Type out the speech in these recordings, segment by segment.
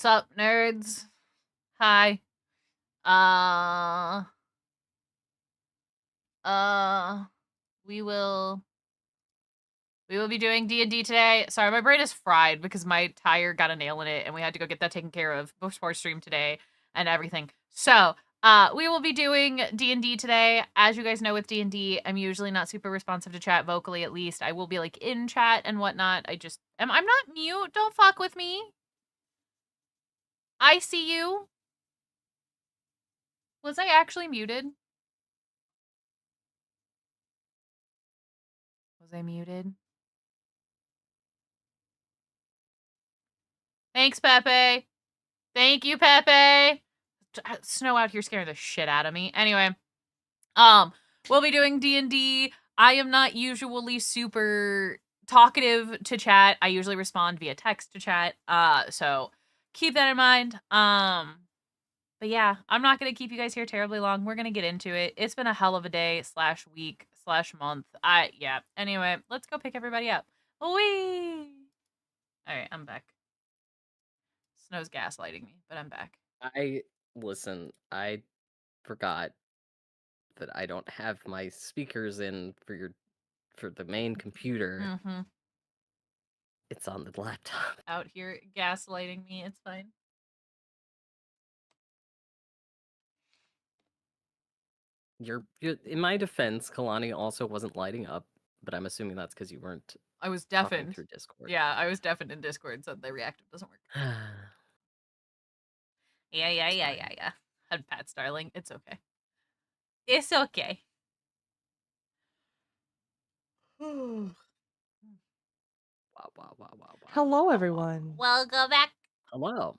Sup, nerds? Hi. Uh, we will be doing D&D today. Sorry, my brain is fried because my tire got a nail in it and we had to go get that taken care of before stream today and everything. So, we will be doing D&D today. As you guys know with D&D, I'm usually not super responsive to chat vocally, at least. I will be like in chat and whatnot. I'm not mute. Don't fuck with me. I see you. Was I actually muted? Was I muted? Thanks, Pepe. Thank you, Pepe. Snow out here scaring the shit out of me. Anyway, we'll be doing D&D. I am not usually super talkative to chat. I usually respond via text to chat. So keep that in mind. But yeah, I'm not gonna keep you guys here terribly long. We're gonna get into it. It's been a hell of a day / week / month. Yeah. Anyway, let's go pick everybody up. Whee! All right, I'm back. Snow's gaslighting me, but I'm back. Listen, I forgot that I don't have my speakers in for the main computer. Mm-hmm. It's on the laptop. Out here gaslighting me. It's fine. In my defense, Kalani also wasn't lighting up, but I'm assuming that's because you weren't I was talking deafened. through Discord. Yeah, I was deafened in Discord, so the reactive doesn't work. Yeah. Had Pat Starling. It's okay. It's okay. Wow. Hello, everyone. Welcome back. Hello.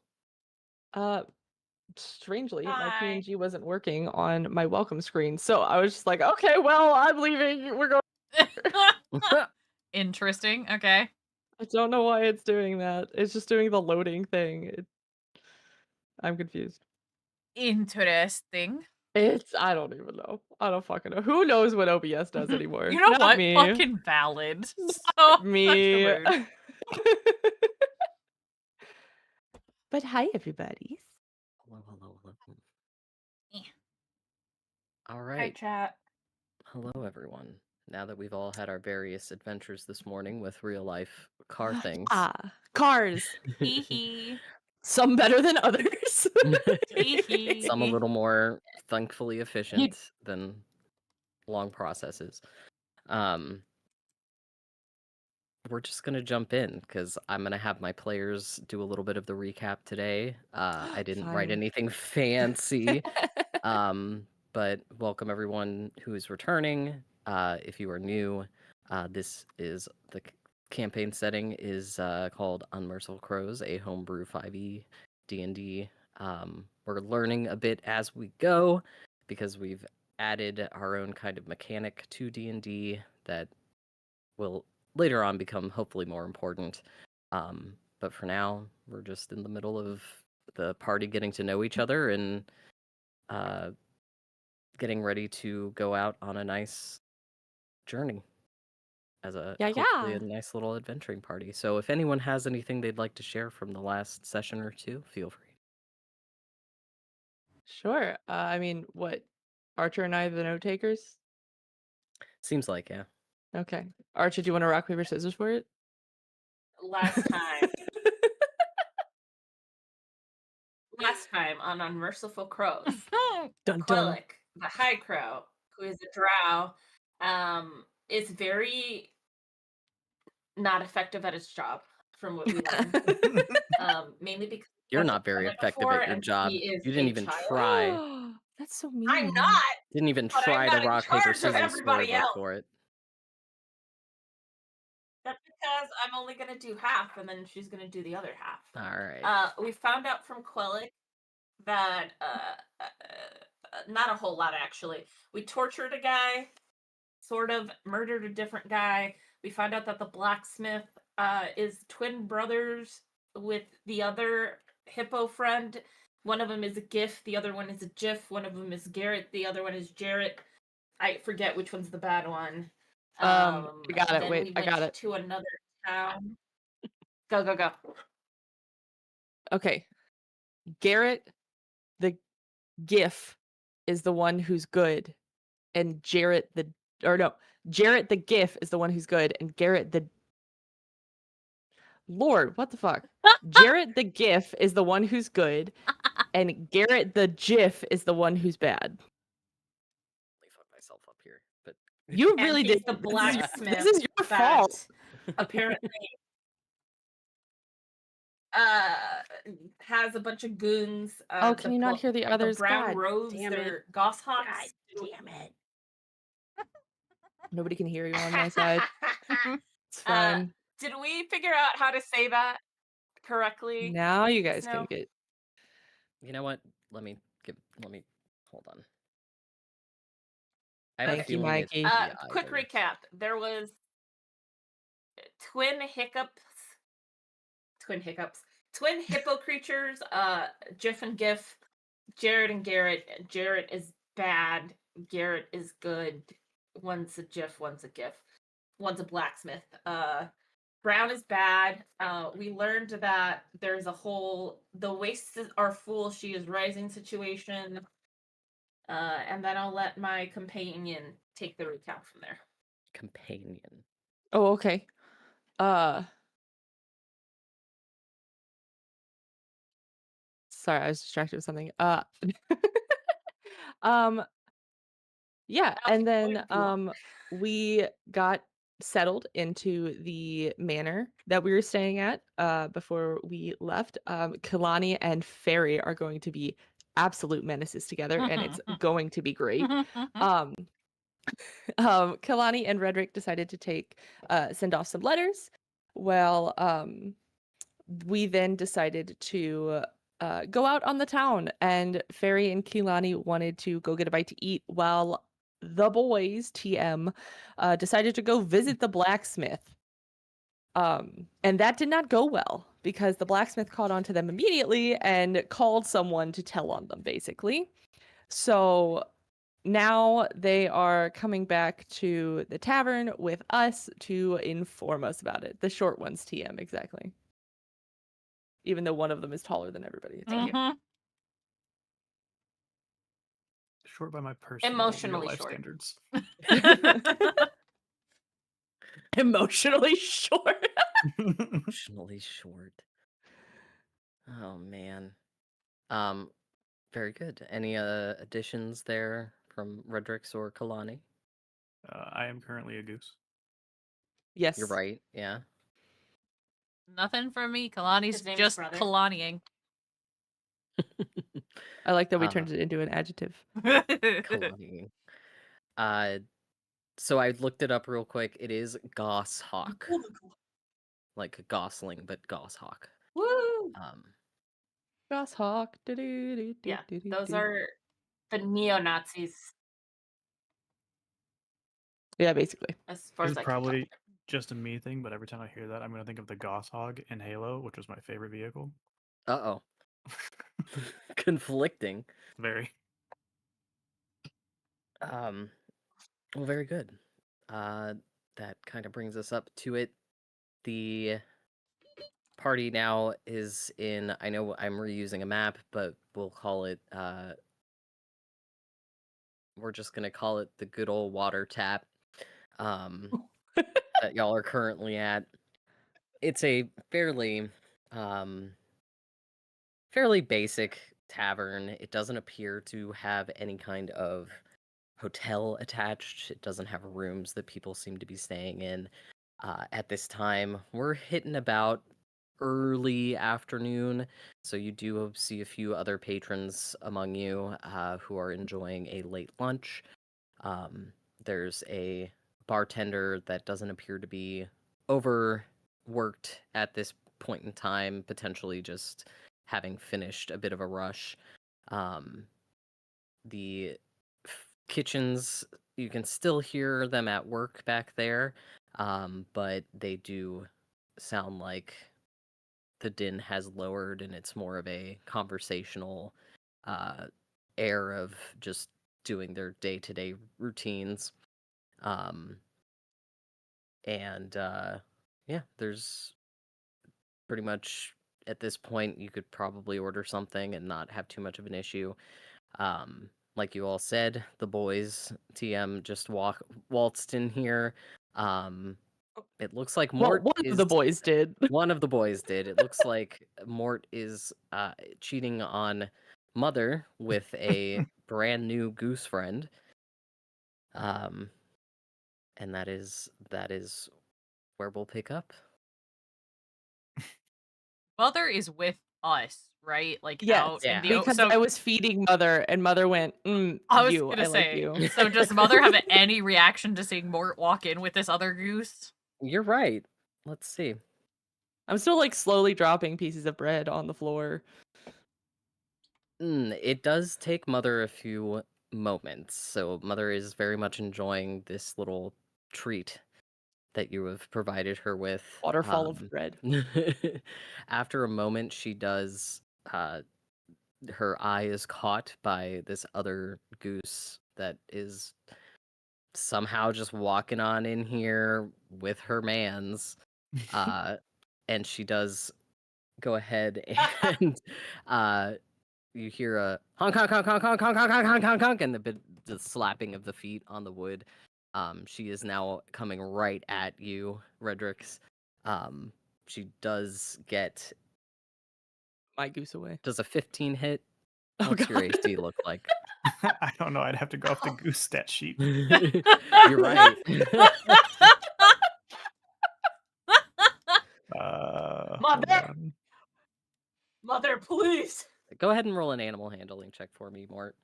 Strangely, Hi. my PNG wasn't working on my welcome screen, so I was just like, okay, well, I'm leaving. We're going. Interesting. Okay. I don't know why it's doing that. It's just doing the loading thing. I'm confused. Interesting. I don't even know. I don't fucking know. Who knows what OBS does anymore? You know Not what? me. Fucking valid. So Me. rude. But hi, everybody. Hello. Yeah. All Hi, right. chat. Hello, everyone. Now that we've all had our various adventures this morning with real life car things. Cars. Hee hee. Some better than others. Hee hee. Some a little more thankfully efficient than long processes. We're just gonna jump in because I'm gonna have my players do a little bit of the recap today. I didn't write anything fancy. But welcome everyone who is returning. If you are new, this is the campaign setting is called Unmerciful Crows, a homebrew 5e D&D. We're learning a bit as we go because we've added our own kind of mechanic to D&D that will later on become hopefully more important. But for now, we're just in the middle of the party getting to know each other and getting ready to go out on a nice journey as hopefully a nice little adventuring party. So if anyone has anything they'd like to share from the last session or two, feel free. Sure. I mean, what? Archer and I are the note takers? Seems like, yeah. Okay. Archer, do you want to rock, paper, scissors for it? Last time on Unmerciful Crows, Dun dun. Quellic, the High Crow, who is a drow, is very not effective at his job, from what we learned. Mainly because you're not very effective at your job. You didn't even try. That's so mean. I'm not. Didn't even try to rock, paper, scissors storybook for it. That's because I'm only gonna do half, and then she's gonna do the other half. All right. We found out from Quellic that not a whole lot actually. We tortured a guy, sort of murdered a different guy. We found out that the blacksmith is twin brothers with the other hippo friend. One of them is a GIF, the other one is a GIF. One of them is Garrett, the other one is Jarrett. I forget which one's the bad one. I got it. Wait, I got it. To another town. Go. Okay. Garrett the GIF is the one who's good, and Jarrett the GIF is the one who's good, and Garrett the Lord, what the fuck? Jarrett the GIF is the one who's good, and Garrett the GIF is the one who's bad. I fucked myself up here, but You And really he's did. the This blacksmith is your fault. that apparently has a bunch of goons. Oh, can you not hear the others? brown God robes, damn it. they're goshawks. Damn it. Nobody can hear you on my side. It's fine. Did we figure out how to say that correctly? Now you guys Snow? can get. you know what? Let me hold on. I have a Thank you, feeling it's Mikey. the Quick either. recap. There was twin hippo creatures, Jiff and Gif, Jared and Garrett. Jared is bad, Garrett is good. One's a Jiff, one's a Gif. One's a blacksmith. Brown is bad. We learned that there's a whole the wastes are full, she is rising situation. And then I'll let my companion take the recount from there. Companion. Oh, okay. Sorry, I was distracted with something. Yeah, and then we got settled into the manor that we were staying at before we left. Kalani and Ferry are going to be absolute menaces together, and it's going to be great. Kalani and Redrick decided to send off some letters. Well, we then decided to go out on the town, and Ferry and Keelani wanted to go get a bite to eat while the boys, TM, decided to go visit the blacksmith. And that did not go well because the blacksmith caught on to them immediately and called someone to tell on them, basically. So now they are coming back to the tavern with us to inform us about it. The short ones, TM, exactly. Even though one of them is taller than everybody. Thank you. Short by my personal Emotionally real life short. standards. Emotionally short. Emotionally short. Oh man. Very good. Any additions there from Redrix or Kalani? I am currently a goose. Yes. You're right. Yeah. Nothing from me. Kalani's His name's just brother. Kalaniing. I like that we turned it into an adjective. Kalani. So I looked it up real quick. It is goshawk. Like Gosling, but goshawk. Woo! Gosshawk. Yeah, those are the neo-Nazis, Yeah, basically. as far This as is I can tell. probably just a me thing, but every time I hear that, I'm going to think of the Goshawk in Halo, which was my favorite vehicle. Uh-oh. Conflicting. Very. Well, very good. That kind of brings us up to it. The party now is in, I know I'm reusing a map, but we'll call it, we're just gonna call it the good old water tap, that y'all are currently at. It's a fairly basic tavern. It doesn't appear to have any kind of hotel attached. It doesn't have rooms that people seem to be staying in. At this time, we're hitting about early afternoon, so you do see a few other patrons among you who are enjoying a late lunch. There's a bartender that doesn't appear to be overworked at this point in time, potentially just having finished a bit of a rush. The kitchens, you can still hear them at work back there, but they do sound like the din has lowered and it's more of a conversational air of just doing their day-to-day routines. And yeah, there's pretty much at this point, you could probably order something and not have too much of an issue. Like you all said, the boys TM just waltzed in here. It looks like Well, Mort one of is the boys did. one of the boys did. It looks like Mort is cheating on Mother with a brand new goose friend. And that is where we'll pick up. Mother is with us, right? Like Yes, out in the Yeah. because so I was feeding Mother, and Mother went, I was you, gonna I like say. you. So does Mother have any reaction to seeing Mort walk in with this other goose? You're right. Let's see. I'm still like slowly dropping pieces of bread on the floor. It does take Mother a few moments. So Mother is very much enjoying this little treat that you have provided her with. Waterfall of bread. After a moment, she does. Her eye is caught by this other goose that is somehow just walking on in here with her mans. And she does go ahead and you hear a honk honk honk honk honk honk honk honk honk honk honk and the slapping of the feet on the wood. She is now coming right at you, Redrix. She does get My goose away. does a 15 hit? Oh, What's your God. AC look like? I don't know. I'd have to go off the goose stat sheet. You're right. Hold Mother! on. Mother, please. Go ahead and roll an animal handling check for me, Mort.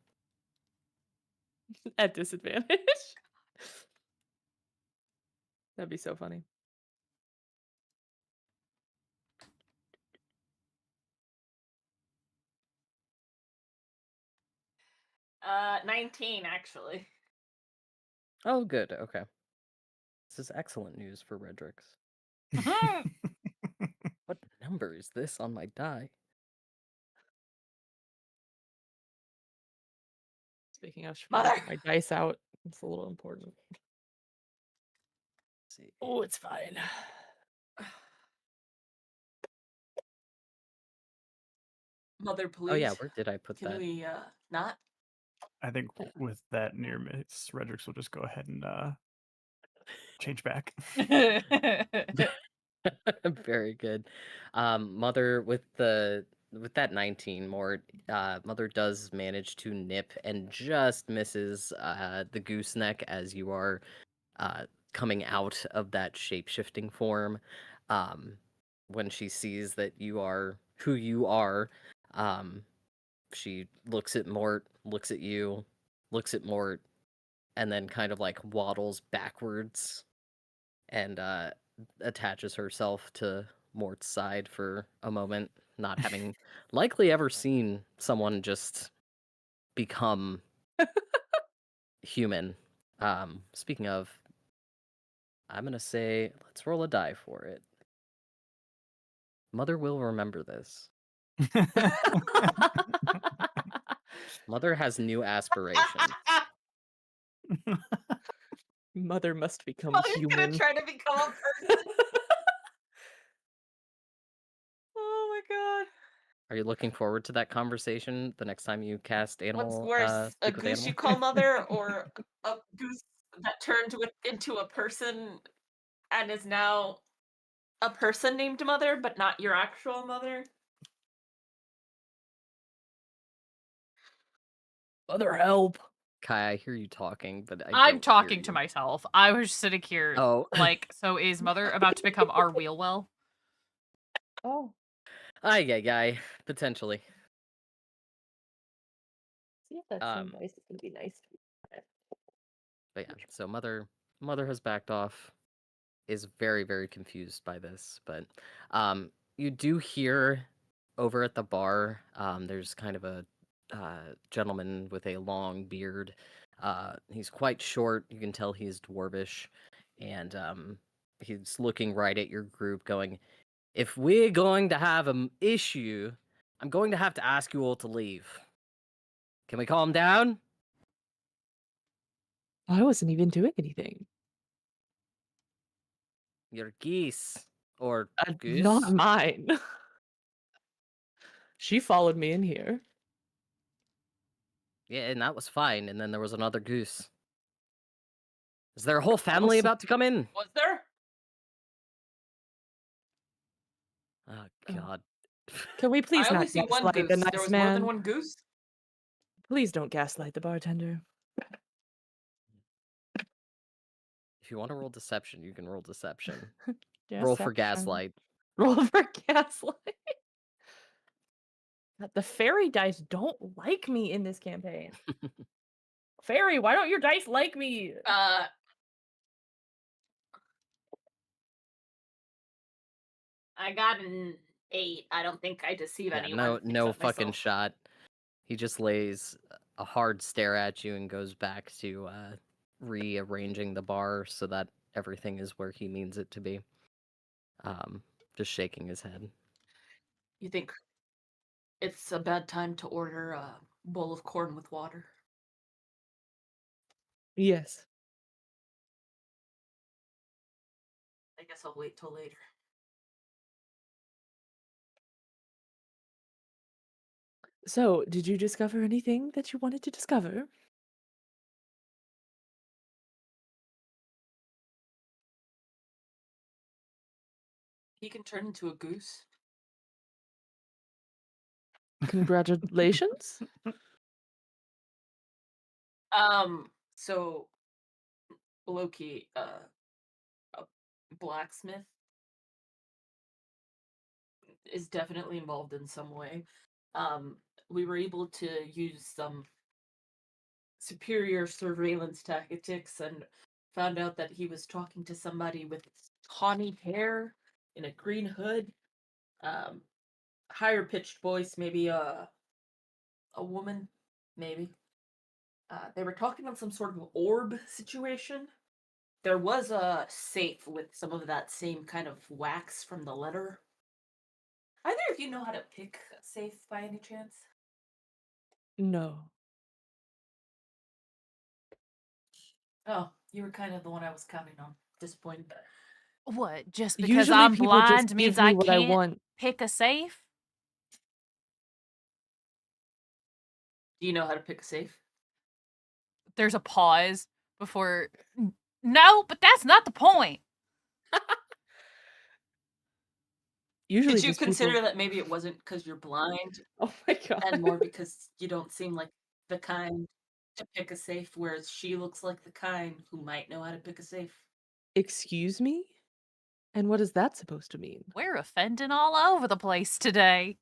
At disadvantage. That'd be so funny. Uh, 19 actually. Oh, good. Okay. This is excellent news for Redrix. What number is this on my die? Speaking of, should Mother! get my dice out. It's a little important. Let's see. Oh, it's fine. Mother, please. Oh yeah, where did I put Can that? we not? I think with that near miss, Redrix will just go ahead and change back. Very good. Mother with that 19 more, Mother does manage to nip and just misses the gooseneck as you are coming out of that shape-shifting form. When she sees that you are who you are, she looks at Mort, looks at you, looks at Mort, and then kind of like waddles backwards and attaches herself to Mort's side for a moment, not having likely ever seen someone just become human. Speaking of, I'm gonna say let's roll a die for it. Mother will remember this. Mother has new aspirations. Mother must become Mother's human. gonna try to become a person. Oh my god. Are you looking forward to that conversation the next time you cast What's animal? worse, a Speak with goose you animal? call mother, or a goose that turned into a person and is now a person named Mother, but not your actual mother? Mother, help. Kai, I hear you talking, but I I'm don't talking hear to you. myself. I was sitting here Oh. like, so is Mother about to become our Wheelwell? Oh, Ay, guy, potentially. see if that same dice is gonna be nice. But yeah, so mother has backed off, is very, very confused by this. But you do hear over at the bar, there's kind of a gentleman with a long beard. He's quite short. You can tell he's dwarvish, and he's looking right at your group, going, "If we're going to have an issue, I'm going to have to ask you all to leave. Can we calm down?" I wasn't even doing anything. Your geese or Not goose? mine. She followed me in here. Yeah, and that was fine. And then there was another goose. Is there a whole family Also- about to come in? Was there? Oh, Oh. God. Can we please I only not see one gaslight goose. the There nice was more than man? one goose. Please don't gaslight the bartender. If you want to roll deception, you can roll deception. Roll for Deception. gaslight. Roll for gaslight. God, the fairy dice don't like me in this campaign. Fairy, why don't your dice like me? I got an 8. I don't think I deceive Yeah, anyone. no except fucking myself. shot. He just lays a hard stare at you and goes back to rearranging the bar so that everything is where he means it to be. Just shaking his head. You think it's a bad time to order a bowl of corn with water? Yes. I guess I'll wait till later. So, did you discover anything that you wanted to discover? He can turn into a goose. Congratulations. So Loki, a blacksmith, is definitely involved in some way. We were able to use some superior surveillance tactics and found out that he was talking to somebody with tawny hair in a green hood, higher pitched voice, maybe a woman, maybe. They were talking on some sort of orb situation. There was a safe with some of that same kind of wax from the letter. Either of you know how to pick a safe by any chance? No. Oh, you were kind of the one I was counting on. Disappointed. What? Just because Usually I'm people just blind means give me I what I can't want. pick a safe? Do you know how to pick a safe? There's a pause before. No, but that's not the point. Usually Did you just consider people... that maybe it wasn't because you're blind Oh my god. and more because you don't seem like the kind to pick a safe, whereas she looks like the kind who might know how to pick a safe? Excuse me? And what is that supposed to mean? We're offending all over the place today.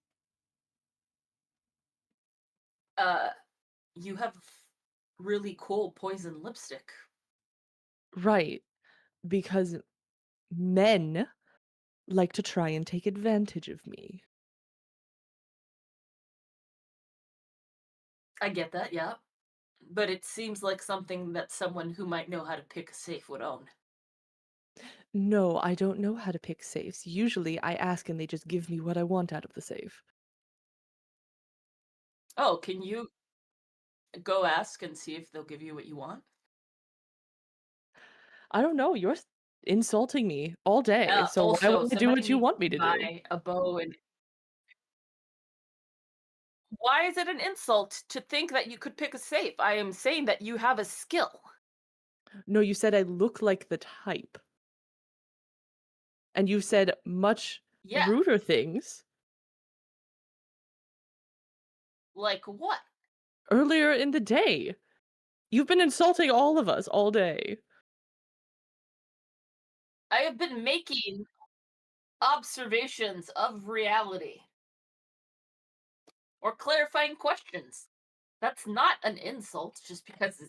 You have really cool poison lipstick. Right. Because men like to try and take advantage of me. I get that, yeah. But it seems like something that someone who might know how to pick a safe would own. No, I don't know how to pick safes. Usually I ask and they just give me what I want out of the safe. Oh, can you go ask and see if they'll give you what you want? I don't know, you're insulting me all day, so why Also, won't I do somebody what you needs want me to to do? buy a bow and why is it an insult to think that you could pick a safe? I am saying that you have a skill. No, you said I look like the type. And you said much Yeah, ruder things like what? earlier in the day. You've been insulting all of us all day. I have been making observations of reality or clarifying questions. That's not an insult just because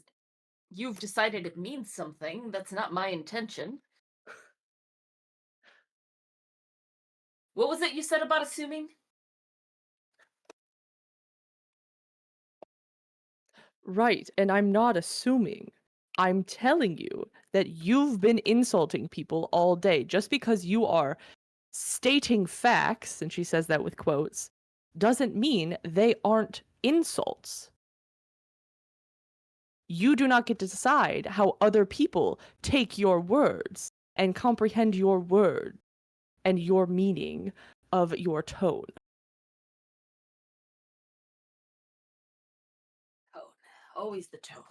you've decided it means something. That's not my intention. What was it you said about assuming? Right, and I'm not assuming. I'm telling you that you've been insulting people all day just because you are stating facts, and she says that with quotes, doesn't mean they aren't insults. You do not get to decide how other people take your words and comprehend your word and your meaning of your tone. Always the tone.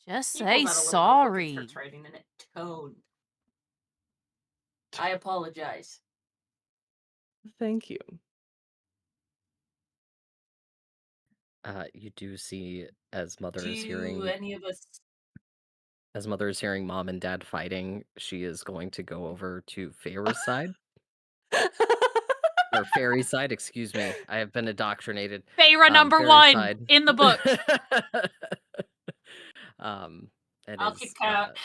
Just He pulls say out a little notebook and sorry. starts writing in it. Tone. I apologize. Thank you. You do see as mother is Do hearing any of us mom and dad fighting, she is going to go over to Feyre's side. Or Fairy's side, excuse me. I have been indoctrinated. Feyre number Fairy's 1 side. in the book. And I'll keep count.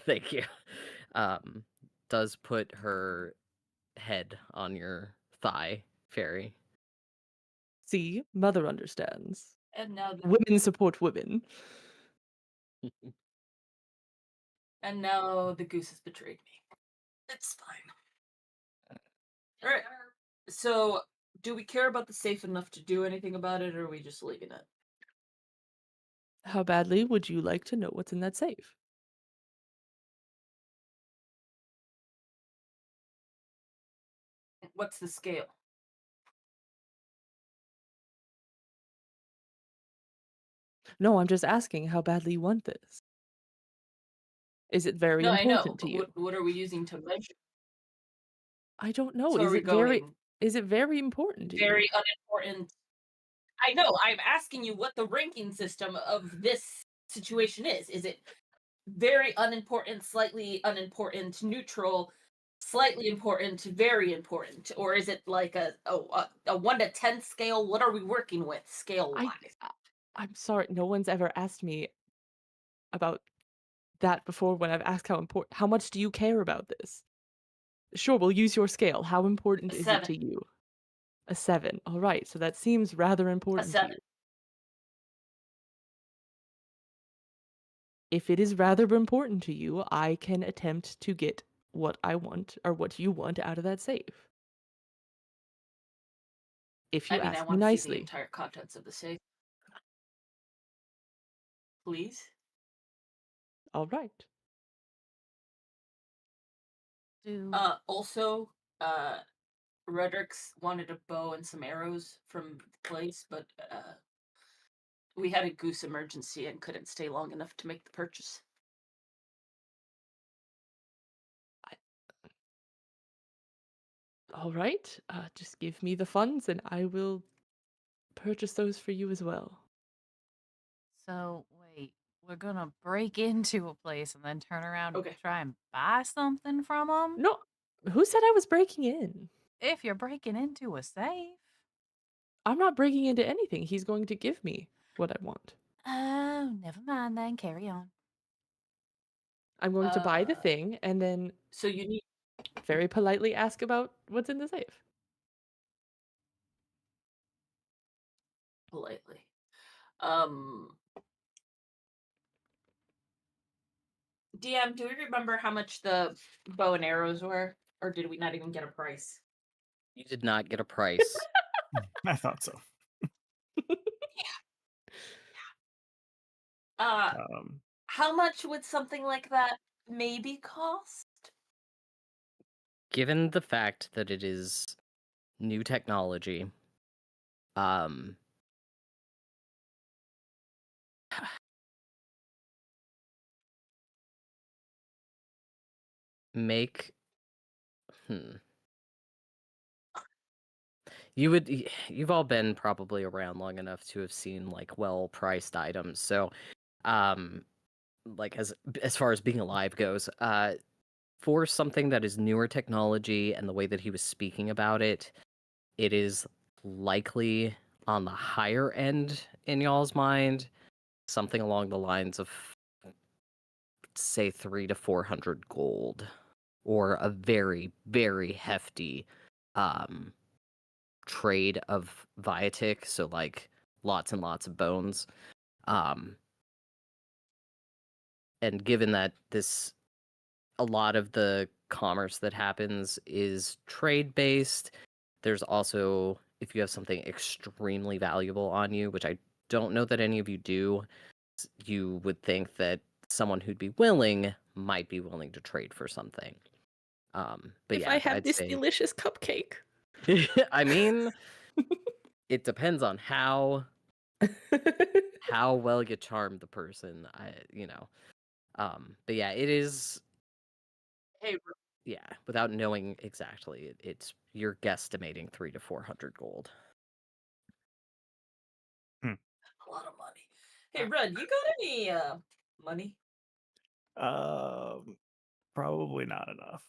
thank you. Does put her head on your thigh, Fairy. See, mother understands. And now Women support women. the goose has betrayed me. It's fine. Alright. So, do we care about the safe enough to do anything about it, or are we just leaving it? How badly would you like to know what's in that safe? What's the scale? No, I'm just asking how badly you want this. Is it very No, I know. important to But you? what are we using to measure? I don't know. So Is are we it very going important to you? very unimportant? I know. I'm asking you what the ranking system of this situation is. Is it very unimportant, slightly unimportant, neutral, slightly important, very important, or is it like a 1 to 10 scale? What are we working with scale I wise? I'm sorry, no one's ever asked me about that before when I've asked how much do you care about this? Sure, we'll use your scale. How important A is it 7. to you? A 7. All right, so that seems rather A important to 7. you. If it is rather important to you, I can attempt to get what I want or what you want out of that safe. If you I mean, I ask me want to see the nicely. entire contents of the safe. Please. All right. Also, Redrick's wanted a bow and some arrows from the place, but we had a goose emergency and couldn't stay long enough to make the purchase. All right. Just give me the funds and I will purchase those for you as well. So, wait, we're gonna break into a place and then turn around Okay. and try and buy something from them? No, who said I was breaking in? If you're breaking into a safe. I'm not breaking into anything. He's going to give me what I want. Oh, never mind then. Carry on. I'm going to buy the thing and then So you need very politely ask about what's in the safe. politely. DM, do we remember how much the bow and arrows were? Or did we not even get a price? You did not get a price. I thought so. How much would something like that maybe cost? Given the fact that it is new technology, make you've all been probably around long enough to have seen like well-priced items. So, like as far as being alive goes, for something that is newer technology and the way that he was speaking about it, it is likely on the higher end in y'all's mind, something along the lines of say 300 to 400 gold, or a very, very hefty trade of Viatic, so like lots and lots of bones. And given that a lot of the commerce that happens is trade based, there's also, if you have something extremely valuable on you, which I don't know that any of you do, you would think that someone who'd be willing might be willing to trade for something. But If yeah, I had I'd this say, delicious cupcake. I mean, it depends on how how well you charm the person, but yeah, it is. Hey, Yeah, without knowing exactly, it's you're guesstimating 300 to 400 gold. a lot of money. Hey, Red, you got any money? Probably not enough.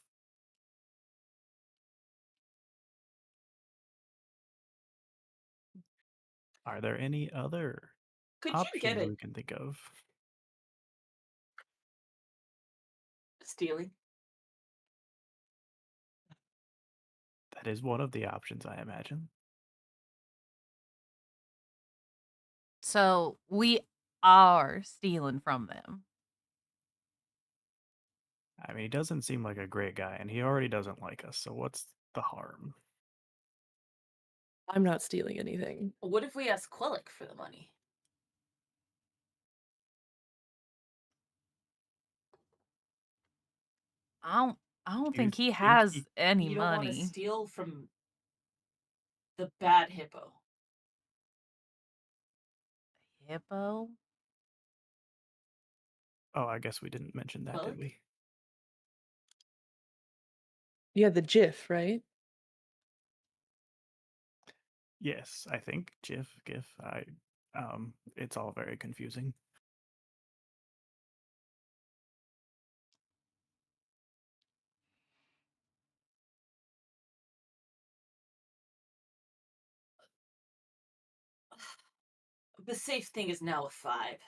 Are there any other Could you get options it we can think of? stealing? That is one of the options, I imagine. So we are stealing from them. I mean, he doesn't seem like a great guy, and he already doesn't like us, so what's the harm? I'm not stealing anything. What if we ask Quellic for the money? I don't Do you think he think has he any You don't want to money. steal from the bad hippo. Hippo? Oh, I guess we didn't mention that, did Quellic? we? Yeah, the GIF, right? Yes, I think. GIF. It's all very confusing. The safe thing is now a 5.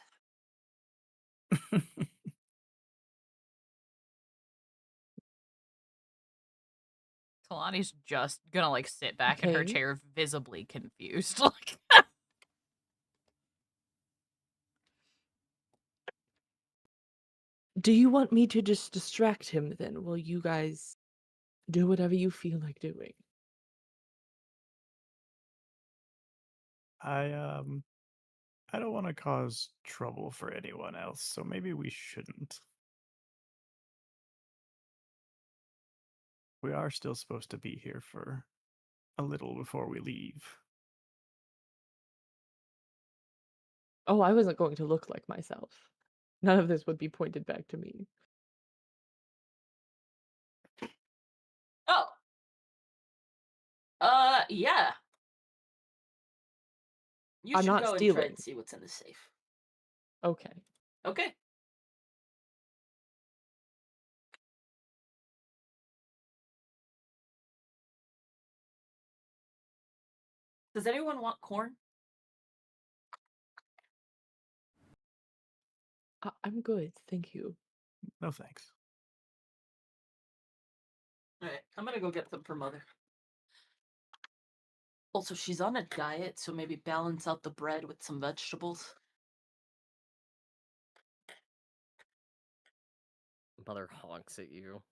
Kalani's just gonna like sit back in her Okay. chair, visibly confused. Like, Do you want me to just distract him then? Will you guys do whatever you feel like doing? I don't want to cause trouble for anyone else, so maybe we shouldn't. We are still supposed to be here for a little before we leave. Oh, I wasn't going to look like myself. None of this would be pointed back to me. Oh. Yeah. You I'm should not go and try stealing. and see what's in the safe. Okay. Okay. Does anyone want corn? I'm good, thank you. No thanks. Alright, I'm gonna go get some for Mother. Also, she's on a diet, so maybe balance out the bread with some vegetables. Mother honks at you,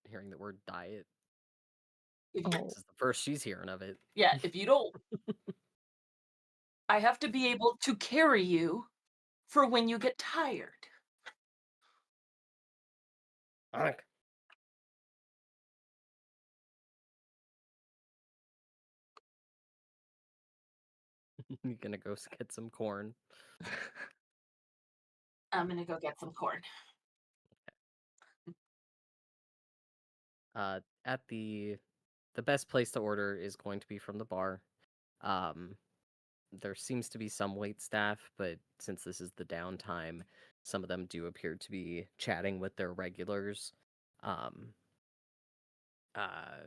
hearing the word diet. Oh, This is the first she's hearing of it. Yeah, if you don't, I have to be able to carry you for when you get tired. Honk. You're gonna go get some corn. I'm gonna go get some corn. At the best place to order is going to be from the bar. Um, there seems to be some wait staff, but since this is the downtime, some of them do appear to be chatting with their regulars. Um, uh,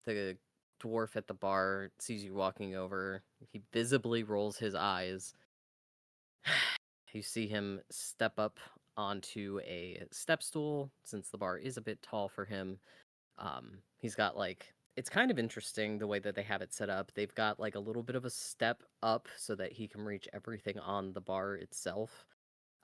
the dwarf at the bar sees you walking over. He visibly rolls his eyes. You see him step up onto a step stool, since the bar is a bit tall for him. He's got like it's kind of interesting the way that they have it set up. They've got like a little bit of a step up so that he can reach everything on the bar itself.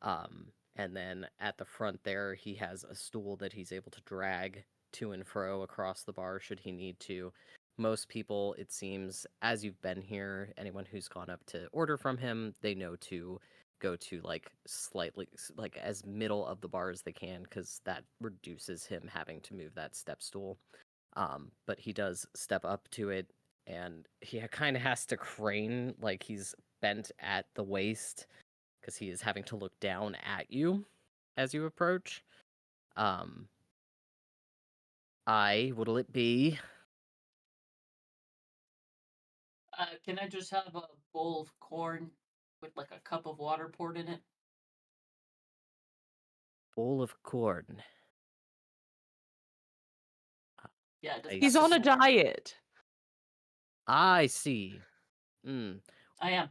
And then at the front there, he has a stool that he's able to drag to and fro across the bar should he need to. Most people, it seems, as you've been here, anyone who's gone up to order from him, they know to go to like slightly like as middle of the bar as they can because that reduces him having to move that step stool. But he does step up to it, and he kind of has to crane, like he's bent at the waist, because he is having to look down at you as you approach. What'll it be? Can I just have a bowl of corn with like a cup of water poured in it? Bowl of corn. Yeah, it doesn't He's have on to a be water. diet. I see. Hmm. I am.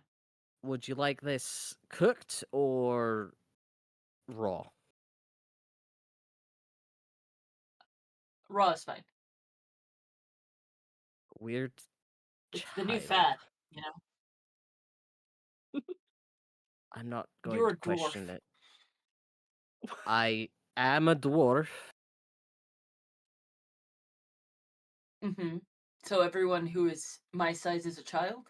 Would you like this cooked or raw? Raw is fine. Weird It's the new child. fad, you know. I'm not going You're to a dwarf. question it. I am a dwarf. Mm-hmm. So everyone who is my size is a child?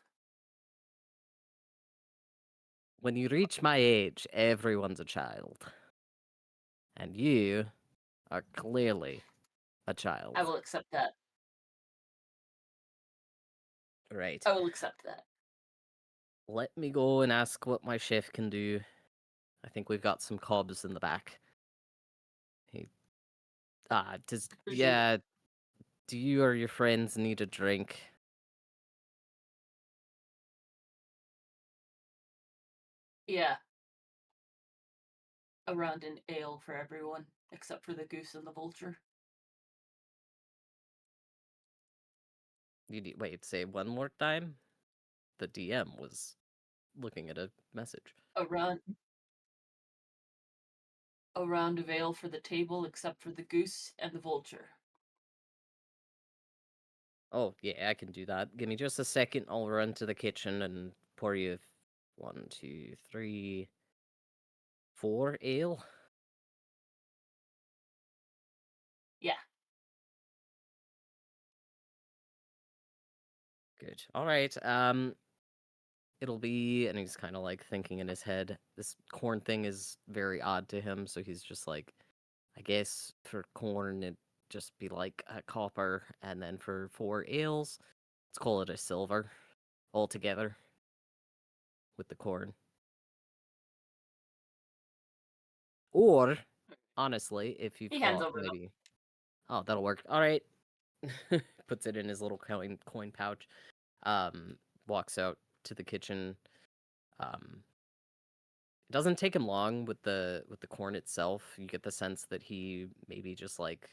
When you reach my age, everyone's a child. And you are clearly a child. I will accept that. Right. I will accept that. Let me go and ask what my chef can do. I think we've got some cobs in the back. Appreciate it. Yeah, do you or your friends need a drink? Yeah. A round in ale for everyone, except for the goose and the vulture. Wait, say one more time? The DM was looking at a message. A round of ale for the table, except for the goose and the vulture. Oh, yeah, I can do that. Give me just a second. I'll run to the kitchen and pour you 1, 2, 3, 4 ale. Yeah. Good. All right. It'll be, and he's kind of like thinking in his head. This corn thing is very odd to him, so he's just like, I guess for corn it'd just be like a copper, and then for 4 ales, let's call it a silver altogether with the corn. Or honestly, if you've He hands got over the maybe, oh, that'll work. All right. Puts it in his little coin pouch. Walks out to the kitchen. It doesn't take him long with the corn itself. You get the sense that he maybe just like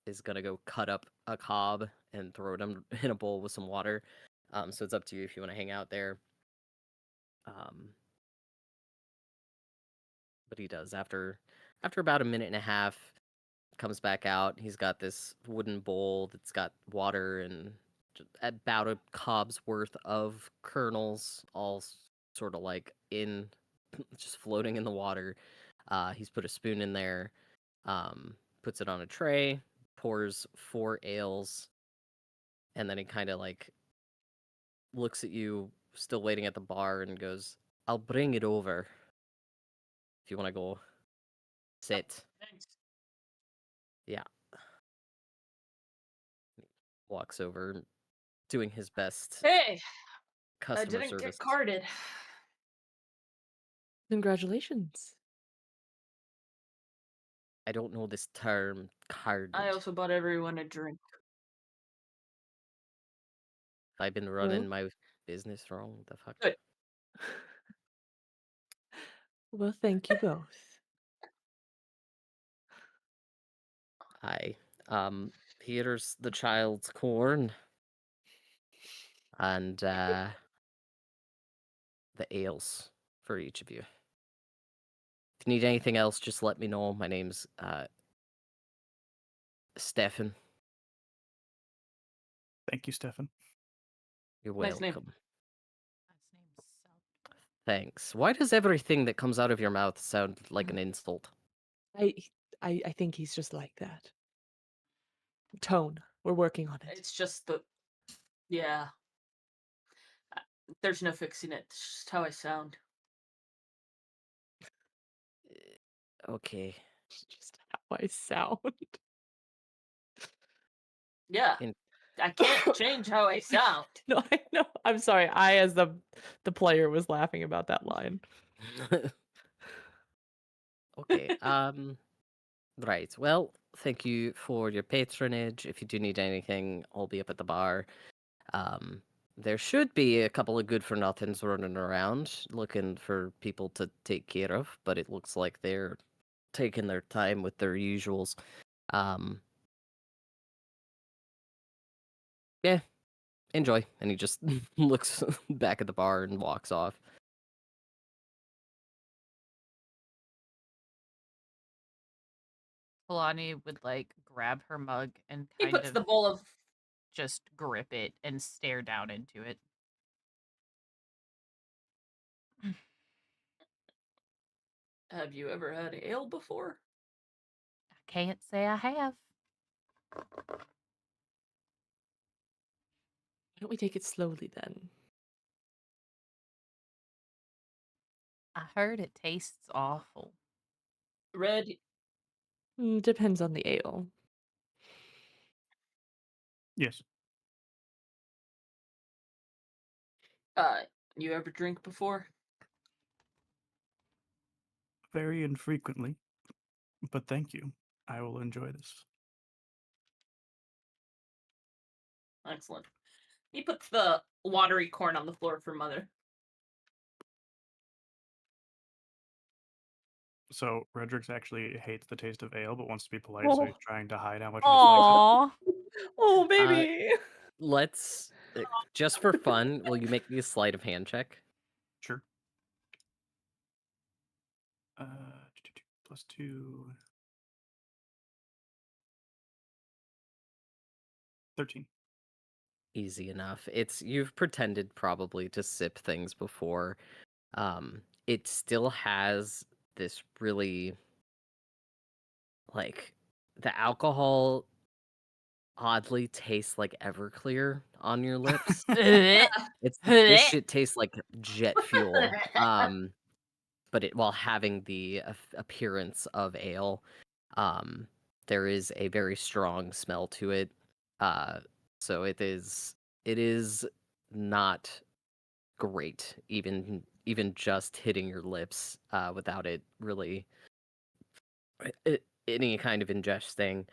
is gonna go cut up a cob and throw it in a bowl with some water. So it's up to you if you want to hang out there. But he does after about a minute and a half. Comes back out. He's got this wooden bowl that's got water and about a cob's worth of kernels, all sort of like in, just floating in the water. He's put a spoon in there, puts it on a tray, pours 4 ales, and then he kind of like looks at you, still waiting at the bar, and goes, "I'll bring it over if you want to go sit." Thanks. Yeah. Walks over, doing his best Hey, I customer didn't service. get carded. Congratulations. I don't know this term, carded. I also bought everyone a drink. I've been running my business wrong. The fuck? Good. Well, thank you both. Hi. Here's the child's corn. And the ales for each of you. If you need anything else, just let me know. My name's Stefan. Thank you, Stefan. You're Nice name. welcome. Last name's Sel. Thanks. Why does everything that comes out of your mouth sound like an insult? I think he's just like that. Tone. We're working on it. It's just yeah. There's no fixing it. It's just how I sound. Okay. It's just how I sound. Yeah. I can't change how I sound. No, I know. I'm sorry. I, as the player, was laughing about that line. Okay. Right. Well, thank you for your patronage. If you do need anything, I'll be up at the bar. There should be a couple of good for nothings running around looking for people to take care of, but it looks like they're taking their time with their usuals. Um, yeah, enjoy. And he just looks back at the bar and walks off. Kalani would like grab her mug and He kind puts of the bowl of. just grip it and stare down into it. Have you ever had ale before? I can't say I have. Why don't we take it slowly then? I heard it tastes awful. Red. Depends on the ale. Yes. You ever drink before? Very infrequently. But thank you. I will enjoy this. Excellent. He puts the watery corn on the floor for Mother. So Redrix actually hates the taste of ale, but wants to be polite, so Oh, he's trying to hide how much he dislikes it. Aww. oh, baby. Let's, just for fun, will you make me a sleight of hand check? Sure. Plus 2. 13. Easy enough. You've pretended probably to sip things before. It still has this really, like, the alcohol oddly tastes like Everclear on your lips. This shit tastes like jet fuel. But while having the appearance of ale, there is a very strong smell to it. So it is not great, even just hitting your lips without it really any kind of ingesting.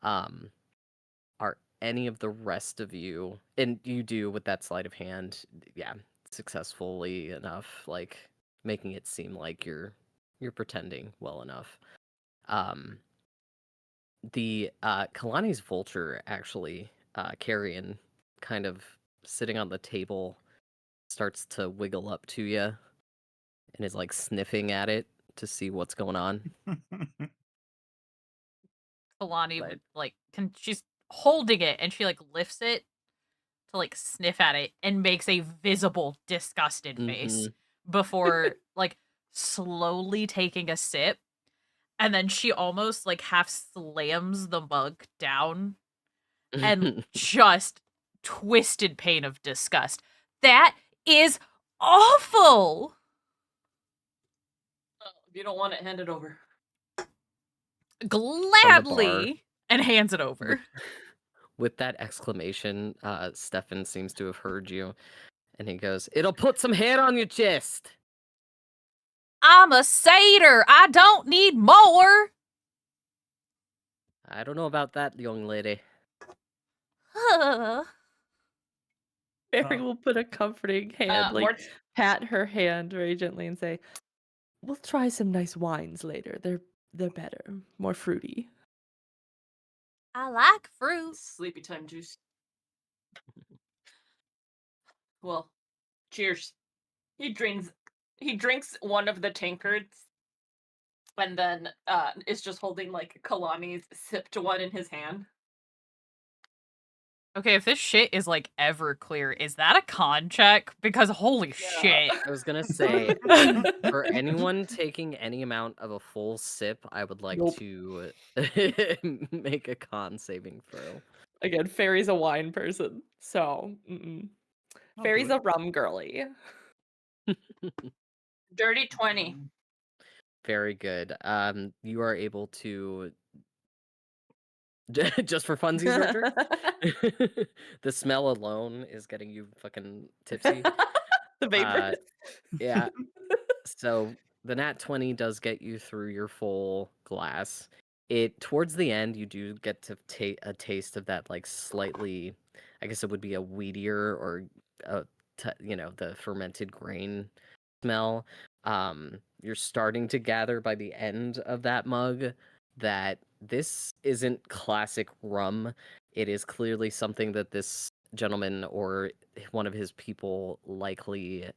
Are any of the rest of you, and you do with that sleight of hand, yeah, successfully enough, like making it seem like you're pretending well enough. The Kalani's vulture actually, carrion, kind of sitting on the table, starts to wiggle up to you and is like sniffing at it to see what's going on. Kalani But would like she's holding it and she like lifts it to like sniff at it and makes a visible disgusted face before like slowly taking a sip, and then she almost like half slams the mug down and just twisted pain of disgust. That is awful. If you don't want it, hand it over. Gladly, and hands it over. With that exclamation, Stefan seems to have heard you, and he goes, "It'll put some hair on your chest." I'm a satyr. I don't need more. I don't know about that, young lady. Barry will put a comforting hand, like Mort, pat her hand very gently and say, "We'll try some nice wines later. They're better, more fruity." I like fruit. sleepy time juice. Well, cheers. He drinks one of the tankards and then is just holding like Kalani's sipped one in his hand. Okay, if this shit is like Everclear, is that a con check? Because holy shit. I was gonna say, for anyone taking any amount of a full sip, I would like Nope. to make a con saving throw. Again, Fairy's a wine person, so Fairy's a rum girly. Dirty 20. Very good. You are able to Just for funsies, Richard? The smell alone is getting you fucking tipsy. The vapors. Yeah. So the nat 20 does get you through your full glass. It towards the end, you do get to take a taste of that like slightly, I guess it would be a weedier or the fermented grain smell. You're starting to gather by the end of that mug that this isn't classic rum. It is clearly something that this gentleman or one of his people likely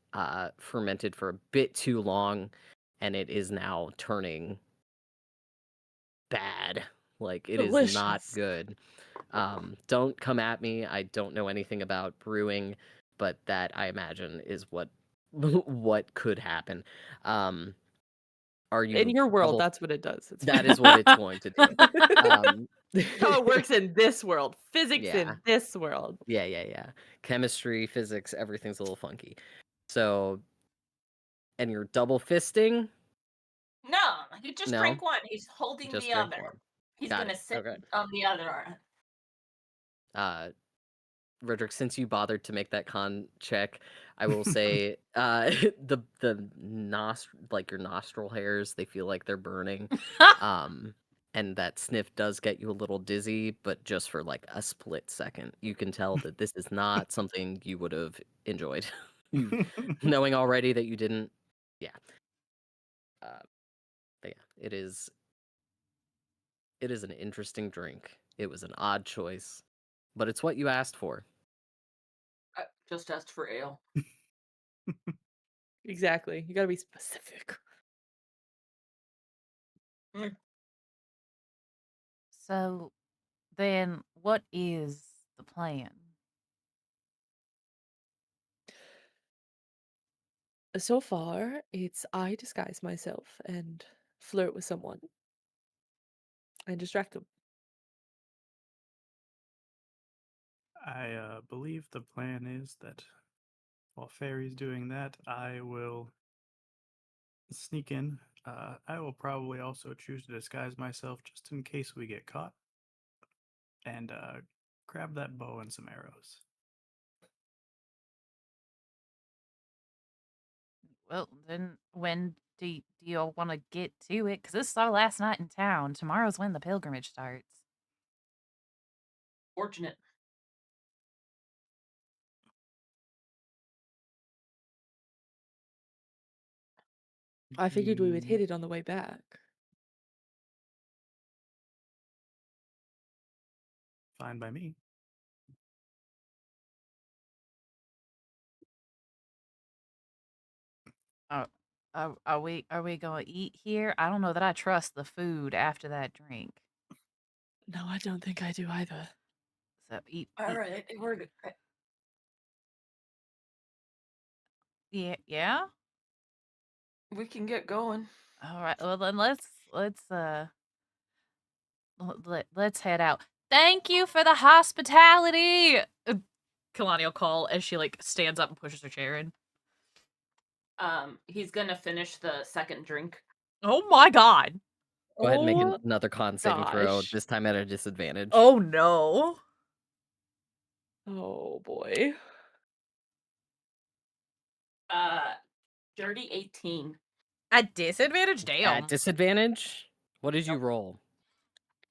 fermented for a bit too long, and it is now turning bad. Like it is not Delicious. good. Don't come at me. I don't know anything about brewing, but that I imagine is what what could happen. Are you In your world, double? that's what it does. It's That is what it's going to do. how it works in this world. Physics Yeah. in this world. Yeah. Chemistry, physics, everything's a little funky. So, and you're double fisting? No, he just No, drank one. He's holding just the drink other. one. He's Got gonna it. sit Okay. on the other. Roderick, since you bothered to make that con check, I will say like your nostril hairs, they feel like they're burning. And that sniff does get you a little dizzy, but just for like a split second. You can tell that this is not something you would have enjoyed. Knowing already that you didn't. Yeah. But yeah, it is an interesting drink. It was an odd choice, but it's what you asked for. I just asked for ale. Exactly. You gotta be specific. So then what is the plan? So far, it's I disguise myself and flirt with someone and distract them. I believe the plan is that while Fairy's doing that, I will sneak in. I will probably also choose to disguise myself just in case we get caught, and grab that bow and some arrows. Well, then when do y'all want to get to it? Because this is our last night in town. Tomorrow's when the pilgrimage starts. Fortunate. I figured we would hit it on the way back. Fine by me. Are we gonna eat here? I don't know that I trust the food after that drink. No, I don't think I do either. So eat. All right, we're good. Yeah. We can get going. All right. Well, then let's head out. Thank you for the hospitality. Kalani will call as she like stands up and pushes her chair in. He's gonna finish the second drink. Oh my god. Go ahead and make Oh, another con saving throw, gosh. this time at a disadvantage. Oh no. Oh boy. Dirty 18. At disadvantage? Damn. At disadvantage? What did you Yep. roll?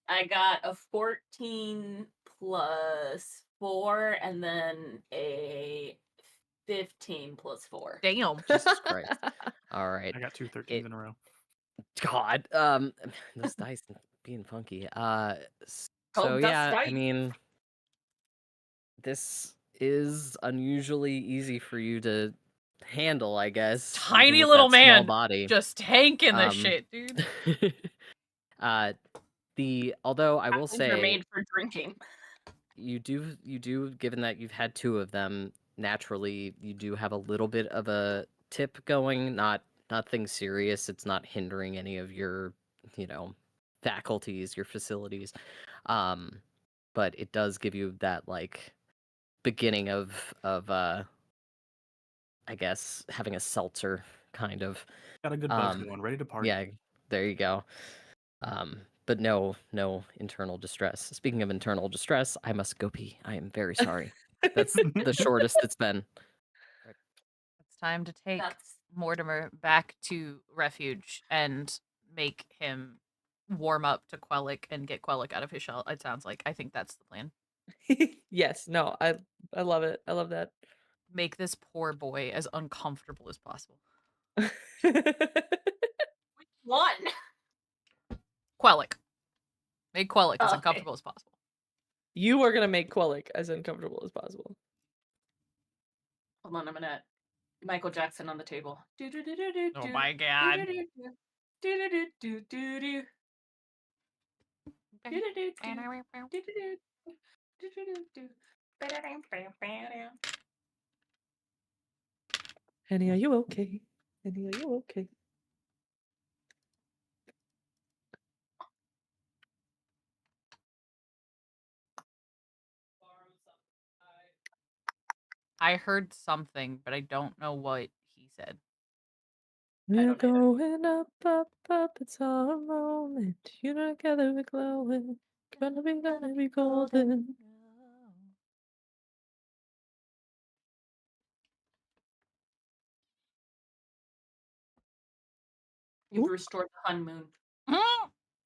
I got a 14 plus 4, and then a 15 plus 4. Damn. Jesus Christ. All right. I got 2 13s in a row. God. Those dice being funky. Oh, So dust yeah, I dice. mean, this is unusually easy for you to handle, I guess. even Tiny with little that small man. body. Just tanking this Um, shit, dude. Although I will Apples are say made for drinking. you do given that you've had 2 of them, naturally you do have a little bit of a tip going, nothing serious. It's not hindering any of your, faculties, your facilities. But it does give you that like beginning of I guess having a seltzer kind of. Got a good buzz going, ready to party. Yeah, there you go. But no internal distress. Speaking of internal distress, I must go pee. I am very sorry. That's the shortest it's been. It's time to take That's Mortimer back to refuge and make him warm up to Quellic and get Quellic out of his shell. It sounds like I think that's the plan. Yes, no, I love it. I love that. Make this poor boy as uncomfortable as possible. one. Quellic. Make Quellic as Okay. uncomfortable as possible. You are gonna make Quellic as uncomfortable as possible. Hold on a minute. Michael Jackson on the table. Oh my god. Henny, are you okay? Henny, are you okay? I heard something, but I don't know what he said. We're don't either. going up, up, up. It's our moment. You together we're glowing. Gonna be golden. You've Oop. restored the Hun Moon.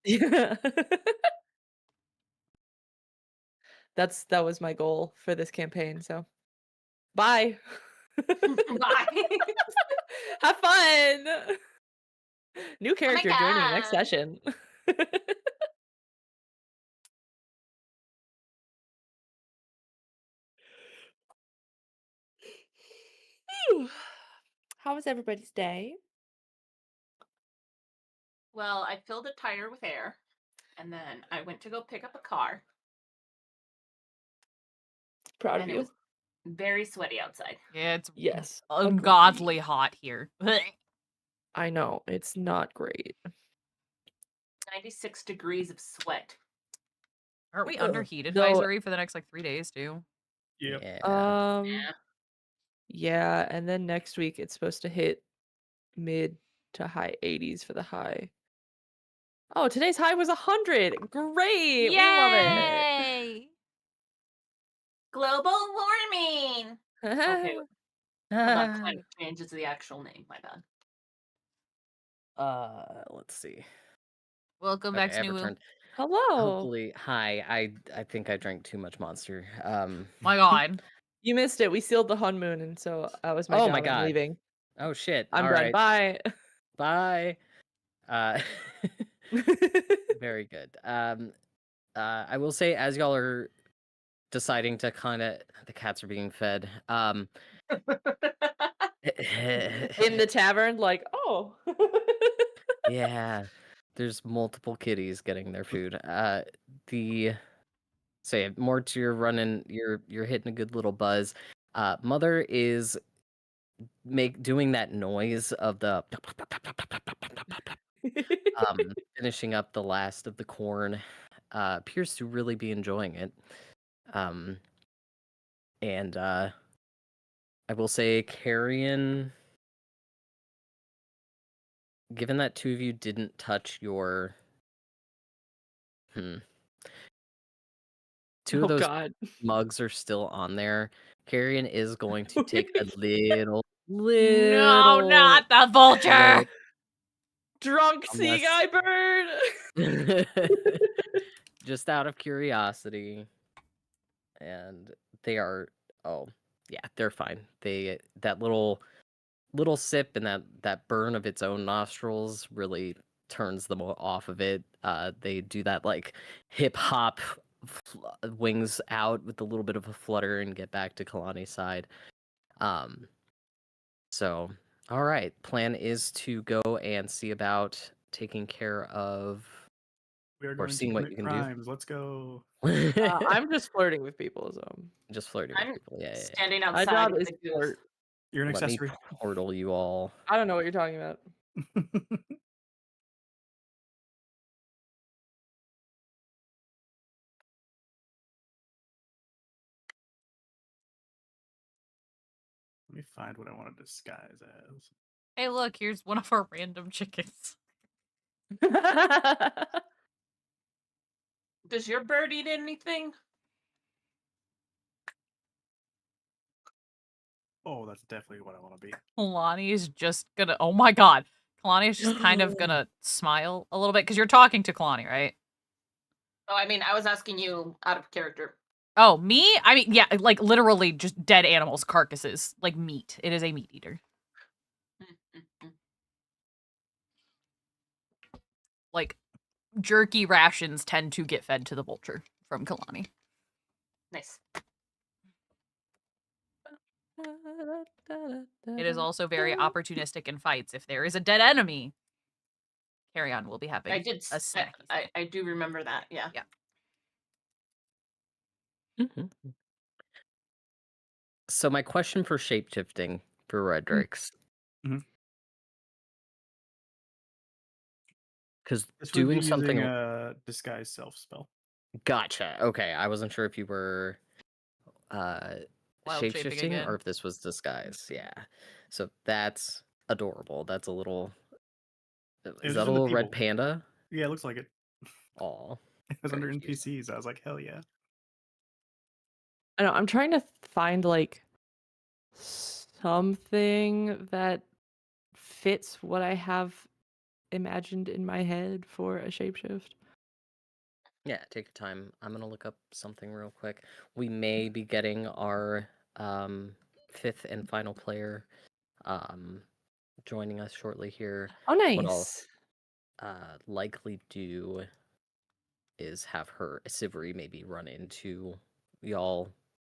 Yeah. That was my goal for this campaign. So, bye. Bye. Have fun. New character joining next God. session. How was everybody's day? Well, I filled a tire with air, and then I went to go pick up a car, Proud of and it you. was very sweaty outside. Yeah, it's Yes. ungodly agreed. hot here. I know. It's not great. 96 degrees of sweat. Aren't we Ugh. under heat Though- advisory for the next like 3 days too? Yep. Yeah. Yeah. Yeah, and then next week it's supposed to hit mid to high 80s for the high. Oh, today's high was 100. Great. We love it. Yay! Global warming. Okay, hold on. Climate change is the actual name. My bad. Let's see. Welcome back, Okay, I Snoo. returned. Hello. Hopefully, hi. I think I drank too much Monster. My god. You missed it. We sealed the Hun Moon, and so that was my Oh job. my I'm God. leaving. Oh shit. I'm All done. right. Bye. Bye. Very good. I will say, as y'all are deciding to kind of, the cats are being fed. In the tavern, like, oh. Yeah, there's multiple kitties getting their food. Say more to your running, you're hitting a good little buzz. Mother is doing that noise of the finishing up the last of the corn. Appears to really be enjoying it. And I will say, Carrion, given that two of you didn't touch your two Oh of those God. mugs are still on there. Carrion is going to take a little No, not the vulture. break. Drunk sea guy bird. Just out of curiosity. And they are, oh yeah, they're fine. That little sip and that burn of its own nostrils really turns them off of it. They do that like hip hop wings out with a little bit of a flutter and get back to Kalani's side. So all right, plan is to go and see about taking care of We are or going to seeing what commit you can crimes. Let's go. do. I'm just flirting with people, so Just flirting with I'm people. Yeah. standing my outside job with is the to goose. flirt. You're an Let me accessory. portal you all. I don't know what you're talking about. Let me find what I want to disguise as. Hey, look, here's one of our random chickens. Does your bird eat anything? Oh, that's definitely what I want to be. Kalani is just gonna. Oh my god. Kalani is just kind of gonna smile a little bit because you're talking to Kalani, right? Oh, I mean, I was asking you out of character. Oh, me? I mean, yeah, like literally just dead animals, carcasses, like meat. It is a meat eater. Like jerky rations tend to get fed to the vulture from Kalani. Nice. It is also very opportunistic in fights. If there is a dead enemy, Carrion will be having I did. a snacky. I do remember that. Yeah. Yeah. So my question for shapeshifting for Redrix, Mhm. because This would be doing using something. a disguise self spell. Gotcha. Okay, I wasn't sure if you were Wild shaping shapeshifting again. or if this was disguise. Yeah. So that's adorable. That's a little. Is was that a in the little red people. panda? Yeah, it looks like it. Aw. It was under Very cute. NPCs. I was like, hell yeah. I know, I'm trying to find like something that fits what I have imagined in my head for a shapeshift. Yeah, take your time. I'm gonna look up something real quick. We may be getting our fifth and final player joining us shortly here. Oh, What I'll nice. likely do is have her Siveri maybe run into y'all,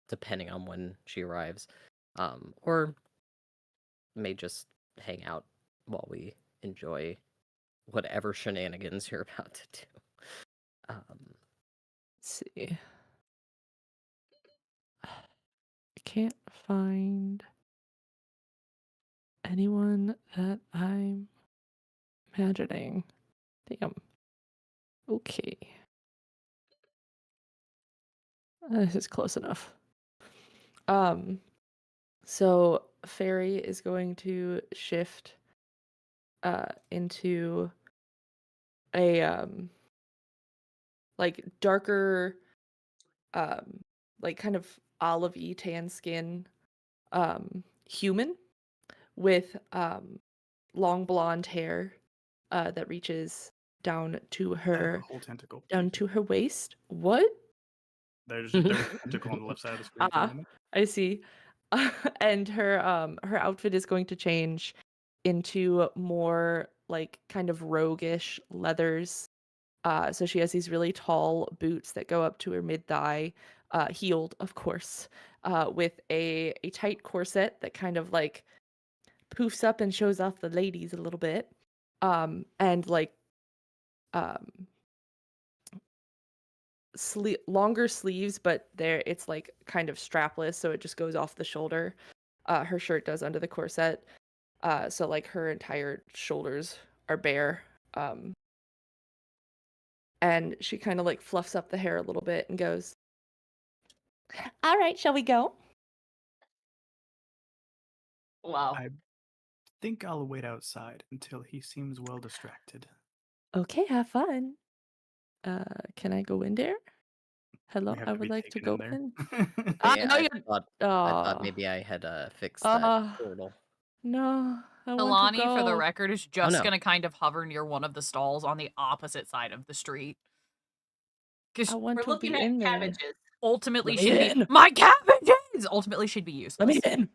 depending on when she arrives, or may just hang out while we enjoy whatever shenanigans you're about to do. Let's see. I can't find anyone that I'm imagining. Damn. Okay. This is close enough. So Fairy is going to shift into a like darker like kind of olive-y tan skin human with long blonde hair that reaches down to I have a her whole tentacle. waist. What? There's a tentacle on the left side of the screen for a Ah, moment. I see. And her outfit is going to change into more like kind of roguish leathers. So she has these really tall boots that go up to her mid-thigh, heeled, of course, with a tight corset that kind of like poofs up and shows off the ladies a little bit. And like um longer sleeves, but it's like kind of strapless, so it just goes off the shoulder. Her shirt does under the corset. So like her entire shoulders are bare. And she kind of like fluffs up the hair a little bit and goes, "All right, shall we go?" Wow. I think I'll wait outside until he seems well distracted. Okay, have fun. Can I go in there? Hello, We have I to be would like to taken in go there. in. Yeah, No, I you. thought maybe I had fixed that portal. No, I want to Kalani, for the go. record, is just no. gonna kind of hover near one of the stalls on the opposite side of the street. I Because want We're to looking be at in there. cabbages. ultimately Let me she'd be in. my cabbages. Ultimately, she'd be Let me useless. in.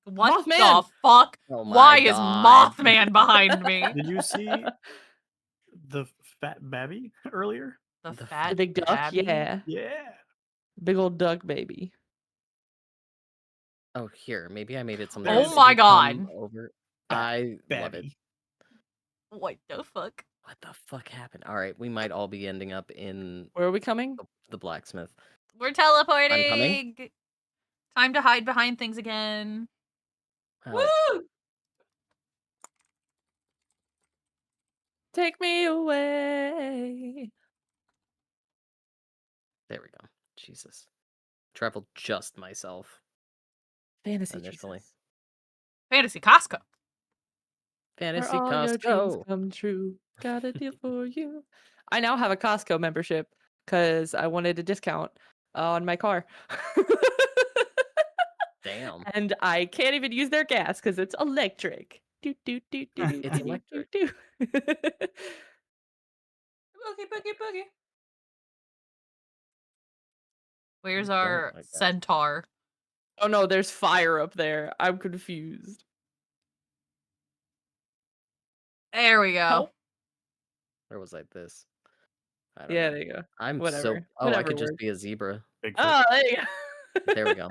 What Mothman! the fuck? Oh Why my is god. Mothman behind me? Did you see the fat babby earlier? The The fat The big duck? babby? Yeah. Yeah. Big old duck baby. Oh, here, maybe I made it something There's Oh else. my If you come god. over, fat I love it. babby. What the fuck? What the fuck happened? All right, we might all be ending up in Where are we coming? the blacksmith. We're I'm teleporting. coming. Time to hide behind things again. Oh, Woo! Take me away. there we go. Jesus, traveled just myself Fantasy initially. Jesus. Fantasy Costco. Where Fantasy all your dreams Costco. come true. Got a deal for you. I now have a Costco membership because I wanted a discount on my car. Damn. And I can't even use their gas because it's electric. Do, do, do, do, do, It's do, do, electric. do. Boogie, boogie, boogie. Where's Don't our like that. centaur? Oh no, there's fire up there. I'm confused. There we go. Help. Or was I this? I don't Yeah, know. there you go. I'm so. Whatever. Oh, I Whatever could just works. be a zebra. Bigfoot. Oh, there you go. There we go.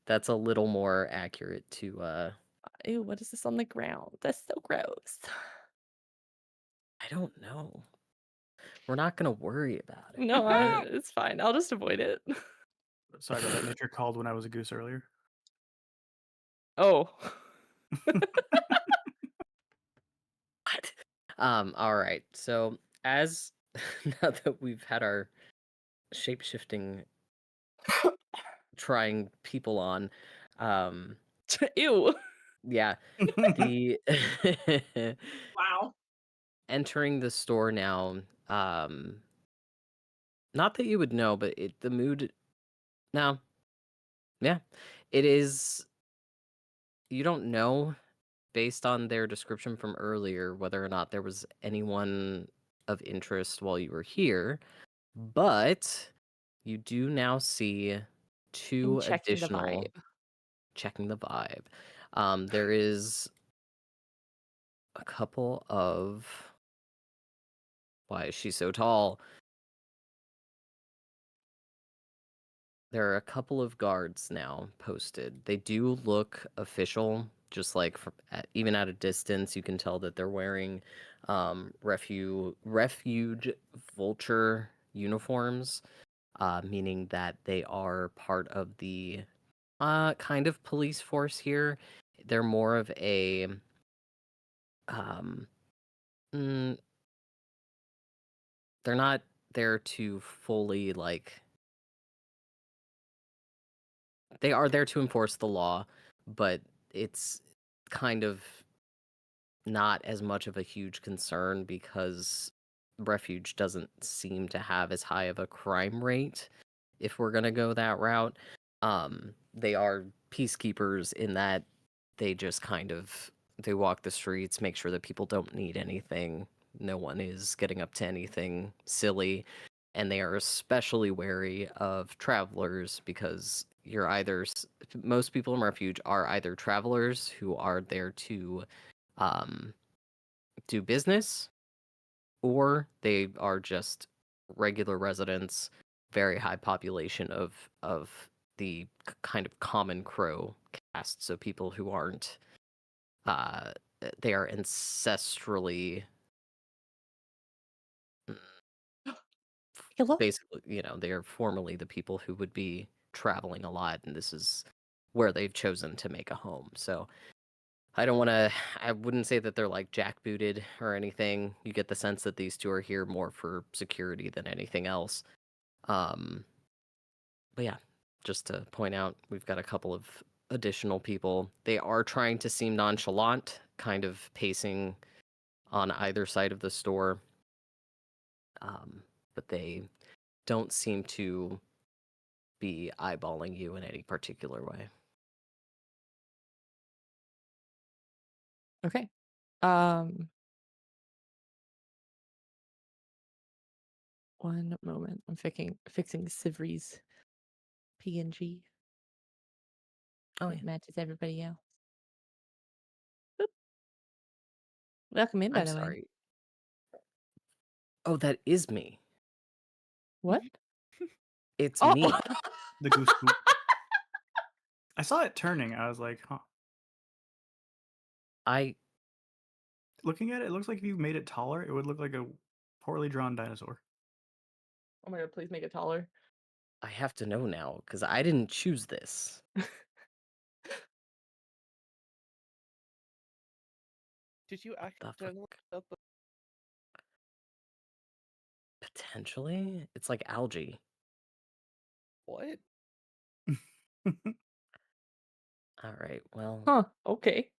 That's a little more accurate to. Ew, what is this on the ground? That's so gross. I don't know. We're not gonna worry about it. No, it's fine. I'll just avoid it. Sorry about that. Nature called when I was a goose earlier. Oh. What? All right. So as now that we've had our shape-shifting trying people on, Ew. yeah, the Wow. entering the store now, not that you would know, but the mood now, yeah, it is. You don't know based on their description from earlier whether or not there was anyone of interest while you were here, but you do now see two Checking the additional vibe. checking the vibe. There is a couple of why is she so tall? There are a couple of guards now posted. They do look official, just like even at a distance, you can tell that they're wearing refuge vulture uniforms, meaning that they are part of the kind of police force here. They're more of a um, mm, they're not there to fully like they are there to enforce the law, but it's kind of not as much of a huge concern because Refuge doesn't seem to have as high of a crime rate if we're going to go that route. They are peacekeepers in that they just kind of they walk the streets, make sure that people don't need anything. No one is getting up to anything silly, and they are especially wary of travelers because you're either most people in Refuge are either travelers who are there to um, do business, or they are just regular residents, very high population of the kind of common crow caste. So people who aren't, uh, they are ancestrally, Hello? basically, they are formerly the people who would be traveling a lot, and this is where they've chosen to make a home. So I wouldn't say that they're like jackbooted or anything. You get the sense that these two are here more for security than anything else. Um, but yeah, just to point out, we've got a couple of additional people. They are trying to seem nonchalant, kind of pacing on either side of the store. But they don't seem to be eyeballing you in any particular way. Okay. Um, one moment. I'm fixing Sivri's PNG. Oh It yeah, matches everybody else. Boop. Welcome in, by I'm the way. sorry. Oh, that is me. What? It's Oh, me. The goose poop. I saw it turning. I was like, huh. I Looking at it, it looks like if you made it taller, it would look like a poorly drawn dinosaur. oh my god! Please make it taller. I have to know now because I didn't choose this. Did you The accidentally fuck? set the Potentially, it's like algae. what? All right. Well, Huh. Okay.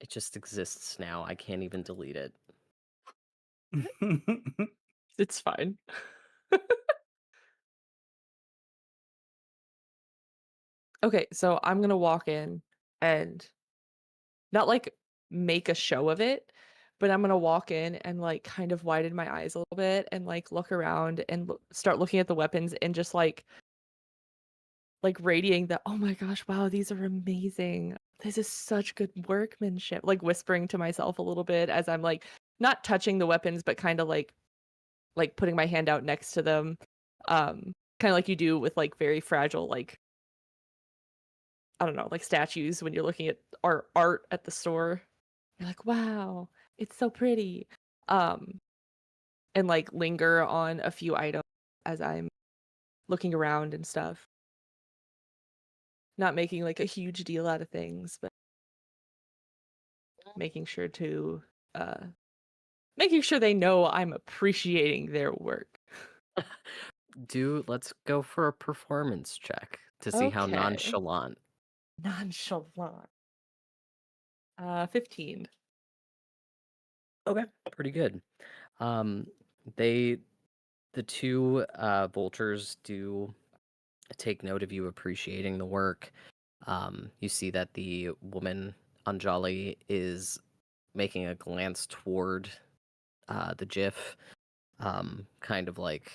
It just exists now. I can't even delete it. It's fine. Okay, so I'm gonna walk in and not like make a show of it, but I'm gonna walk in and like kind of widen my eyes a little bit and like look around and start looking at the weapons and just like radiating that, oh my gosh, wow, these are amazing. This is such good workmanship. Like whispering to myself a little bit as I'm like not touching the weapons, but kind of like putting my hand out next to them. Kind of like you do with like very fragile, like I don't know, like statues when you're looking at art at the store. You're like, wow, it's so pretty. Um, and like linger on a few items as I'm looking around and stuff. Not making like a huge deal out of things, but making sure to uh making sure they know I'm appreciating their work. Let's go for a performance check to see how Okay. nonchalant. Nonchalant. 15. Okay, pretty good. Um, they, the two vultures do take note of you appreciating the work. You see that the woman Anjali is making a glance toward the GIF, kind of like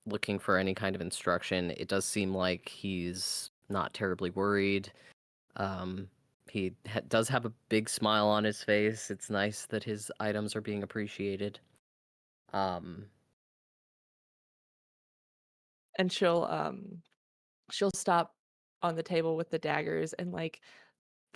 looking for any kind of instruction. It does seem like he's not terribly worried. Um, he does have a big smile on his face. It's nice that his items are being appreciated. Um, And she'll stop on the table with the daggers and like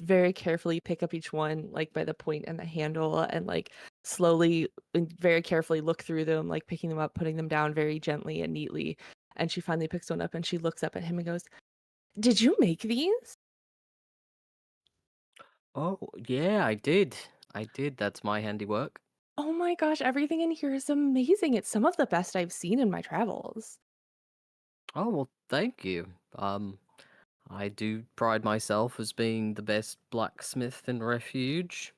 very carefully pick up each one like by the point and the handle and like slowly and very carefully look through them, like picking them up, putting them down very gently and neatly. And she finally picks one up and she looks up at him and goes, "Did you make these?" oh, yeah, I did. I did. That's my handiwork. Oh my gosh, everything in here is amazing. It's some of the best I've seen in my travels. Oh, well, thank you. I do pride myself as being the best blacksmith in Refuge.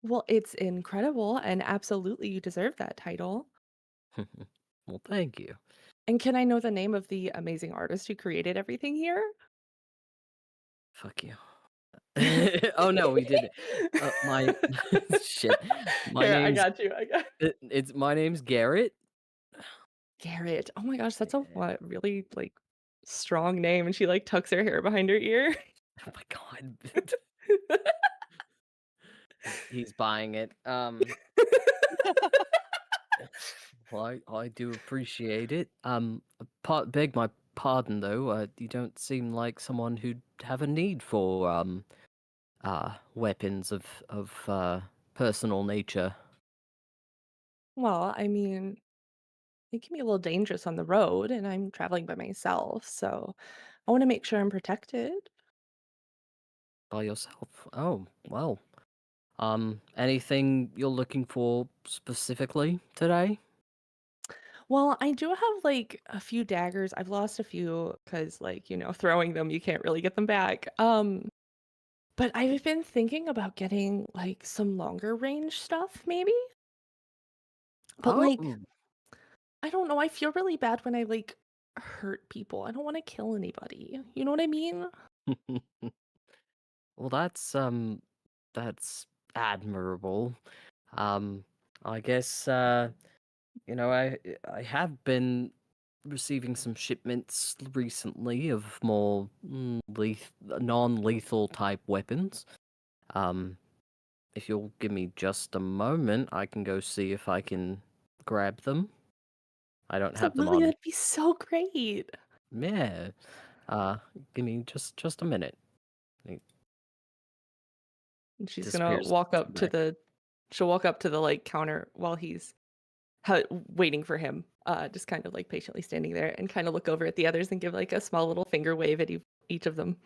Well, it's incredible and absolutely you deserve that title. Well, thank you. And can I know the name of the amazing artist who created everything here? Fuck you. Oh no, we did it. My shit. My Here, I name's got you. I got my name's Garrett. Garrett. Oh my gosh, that's a Yeah. really like strong name. And she like tucks her hair behind her ear. Oh my god. He's buying it. Well, I do appreciate it. Beg my pardon though. You don't seem like someone who'd have a need for weapons of personal nature. Well, I mean, it can be a little dangerous on the road, and I'm traveling by myself, so I want to make sure I'm protected. By yourself. Oh, well. Anything you're looking for specifically today? Well, I do have like a few daggers. I've lost a few because, like, throwing them, you can't really get them back. But I've been thinking about getting like some longer range stuff, maybe. But like, Oh. I don't know. I feel really bad when I like hurt people. I don't want to kill anybody. You know what I mean? Well, that's admirable. Um, I guess I have been receiving some shipments recently of more non-lethal type weapons. Um, if you'll give me just a moment, I can go see if I can grab them. I don't have them Absolutely, on. that'd be so great. Yeah. Uh, give me just a minute. He And she's gonna disappears walk to the up to back. the she'll walk up to the like counter while he's waiting for him, just kind of like patiently standing there and kind of look over at the others and give like a small little finger wave at each of them.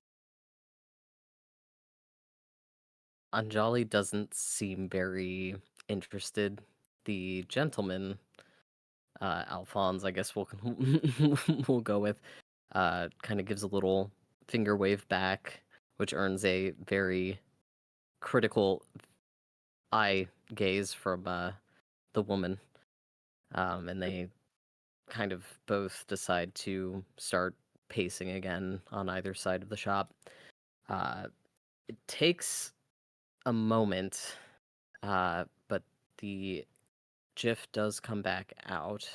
Anjali doesn't seem very interested. The gentleman, Alphonse, I guess we'll we'll go with, kind of gives a little finger wave back, which earns a very critical eye gaze from the woman, and they kind of both decide to start pacing again on either side of the shop. It takes a moment, but the GIF does come back out,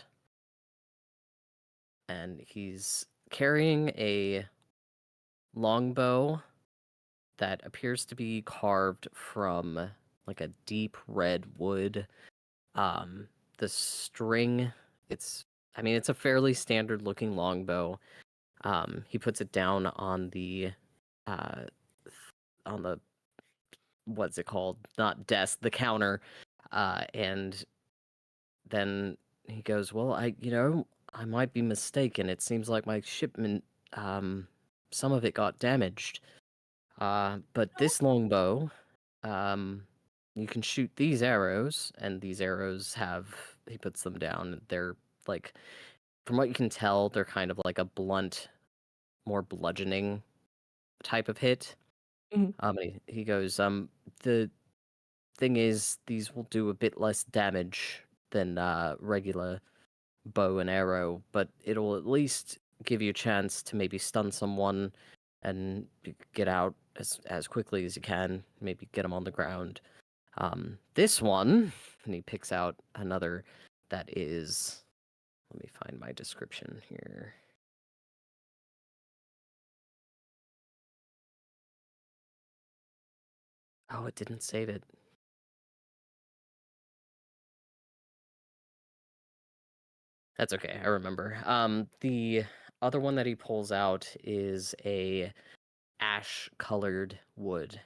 and he's carrying a longbow that appears to be carved from like a deep red wood. The string, it's a fairly standard looking longbow. He puts it down on the uh on the what's it called? Not desk, the counter. And then he goes, "Well, I might be mistaken. It seems like my shipment, some of it got damaged. But this longbow, you can shoot these arrows, and these arrows he puts them down. They're like, from what you can tell, they're kind of like a blunt, more bludgeoning type of hit. Mhm. He goes, the thing is, these will do a bit less damage than regular bow and arrow, but it'll at least give you a chance to maybe stun someone and get out as quickly as you can, maybe get them on the ground. This one," and he picks out another that is, let me find my description here. Oh, it didn't save it. That's okay, I remember. The other one that he pulls out is a ash-colored wood.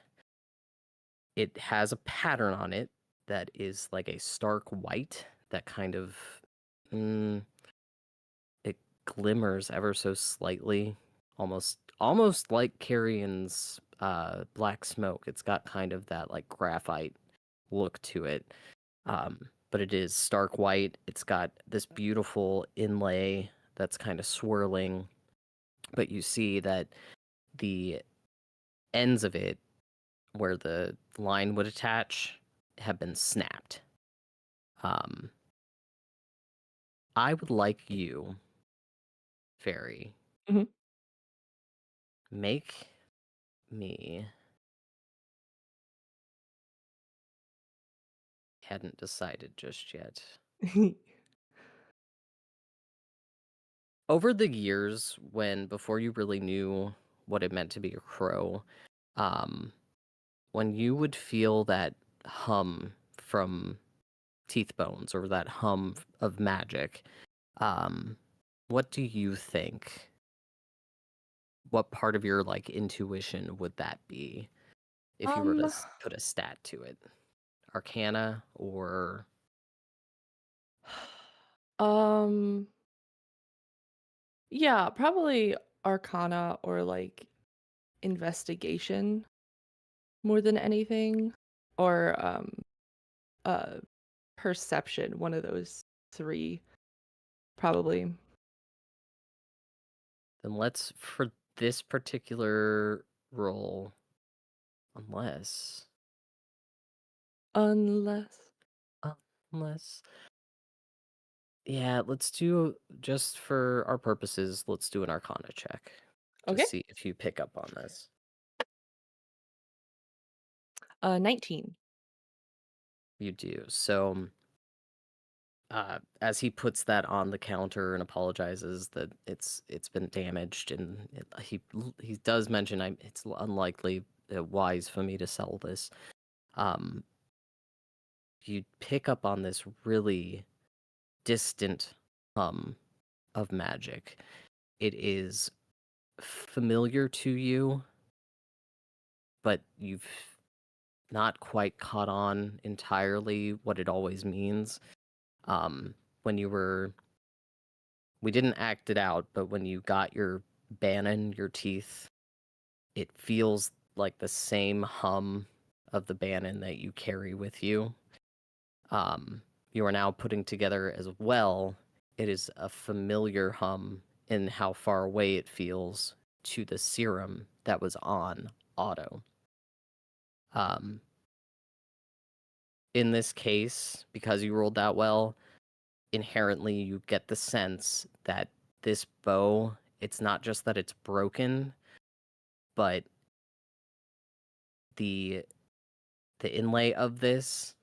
It has a pattern on it that is like a stark white that kind of it glimmers ever so slightly, almost like Carrion's black smoke. It's got kind of that like graphite look to it. But it is stark white. It's got this beautiful inlay that's kind of swirling, but you see that the ends of it, where the line would attach, have been snapped. I would like you, Fairy, Mhm. make me. Hadn't decided just yet. Over the years, before you really knew what it meant to be a crow, when you would feel that hum from teeth bones or that hum of magic, what do you think? What part of your like intuition would that be if you were to Um, put a stat to it? Arcana or um, yeah, probably Arcana or like investigation more than anything, or uh, perception. One of those three, probably. then let's for this particular role, unless Unless. unless yeah, let's do, just for our purposes, let's do an Arcana check to Okay. see if you pick up on this. 19. You do. So, as he puts that on the counter and apologizes that it's been damaged, and he does mention it's unlikely wise for me to sell this. You pick up on this really distant hum of magic. It is familiar to you, but you've not quite caught on entirely what it always means. When we didn't act it out, but when you got your Bannon, your teeth, it feels like the same hum of the Bannon that you carry with you. You are now putting together as well. It is a familiar hum in how far away it feels to the serum that was on Otto. in this case, because you rolled that well, inherently you get the sense that this bow, it's not just that it's broken, but the inlay of this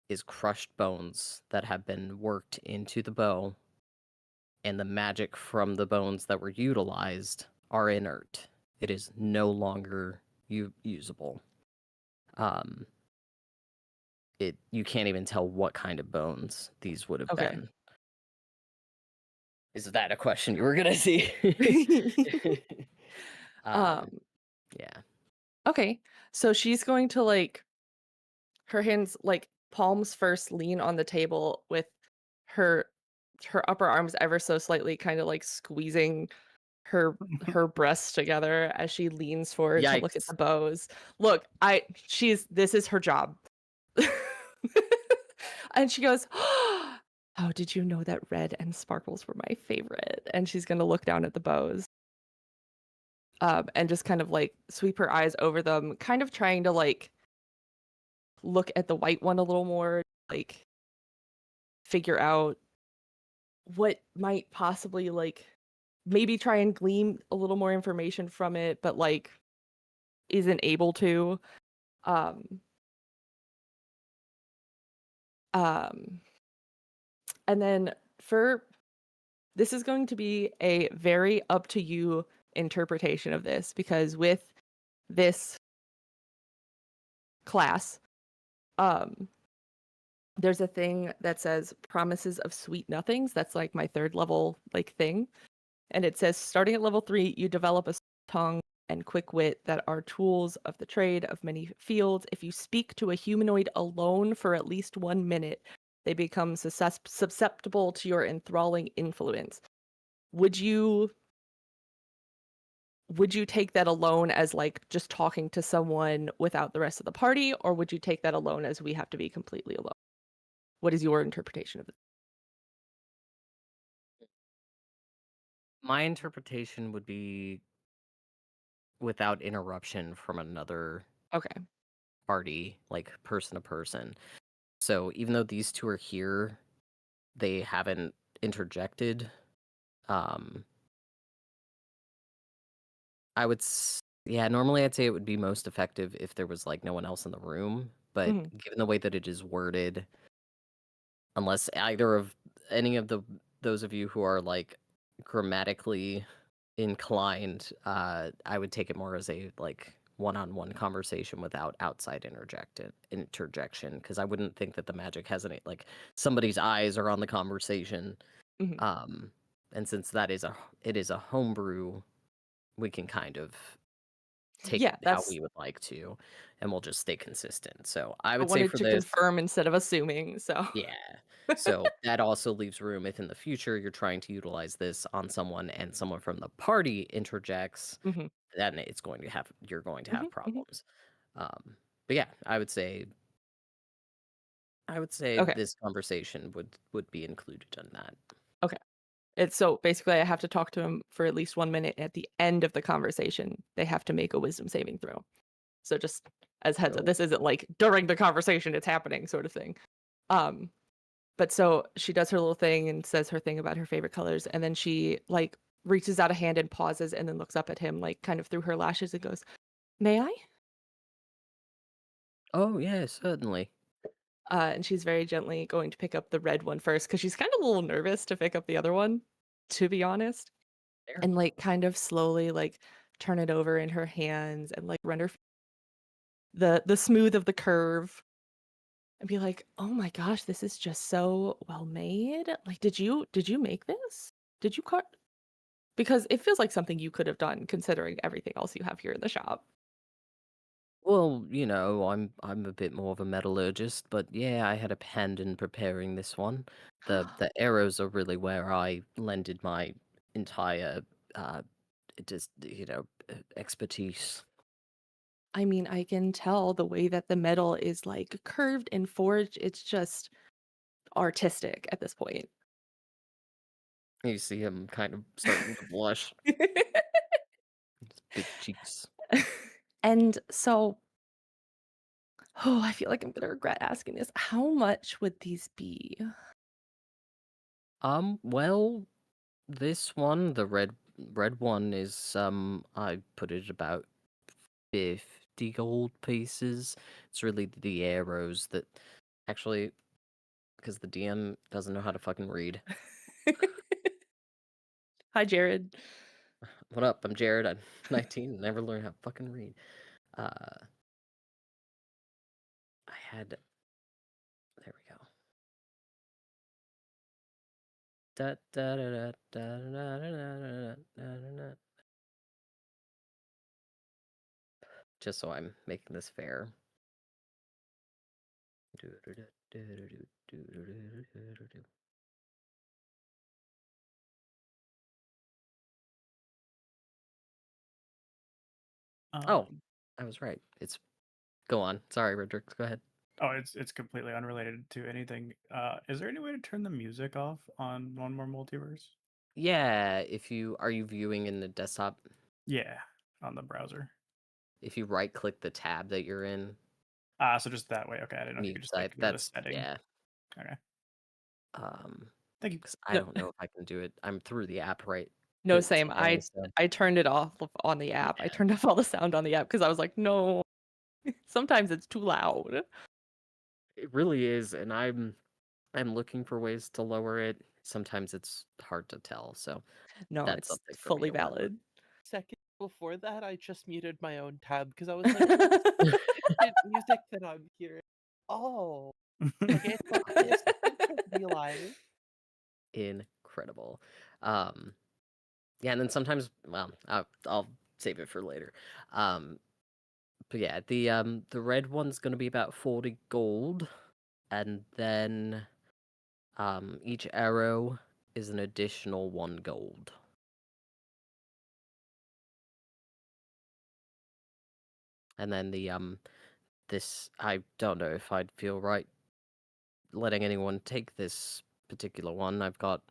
is crushed bones that have been worked into the bow, and the magic from the bones that were utilized are inert. It is no longer usable. You can't even tell what kind of bones these would have Okay. been. Is that a question you were gonna see? Um, Yeah. okay. So she's going to like her hands like palms first lean on the table with her upper arms ever so slightly kind of like squeezing her breasts together as she leans forward to look at Yikes. the bows. Look, this is her job. And she goes, "How did you know that red and sparkles were my favorite?" And she's going to look down at the bows. And just kind of like sweep her eyes over them, kind of trying to like look at the white one a little more, like figure out what might possibly like maybe try and glean a little more information from it, but like isn't able to. Um, um, and then for this is going to be a very up to you interpretation of this because with this class, there's a thing that says promises of sweet nothings. That's like my third level like thing. And it says starting at level 3, you develop a tongue and quick wit that are tools of the trade of many fields. If you speak to a humanoid alone for at least 1 minute, they become susceptible to your enthralling influence. Would you take that alone as like just talking to someone without the rest of the party, or would you take that alone as we have to be completely alone? What is your interpretation of it? My interpretation would be without interruption from another Okay. party, like person to person. So even though these two are here, they haven't interjected. Yeah, normally I'd say it would be most effective if there was like no one else in the room, but Mhm. given the way that it is worded, unless either of any of those of you who are like grammatically inclined, I would take it more as a like one-on-one conversation without outside interjection, because I wouldn't think that the magic has any like somebody's eyes are on the conversation. Mhm. And since it is a homebrew, we can kind of take Yeah, how that's we would like to, and we'll just stay consistent. So I I would say wanted for to this, confirm instead of assuming, so yeah. So that also leaves room if in the future you're trying to utilize this on someone and someone from the party interjects, Mhm. then you're going to have Mhm, mhm. problems. But yeah, I would say Okay, this conversation would be included in that. okay. It's so basically I have to talk to him for at least 1 minute. At the end of the conversation, they have to make a wisdom saving throw. So just as heads up, Oh. this isn't like during the conversation it's happening sort of thing. Um, but so she does her little thing and says her thing about her favorite colors, and then she like reaches out a hand and pauses and then looks up at him like kind of through her lashes and goes, "May I?" Oh yeah, certainly. And she's very gently going to pick up the red one first because she's kind of a little nervous to pick up the other one, to be honest. There. And like kind of slowly like turn it over in her hands and like run her the smooth of the curve and be like, "Oh my gosh, this is just so well made. Like, did you make this? Did you cut?" Because it feels like something you could have done considering everything else you have here in the shop. Well, I'm a bit more of a metallurgist, but yeah, I had a hand in preparing this one. The arrows are really where I lended my entire just expertise. I mean, I can tell the way that the metal is like curved and forged. It's just artistic at this point. You see him kind of starting to blush. His big cheeks. And so Oh, I feel like I'm gonna regret asking this. How much would these be? Well, this one, the red one is I put it about 50 gold pieces. It's really the arrows that actually, because the DM doesn't know how to fucking read. Hi, Jared. What up? I'm Jared. I'm 19. Never learned how to fucking read. I had. There we go. Da, da, da, da, da, da, da, da, da, da, da. Just so I'm making this fair. Oh, Um, I was right. It's go on. Sorry, Rodriguez. Go ahead. oh, it's completely unrelated to anything. Is there any way to turn the music off on One More Multiverse? Yeah, if you are you viewing in the desktop? Yeah, on the browser. If you right click the tab that you're in, So just that way. Okay, I didn't know if you mute could just side, like go to the that's setting. yeah. Okay, Um, thank you. because I No, don't know if I can do it. I'm through the app right no, same. today, so I turned it off on the app. I yeah, turned off all the sound on the app because I was like, no. Sometimes it's too loud. it really is, and I'm looking for ways to lower it. Sometimes it's hard to tell, so No, that's it's something for me fully to work valid. Second before that, I just muted my own tab because I was like, "What's the distant music that I'm hearing?" Oh, okay, it's like with. this. I didn't realize. Incredible. Um, yeah, and then sometimes, well, I'll save it for later. Um, but yeah, the red one's gonna be about 40 gold, and then each arrow is an additional 1 gold. And then this I don't know if I'd feel right letting anyone take this particular one. I've got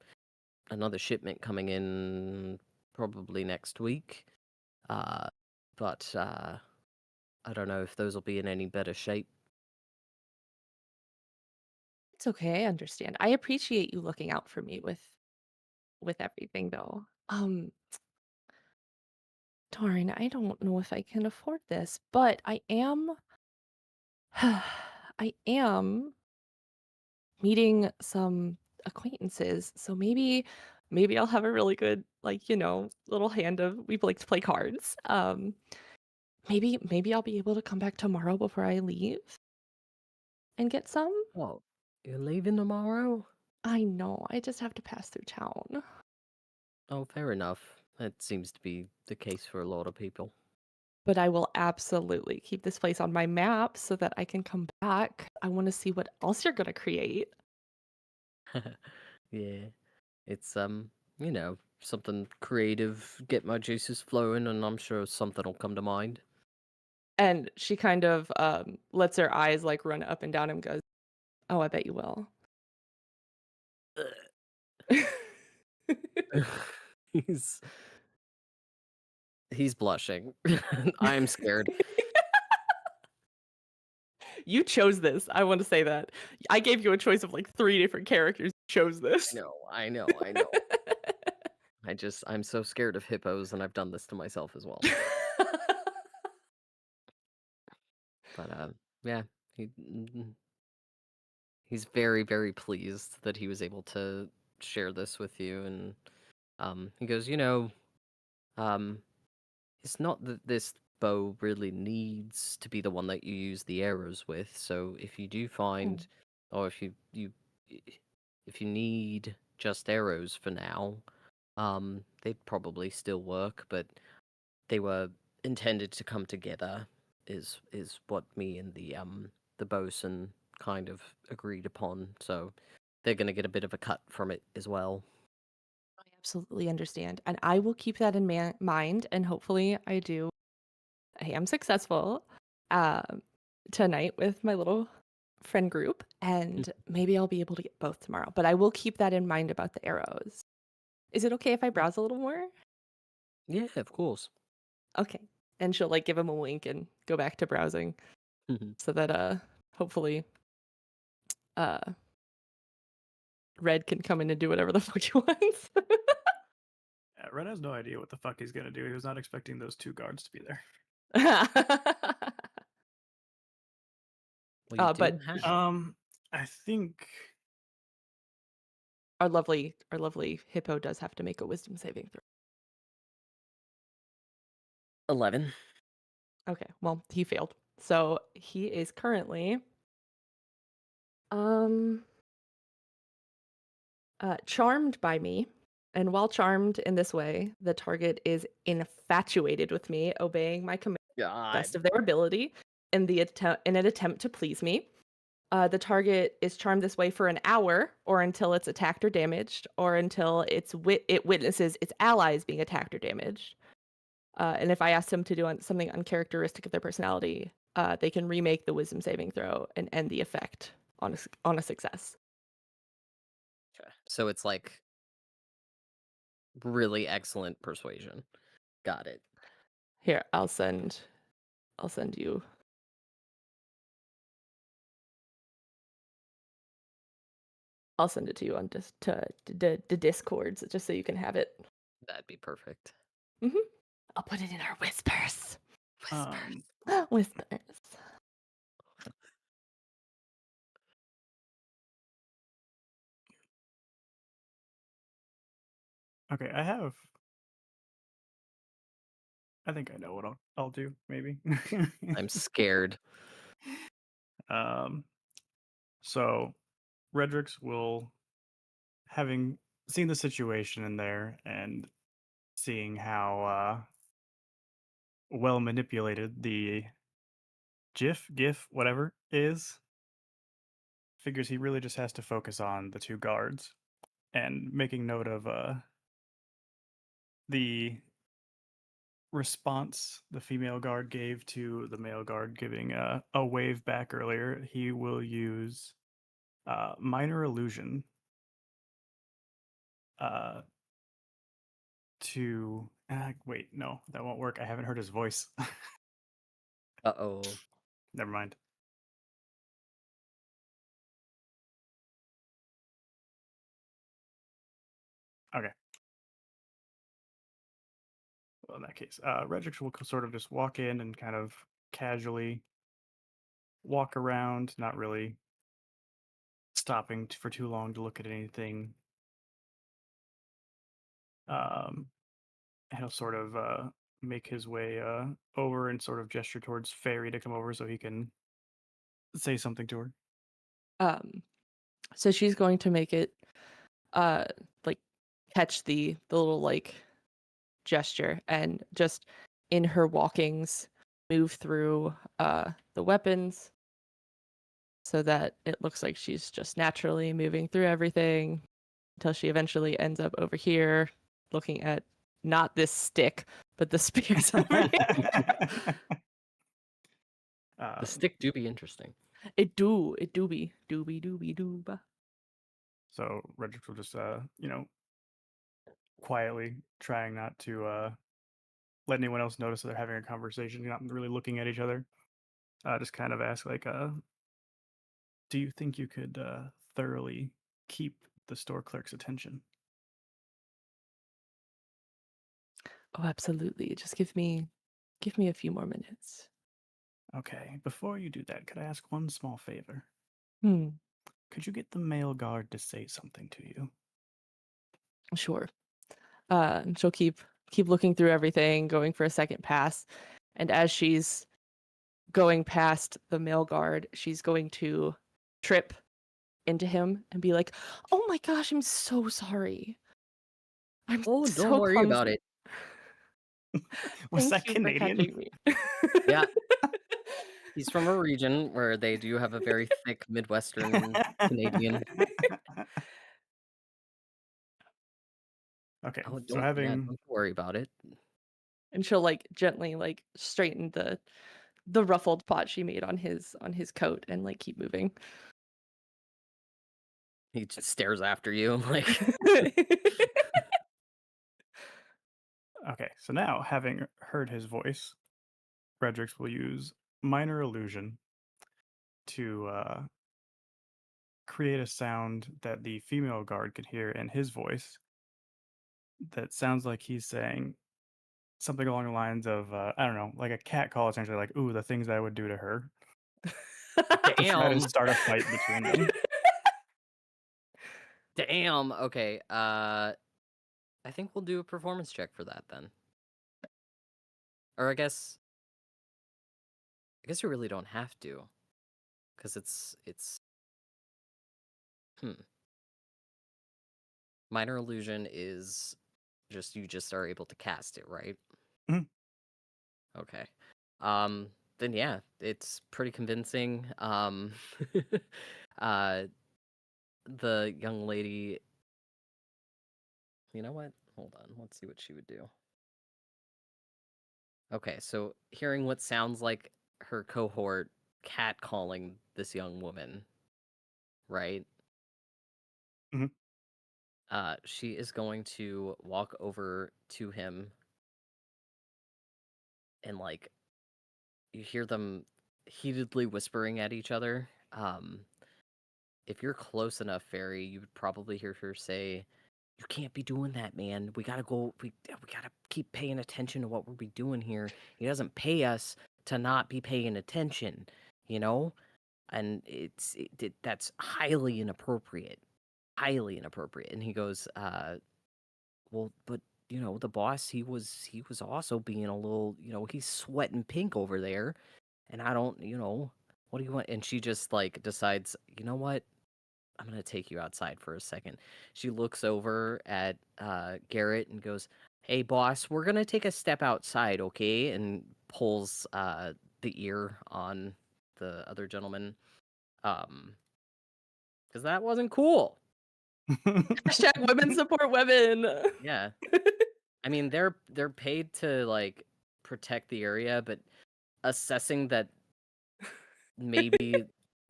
another shipment coming in probably next week. Uh, but I don't know if those will be in any better shape. It's okay, I understand. I appreciate you looking out for me with everything though. Darn, I don't know if I can afford this, but I am I am meeting some acquaintances. So maybe I'll have a really good like, little hand of we like to play cards. Maybe I'll be able to come back tomorrow before I leave and get some. Well, you're leaving tomorrow? I know, I just have to pass through town. Oh, fair enough. That seems to be the case for a lot of people. But I will absolutely keep this place on my map so that I can come back. I want to see what else you're going to create. Yeah. It's something creative, get my juices flowing, and I'm sure something will come to mind. And she kind of lets her eyes like run up and down and goes, "Oh, I bet you will." he's he's blushing. I'm scared. You chose this. I want to say that. I gave you a choice of like 3 different characters. You chose this. I know. I'm so scared of hippos, and I've done this to myself as well. But yeah, he he's very, very pleased that he was able to share this with you, and he goes, um, it's not that this bow really needs to be the one that you use the arrows with. So if you do Hmm. find, or if you need just arrows for now, they'd probably still work, but they were intended to come together. Is what me and the bosun kind of agreed upon. So they're gonna get a bit of a cut from it as well. I absolutely understand. And I will keep that in mind. And hopefully I am successful um, tonight with my little friend group. And maybe I'll be able to get both tomorrow. But I will keep that in mind about the arrows. Is it okay if I browse a little more? Yeah, of course. Okay. And she'll like give him a wink and go back to browsing. so that hopefully uh Red can come in and do whatever the fuck he wants. Red has no idea what the fuck he's gonna do. He was not expecting those 2 guards to be there. Well, you do But have I think our lovely hippo does have to make a wisdom saving throw. 11. Okay, well, he failed. So he is currently charmed by me. And while charmed in this way, the target is infatuated with me, obeying my command God. best of their ability in an attempt to please me. The target is charmed this way for an hour, or until it's attacked or damaged, or until it witnesses its allies being attacked or damaged. And if I ask them to do something uncharacteristic of their personality, they can remake the wisdom saving throw and end the effect on a success. Okay. So it's like really excellent persuasion. Got it. Here, I'll send you. I'll send it to you on the Discords, just so you can have it. That'd be perfect. I'll put it in our whispers. Um, Whispers. okay, I think I know what I'll do, maybe. I'm scared. So Redrix will, having seen the situation in there and seeing how well manipulated the GIF, whatever is, figures he really just has to focus on the 2 guards and making note of the response the female guard gave to the male guard giving a wave back earlier. He will use minor illusion to wait, no, that won't work. I haven't heard his voice. Uh-oh. Never mind. Okay. Well, in that case, Redrix will sort of just walk in and kind of casually walk around, not really stopping for too long to look at anything. And he'll sort of make his way over and sort of gesture towards Fairy to come over so he can say something to her. So she's going to make it like catch the little like gesture and just in her walkings move through the weapons so that it looks like she's just naturally moving through everything until she eventually ends up over here looking at not this stick but the spears over here. The stick do be interesting. It do be dooba. So Redrix will just quietly trying not to let anyone else notice that they're having a conversation, not really looking at each other. Just kind of ask like, do you think you could thoroughly keep the store clerk's attention? Oh, absolutely. Just give me a few more minutes. Okay, before you do that, could I ask one small favor? Hmm. Could you get the male guard to say something to you? Sure. And she'll keep looking through everything, going for a second pass. And as she's going past the male guard, she's going to trip into him and be like, "Oh my gosh, I'm so sorry. I'm Oh, so don't worry about clumsy. it. Was Thank that you Canadian? for catching me." Yeah. He's from a region where they do have a very thick Midwestern Canadian. Okay, Oh, so don't worry about it. And she'll like gently like straighten the ruffled pot she made on his coat and like keep moving. He just stares after you like okay, so now having heard his voice, Redrix will use minor illusion to create a sound that the female guard could hear in his voice that sounds like he's saying something along the lines of, I don't know, like a cat call, essentially, like, ooh, the things I would do to her. To try to Damn. start a fight between them. Damn. Okay. I think we'll do a performance check for that then. Or I guess you really don't have to, because it's minor illusion is just you just are able to cast it, right? Mhm. Okay. Then yeah, it's pretty convincing. The young lady. You know what? Hold on. Let's see what she would do. Okay, so hearing what sounds like her cohort catcalling this young woman, right? Mhm. She is going to walk over to him and like you hear them heatedly whispering at each other. If you're close enough, Fairy, you would probably hear her say, "You can't be doing that, man. We gotta go. We gotta keep paying attention to what we're doing here. He doesn't pay us to not be paying attention, you know." And that's highly inappropriate, highly inappropriate. And he goes, "Well, but the boss, he was also being a little, he's sweating pink over there, and I don't, what do you want?" And she just like decides, you know what? I'm gonna take you outside for a second. She looks over at Garrett and goes, "Hey, boss, we're gonna take a step outside, okay?" And pulls the ear on the other gentleman, because that wasn't cool. Hashtag women support women. Yeah, I mean they're paid to like protect the area, but assessing that maybe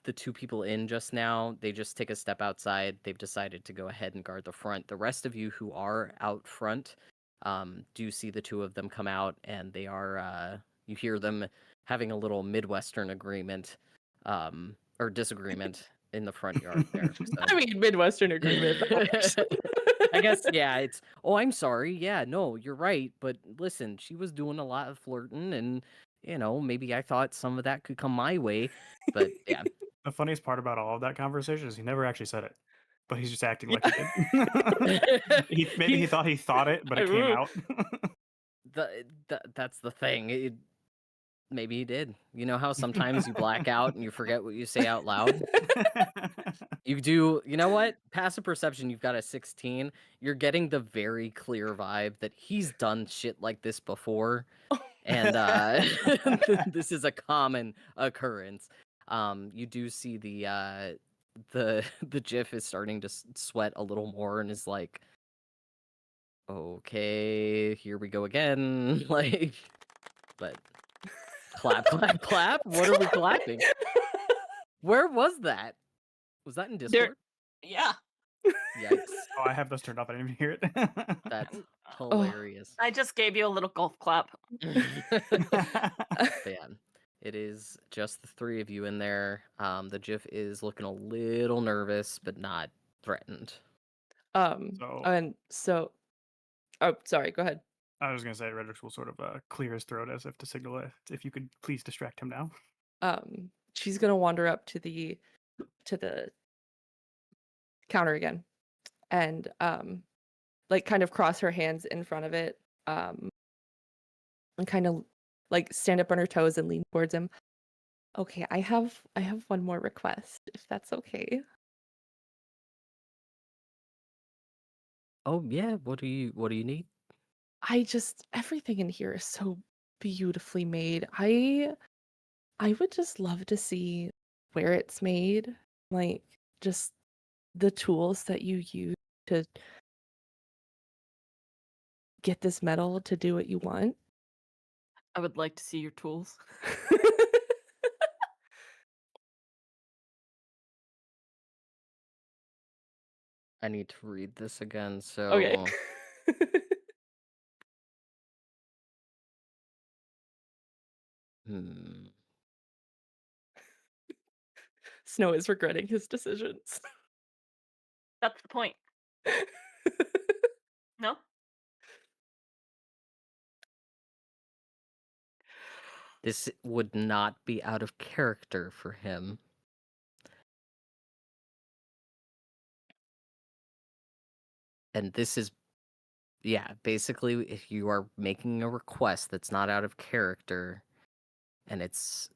the two people in just now, they just take a step outside. They've decided to go ahead and guard the front. The rest of you who are out front do see the two of them come out, and they are, you hear them having a little Midwestern agreement or disagreement in the front yard there. So. I mean, Midwestern agreement. I guess, yeah, it's, "Oh, I'm sorry. Yeah, no, you're right. But listen, she was doing a lot of flirting, and, maybe I thought some of that could come my way." But yeah. The funniest part about all of that conversation is he never actually said it, but he's just acting like he did. Maybe he thought it, but it came out. That's the thing. Maybe he did. You know how sometimes you black out and you forget what you say out loud? You do, you know what? Passive perception, you've got a 16. You're getting the very clear vibe that he's done shit like this before. And this is a common occurrence. You do see the GIF is starting to sweat a little more and is like, "Okay, here we go again." Like, but clap, clap, clap. What are we clapping? Where was that? Was that in Discord? Yeah. Yikes. Oh, I have those turned off. I didn't even hear it. That's Oh. hilarious. I just gave you a little golf clap. But yeah, it is just the three of you in there. The GIF is looking a little nervous, but not threatened. And so, oh, sorry, go ahead. I was going to say, Redrix will sort of clear his throat as if to signal if you could please distract him now. She's gonna wander up to the counter again, and like kind of cross her hands in front of it, and kind of like stand up on her toes and lean towards him. "Okay, I have one more request, if that's okay." Oh yeah, what do you need? Everything in here is so beautifully made. I would just love to see where it's made, like just the tools that you use to get this metal to do what you want. I would like to see your tools. I need to read this again, so Okay. hmm. Snow is regretting his decisions. That's the point. No? This would not be out of character for him. And this is, yeah, basically, if you are making a request that's not out of character, and it's,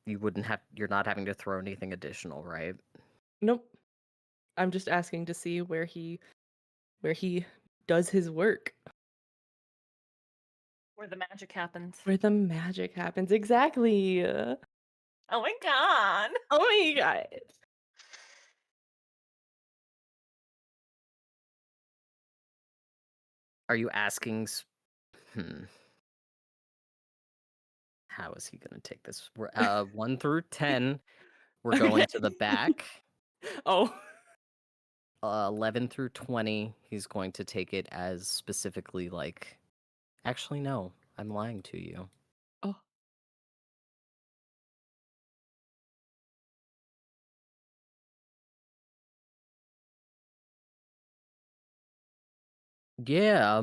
you're not having to throw anything additional, right? Nope. I'm just asking to see where he does his work. Where the magic happens. Where the magic happens. Exactly. Oh Oh my god. my god. Are you asking? How is he going to take this? We're 1 through 10. We're going to the back. Oh. 11 through 20. He's going to take it as specifically like. Actually, no. I'm lying to you. Oh. Yeah,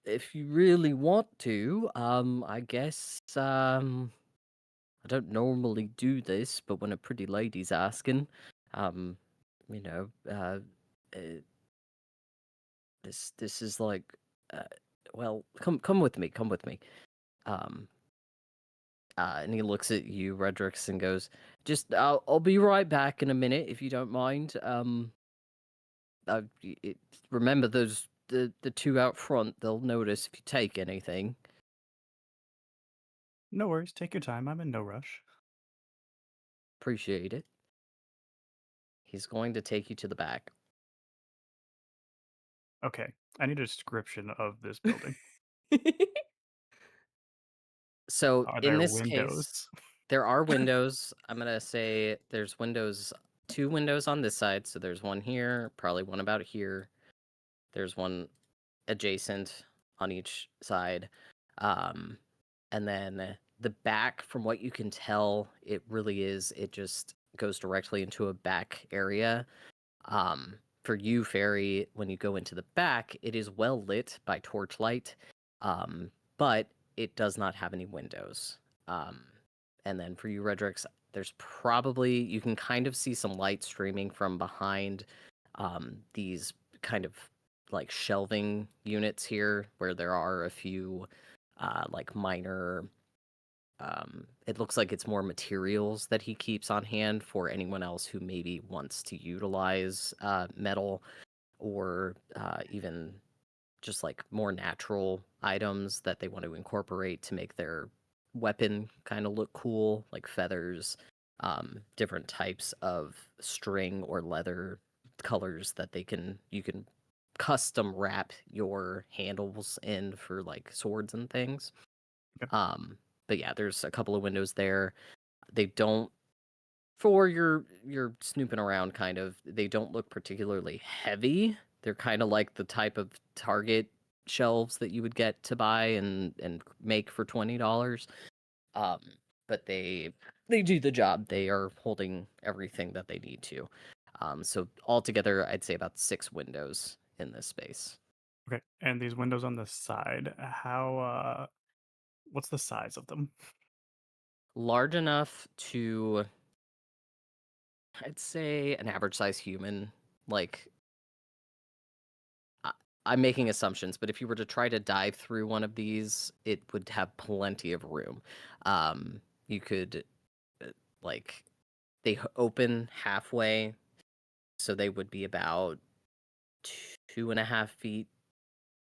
if you really want to, I guess, I don't normally do this, but when a pretty lady's asking, you know, this is like, well, come with me, come with me. And he looks at you, Redrix, and goes, "Just, I'll be right back in a minute if you don't mind. Remember those the two out front. They'll notice if you take anything." No worries. Take your time. I'm in no rush. Appreciate it. He's going to take you to the back. Okay. I need a description of this building. So Are in there this windows? case, there are windows. I'm gonna say there's two windows on this side. So there's one here, probably one about here. There's one adjacent on each side. And then the back, from what you can tell, it just goes directly into a back area. For you, Fairy, when you go into the back, it is well lit by torchlight, but it does not have any windows. And then for you, Redrix, there's probably, you can kind of see some light streaming from behind these kind of like shelving units here, where there are a few like minor it looks like it's more materials that he keeps on hand for anyone else who maybe wants to utilize metal or even just like more natural items that they want to incorporate to make their weapon kind of look cool, like feathers, different types of string or leather colors that you can custom wrap your handles in for like swords and things. Yep. But yeah, there's a couple of windows there. They don't, for your snooping around kind of, they don't look particularly heavy. They're kind of like the type of Target shelves that you would get to buy and make for $20. But they do the job. They are holding everything that they need to. So altogether, I'd say about 6 windows in this space. Okay. And these windows on the side, how what's the size of them? Large enough to, I'd say, an average size human. Like, I'm making assumptions, but if you were to try to dive through one of these, it would have plenty of room. You could, like, they open halfway, so they would be about 2.5 feet,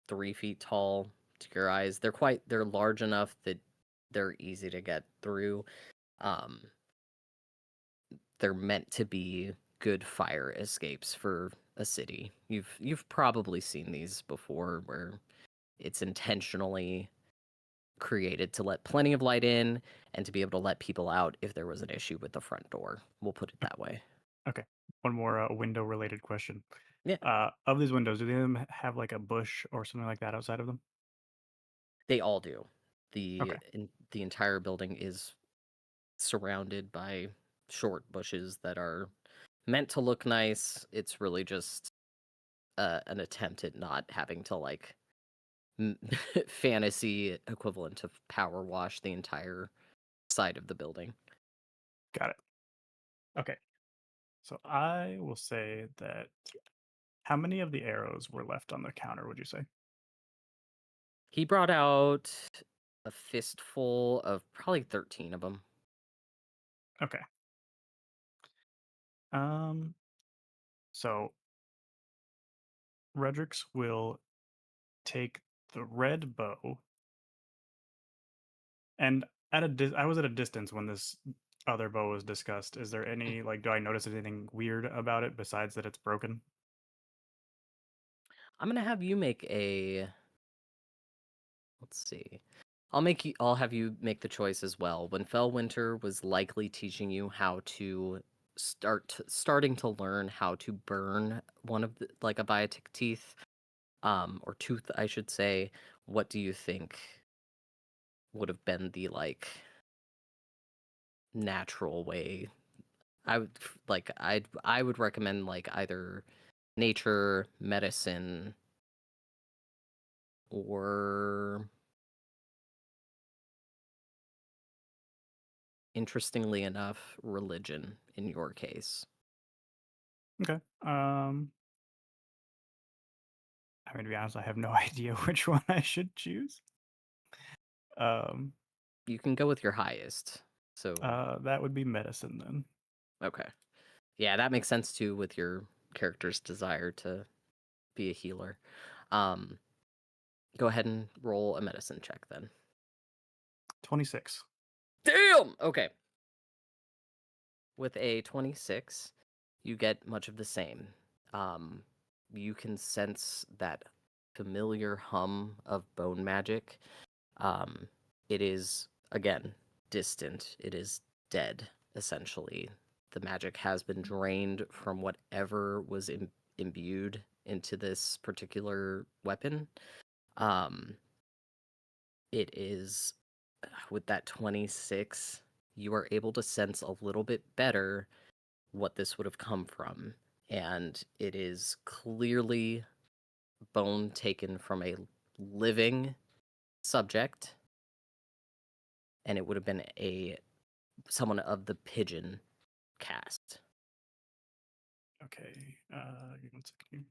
3 feet tall to your eyes. They're large enough that they're easy to get through. They're meant to be good fire escapes for a city. You've probably seen these before, where it's intentionally created to let plenty of light in and to be able to let people out if there was an issue with the front door. We'll put it that way. Okay. One more window related question. Yeah. Of these windows, do they them have like a bush or something like that outside of them? They all do. Okay. The entire building is surrounded by short bushes that are meant to look nice. It's really just an attempt at not having to like fantasy equivalent of power wash the entire side of the building. Got it. Okay. So I will say that how many of the arrows were left on the counter, would you say? He brought out a fistful of probably 13 of them. Okay. So Redrix will take the red bow, and I was at a distance when this other bow was discussed. Is there any like, do I notice anything weird about it besides that it's broken? I'm gonna have you make a. Let's see. I'll have you make the choice as well. When Fellwinter was likely teaching you how to starting to learn how to burn one of the, like a biotic teeth, or tooth, I should say. What do you think would have been the like natural way? I would recommend like either nature, medicine, or interestingly enough, religion in your case. Okay. I mean, to be honest, I have no idea which one I should choose. You can go with your highest. So That would be medicine then. okay. Yeah, that makes sense too with your character's desire to be a healer. Go ahead and roll a medicine check then. 26. Damn! Okay. With a 26, you get much of the same. You can sense that familiar hum of bone magic. It is, again, distant. It is dead, essentially. The magic has been drained from whatever was imbued into this particular weapon. It is, with that 26, you are able to sense a little bit better what this would have come from. And it is clearly bone taken from a living subject. And it would have been someone of the pigeon caste. Okay. Give me 1 second here.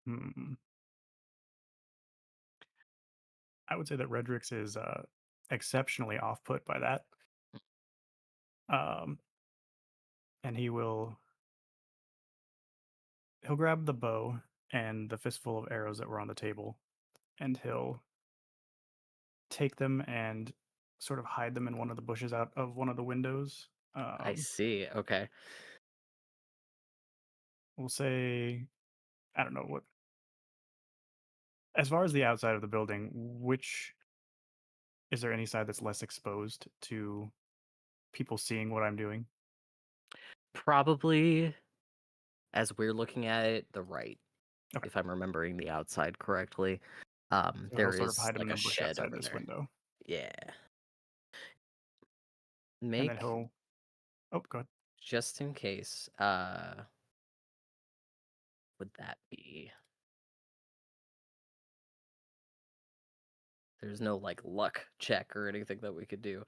Hmm. I would say that Redrix is exceptionally off put by that. Um, and he'll grab the bow and the fistful of arrows that were on the table, and he'll take them and sort of hide them in one of the bushes out of one of the windows. I see. Okay. We'll say, I don't know what. As far as the outside of the building, is there any side that's less exposed to people seeing what I'm doing? Probably, as we're looking at it, the right. Okay. If I'm remembering the outside correctly. So he'll There sort of is hide them like in a the bush shed outside over this there. window. Yeah. And then Make, he'll. Oh, go ahead. just in case, would that be? There's no like luck check or anything that we could do.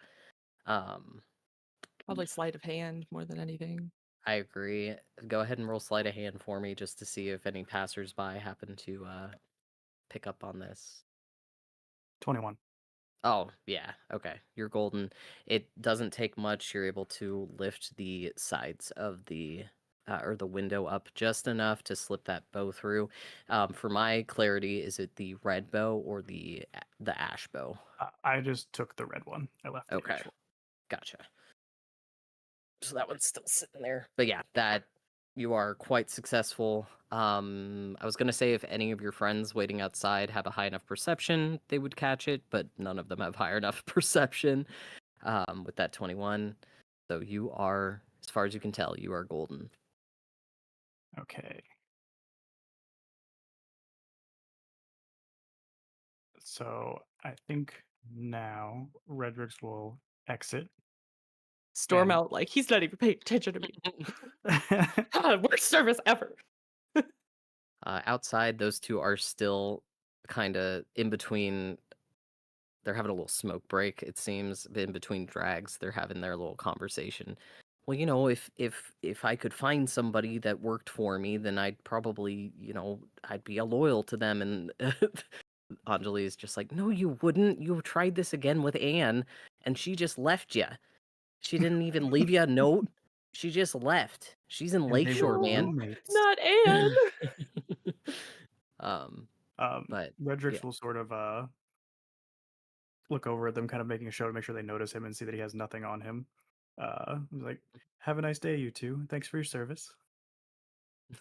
Probably sleight of hand more than anything. I agree. Go ahead and roll sleight of hand for me just to see if any passersby happen to pick up on this. 21. Oh, yeah. Okay. You're golden. It doesn't take much. You're able to lift the sides of the or the window up just enough to slip that bow through. For my clarity, is it the red bow or the ash bow? I just took the red one. I left the Okay. ash one. Gotcha. So that one's still sitting there. But yeah, that you are quite successful. I was gonna say if any of your friends waiting outside have a high enough perception, they would catch it, but none of them have high enough perception. With that 21. So you are, as far as you can tell, you are golden. Okay. So I think now Redrix will exit. Storm And out like he's not even paying attention to me. Worst service ever. Outside, those two are still kind of in between. They're having a little smoke break, it seems, in between drags. They're having their little conversation. Well, if I could find somebody that worked for me, then I'd probably, I'd be loyal to them. And Anjali is just like, no, you wouldn't. You tried this again with Anne, and she just left you. She didn't even leave you a note. She just left. She's in and they Lakeshore, were No, man. roommates. not Anne. But Redrix yeah. will sort of look over at them, kind of making a show to make sure they notice him and see that he has nothing on him. He's like, "Have a nice day, you two. Thanks for your service."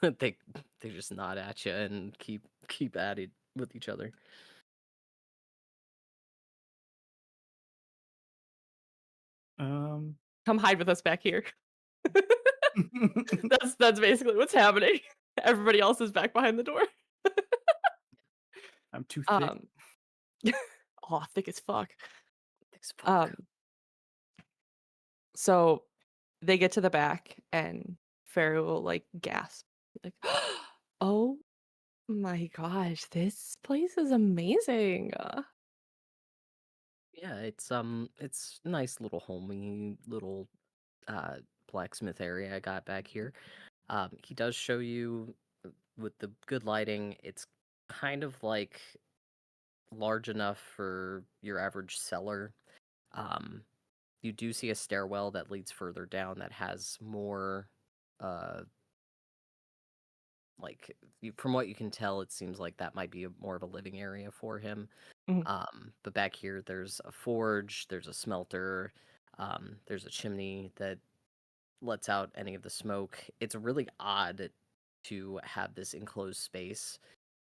they they just nod at you and keep at it with each other. Come hide with us back here. That's basically what's happening. Everybody else is back behind the door. I'm too thick. Oh, thick as fuck. Thick as fuck. So they get to the back and Fairy will like gasp. Like, oh my gosh, this place is amazing. Yeah, it's a nice little homey little blacksmith area I got back here. He does show you with the good lighting, it's kind of like large enough for your average cellar. You do see a stairwell that leads further down that has more from what you can tell, it seems like that might be more of a living area for him. Mhm. But back here, there's a forge, there's a smelter, there's a chimney that lets out any of the smoke. It's really odd to have this enclosed space,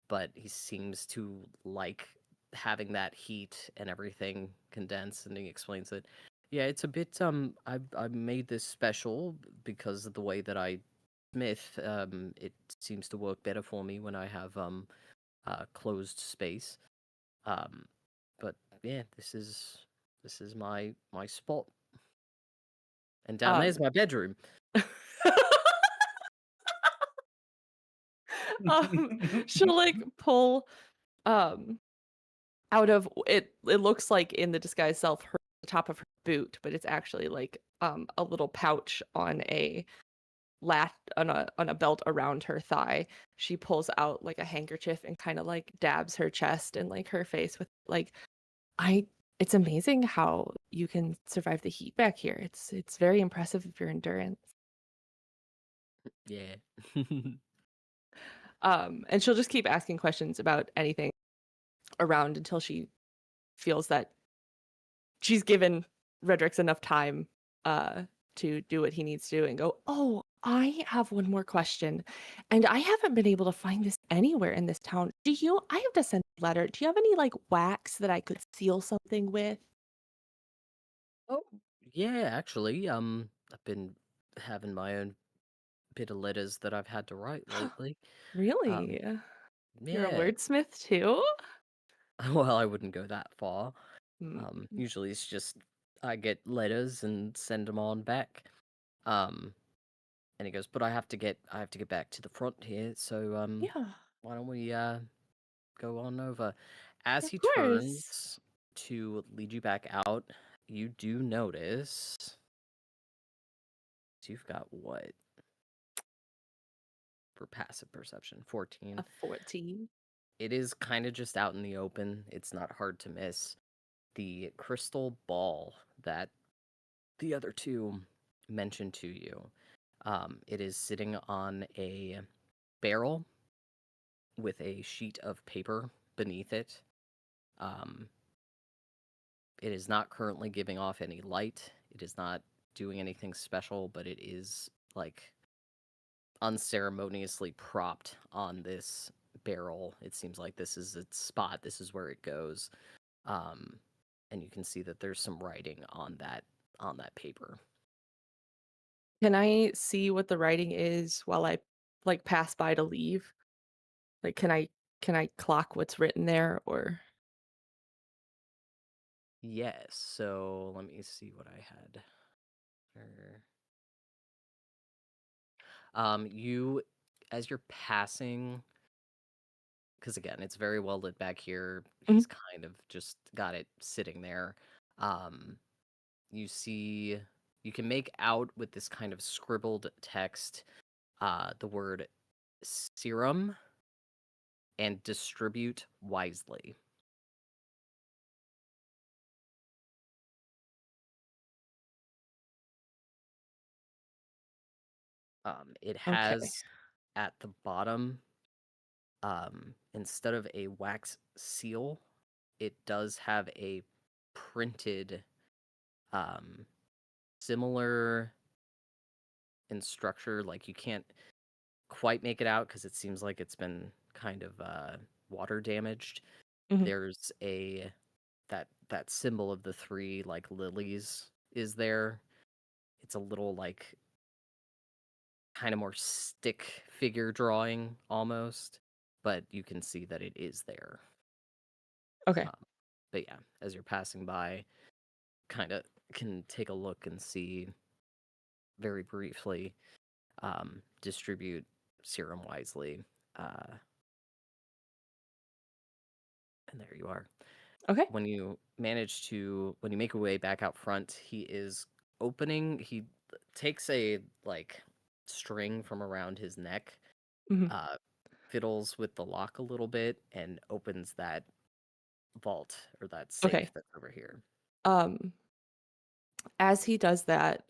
but he seems to like having that heat and everything condensed, and he explains that, yeah, it's a bit I made this special because of the way that I smith. It seems to work better for me when I have closed space. But yeah, this is my spot. And down there's my bedroom. She'll like pull out of it. It looks like in the disguise self the top of her boot, but it's actually like a little pouch on a on a belt around her thigh. She pulls out like a handkerchief and kind of like dabs her chest and like her face with like it's amazing how you can survive the heat back here. It's very impressive of your endurance. Yeah. And she'll just keep asking questions about anything around until she feels that she's given Redrix enough time to do what he needs to do and go, oh, I have one more question. And I haven't been able to find this anywhere in this town. I have to send a letter. Do you have any like wax that I could seal something with? Oh, yeah, actually, I've been having my own bit of letters that I've had to write lately. Um, Really? You're a yeah. wordsmith too? Well, I wouldn't go that far. Mm. Usually it's just I get letters and send them on back. Um, and he goes, but I have to get back to the front here, so Yeah, why don't we go on over? As of he course. turns to lead you back out, you do notice you've got what for passive perception? 14. A 14. It is kind of just out in the open. It's not hard to miss. The crystal ball that the other two mentioned to you. It is sitting on a barrel with a sheet of paper beneath it. Um, it is not currently giving off any light. It is not doing anything special, but it is like unceremoniously propped on this barrel. It seems like this is its spot. This is where it goes. Um, and you can see that there's some writing on that paper. Can I see what the writing is while I like pass by to leave? Like, can I clock what's written there or? Yes. So let me see what I had. There. You, as you're passing, because again, it's very well lit back here. He's kind of just got it sitting there. Um, you see, you can make out with this kind of scribbled text, the word serum and distribute wisely. It Okay. has at the bottom, instead of a wax seal, it does have a printed, similar in structure. Like you can't quite make it out because it seems like it's been kind of water damaged. Mhm. There's a that symbol of the three like lilies is there. It's a little like kind of more stick figure drawing almost, but you can see that it is there. Okay. But yeah, as you're passing by, kind of can take a look and see very briefly. Distribute serum wisely. And there you are. Okay. When you make your way back out front, he takes a like string from around his neck, Mhm. fiddles with the lock a little bit, and opens that vault or that Okay. safe that's over here. As he does that,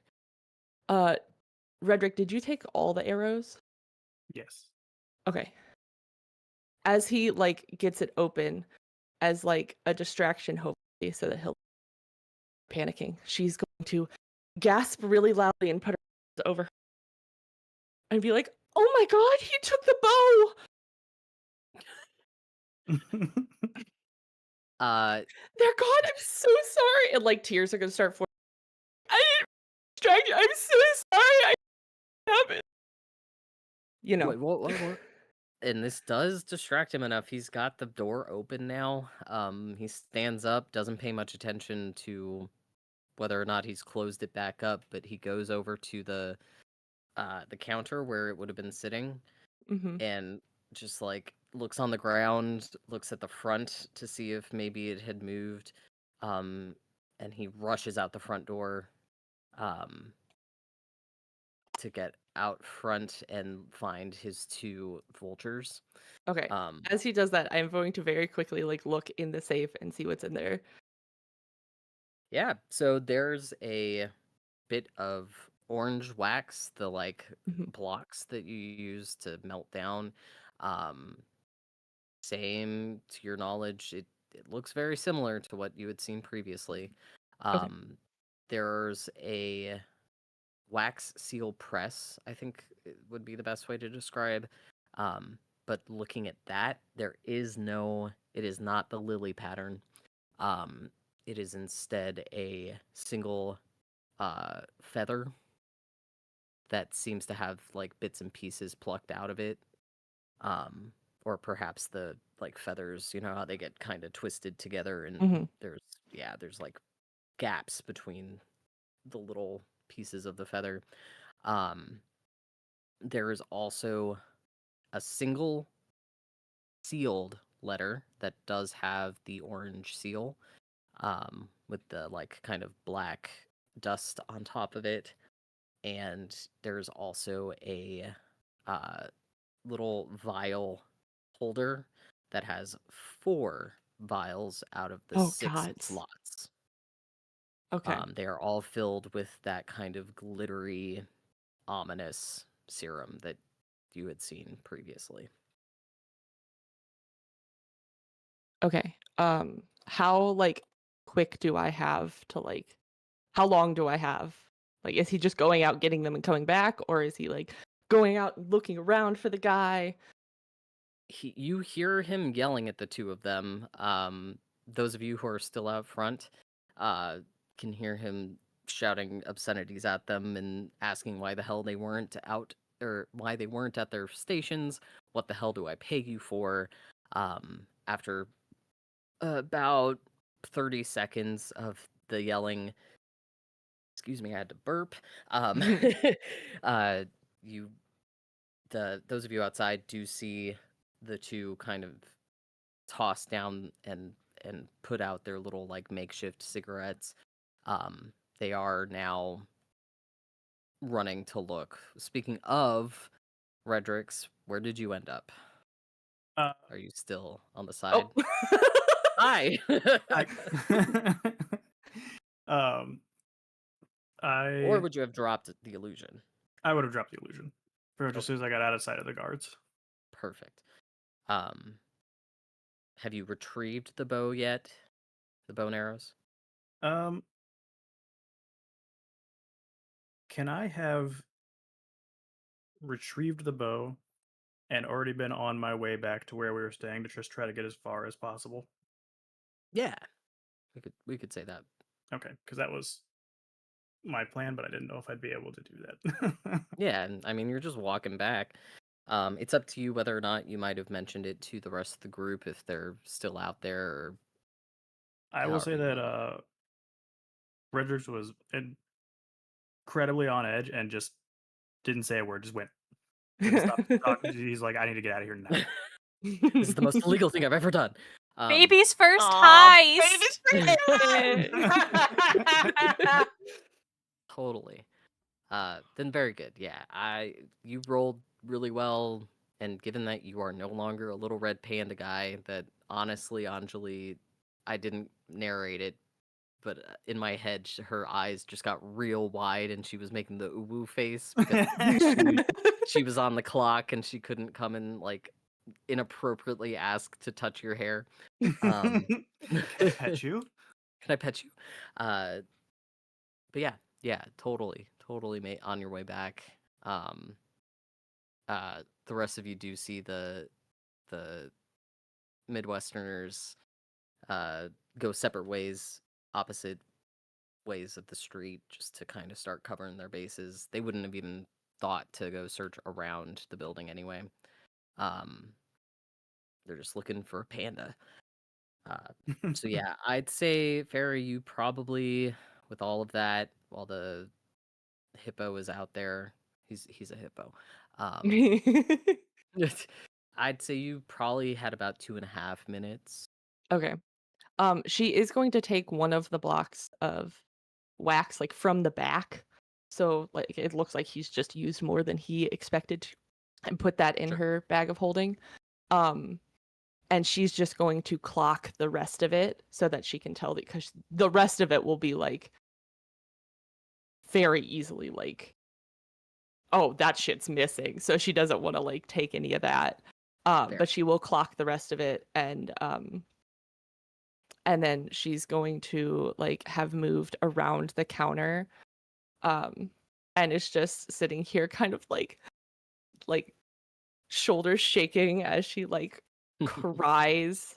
Redrick, did you take all the arrows? Yes. Okay. As he like gets it open as like a distraction, hopefully, so that he'll panicking, she's going to gasp really loudly and put her hands over her and be like, "Oh my god, he took the bow!" They're gone. I'm so sorry. And like tears are gonna start forming. I didn't distract you. I'm so sorry. I haven't. You know. Wait, what? And this does distract him enough. He's got the door open now. He stands up, doesn't pay much attention to whether or not he's closed it back up, but he goes over to the counter where it would have been sitting Mm-hmm. and just like looks on the ground, looks at the front to see if maybe it had moved. And he rushes out the front door to get out front and find his two vultures. Okay. Um, As he does that, I'm going to very quickly like look in the safe and see what's in there. yeah, so there's a bit of orange wax, the like Mhm. blocks that you use to melt down. Um, Same to your knowledge, it looks very similar to what you had seen previously. Okay. There's a wax seal press, I think it would be the best way to describe. But looking at that, it is not the lily pattern. Um, it is instead a single feather that seems to have like bits and pieces plucked out of it. Um, or perhaps the like feathers, you know how they get kind of twisted together and Mm-hmm. there's like gaps between the little pieces of the feather. Um, there is also a single sealed letter that does have the orange seal, with the like kind of black dust on top of it. And there's also a uh, little vial holder that has 4 vials out of the Oh 6 God. slots. Okay. They are all filled with that kind of glittery, ominous serum that you had seen previously. Okay. How like quick do I have to like how long do I have? Like is he just going out getting them and coming back or is he like going out and looking around for the guy? You hear him yelling at the two of them. Those of you who are still out front uh, can hear him shouting obscenities at them and asking why the hell they weren't out or why they weren't at their stations. What the hell do I pay you for? After about 30 seconds of the yelling, excuse me, I had to burp. uh, you, those of you outside do see the two kind of toss down and put out their little like makeshift cigarettes. They are now running to look. Speaking of Redrix, where did you end up? Uh, Are you still on the side? Oh. Hi. I, um, Or I would you have dropped the illusion? I would have dropped the illusion for just as Okay. soon as I got out of sight of the guards. Perfect. Um, have you retrieved the bow yet? The bow and arrows? Um, can I have retrieved the bow and already been on my way back to where we were staying to just try to get as far as possible? Yeah. We could say that. Okay, because that was my plan, but I didn't know if I'd be able to do that. Yeah, and I mean you're just walking back. It's up to you whether or not you might have mentioned it to the rest of the group if they're still out there or I will however say you that want. Redrix was incredibly on edge and just didn't say a word, just went. Didn't stop to talk. He's like, I need to get out of here now. This is the most illegal thing I've ever done. Baby's first Aw, heist. baby's first. Totally. Then very good. Yeah, you rolled really well, and given that you are no longer a little red panda guy, that honestly, Anjali, I didn't narrate it, but in my head, her eyes just got real wide, and she was making the uwu face because she was on the clock and she couldn't come and like inappropriately ask to touch your hair. Can I pet you? Can I pet you? Uh, but yeah, totally, mate. On your way back, um, the rest of you do see the Midwesterners go separate ways, opposite ways of the street, just to kind of start covering their bases. They wouldn't have even thought to go search around the building anyway. Um, they're just looking for a panda. So yeah, I'd say Fairy, you probably with all of that, while the hippo is out there, he's a hippo. I'd say you probably had about 2.5 minutes. Okay. She is going to take one of the blocks of wax like from the back. So like it looks like he's just used more than he expected to, and put that in Sure. her bag of holding. And she's just going to clock the rest of it so that she can tell, because the rest of it will be like very easily like, oh, that shit's missing. So she doesn't want to like take any of that. Fair. But she will clock the rest of it, and then she's going to like have moved around the counter, and is just sitting here kind of like shoulders shaking as she like cries,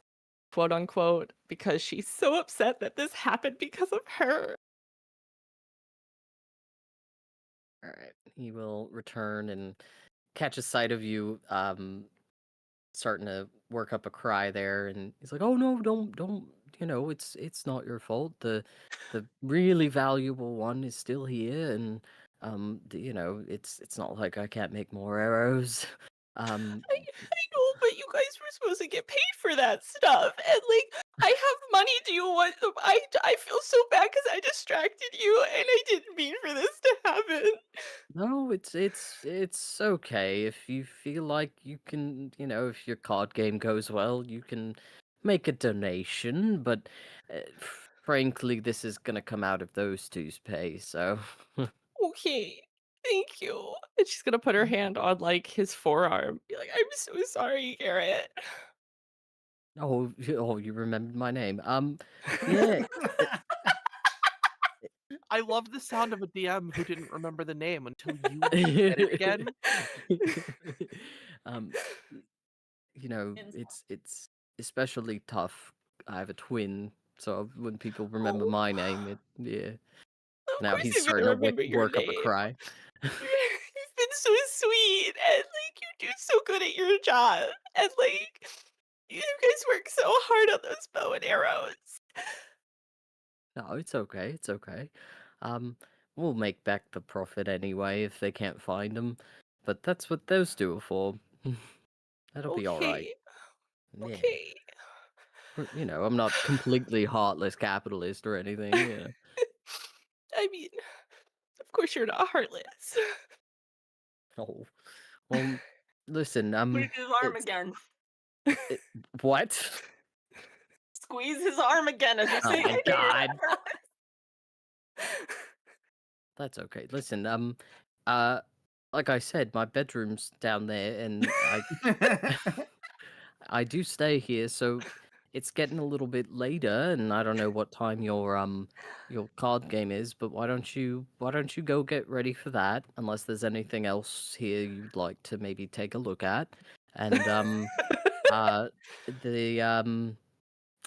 quote unquote, because she's so upset that this happened because of her. All right. He will return and catch a sight of you starting to work up a cry there, and he's like, "Oh no, don't, it's not your fault. The really valuable one is still here, and it's not like I can't make more arrows." Um I know, but you guys were supposed to get paid for that stuff, and like I have money. Do you want? I feel so bad because I distracted you, and I didn't mean for this to happen. No, it's okay. If you feel like you can, if your card game goes well, you can make a donation, but frankly, this is gonna come out of those two's pay, so Okay, thank you. And she's gonna put her hand on like his forearm, be like, "I'm so sorry, Garrett." oh, you remembered my name. Yeah, I love the sound of a DM who didn't remember the name until you said it again. um, Insult. it's especially tough. I have a twin, so when people remember Oh, my name, yeah. of Now course he's I'm starting gonna to remember your work up a name. cry. You've been so sweet, and like you do so good at your job, and like you guys work so hard on those bow and arrows. No, it's okay. It's okay. Um, we'll make back the profit anyway if they can't find them. But that's what those two are for. That'll be all right. Okay, Yeah. okay. You know, I'm not completely heartless capitalist or anything. Yeah. I mean, of course you're not heartless. Oh, well, listen. Squeeze his arm It's again. what? Squeeze his arm again as you're Oh saying. my it. God. That's okay. Listen, like I said, my bedroom's down there, and I do stay here, so it's getting a little bit later, and I don't know what time your card game is, but why don't you go get ready for that? Unless there's anything else here you'd like to maybe take a look at, and uh, the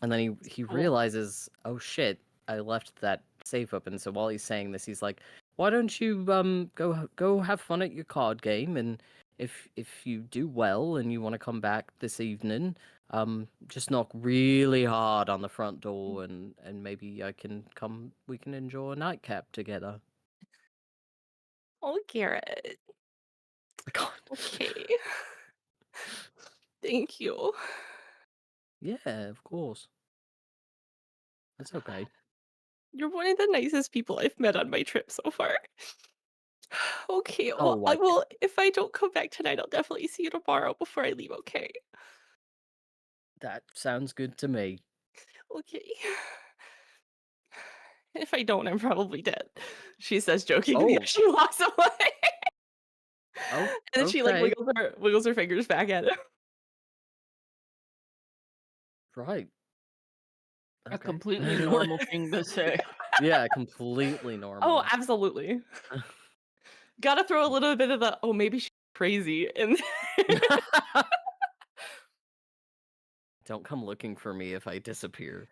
and then he Cool. realizes, oh shit, I left that safe open. So while he's saying this, he's like, why don't you go have fun at your card game, and if you do well and you want to come back this evening, just knock really hard on the front door, and maybe we can enjoy a nightcap together. Oh, Garrett. God. Okay. Thank you. Yeah, of course. That's okay. You're one of the nicest people I've met on my trip so far. Okay, Oh, well, I what? will. If I don't come back tonight, I'll definitely see you tomorrow before I leave, okay? That sounds good to me. Okay. If I don't, I'm probably dead, she says jokingly Oh. as she walks away. Oh, And then she like okay. wiggles her fingers back at him. Right. A Okay. completely normal thing to say. Yeah, completely Oh, normal. absolutely. Gotta throw a little bit of the oh maybe she's crazy in Don't come looking for me if I disappear.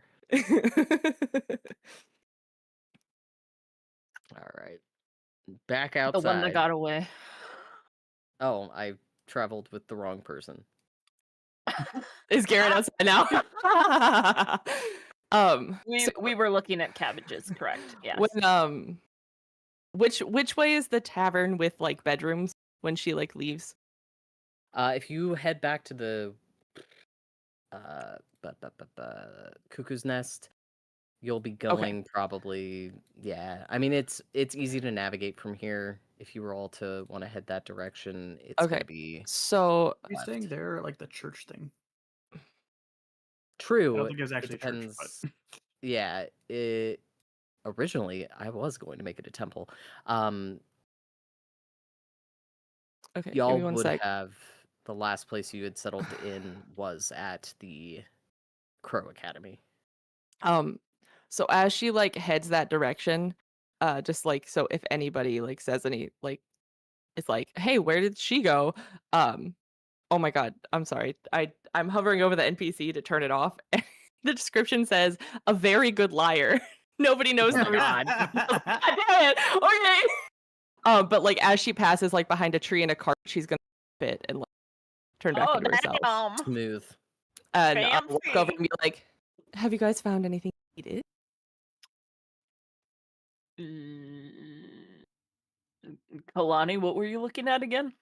All right. Back The one that outside. got away. Oh, I traveled with the wrong person. Is Garrett outside now? We were looking at cabbages, correct? Yes. When which way is the tavern with like bedrooms when she like leaves? If you head back to the Cuckoo's Nest, you'll be going probably, yeah. I mean, it's easy to navigate from here. If you were all to want to head that direction, it's Okay. gonna be So Are you left. saying they're like the church thing? I True. don't think it was It actually a church, depends. but Yeah, originally I was going to make it a temple. okay, give Y'all me one would sec. have the last place you had settled in was at the Crow Academy. So as she like heads that direction, just like so if anybody like says any like it's like, hey, where did she go? Oh my god, I'm sorry. I'm hovering over the NPC to turn it off. The description says a very good liar. Nobody knows Oh the my response. God. God damn it. Okay. But like as she passes like behind a tree in a cart, she's gonna fit and like turn back into herself. damn. Smooth. And walk over Fancy. and be like, have you guys found anything needed? Kalani, what were you looking at again?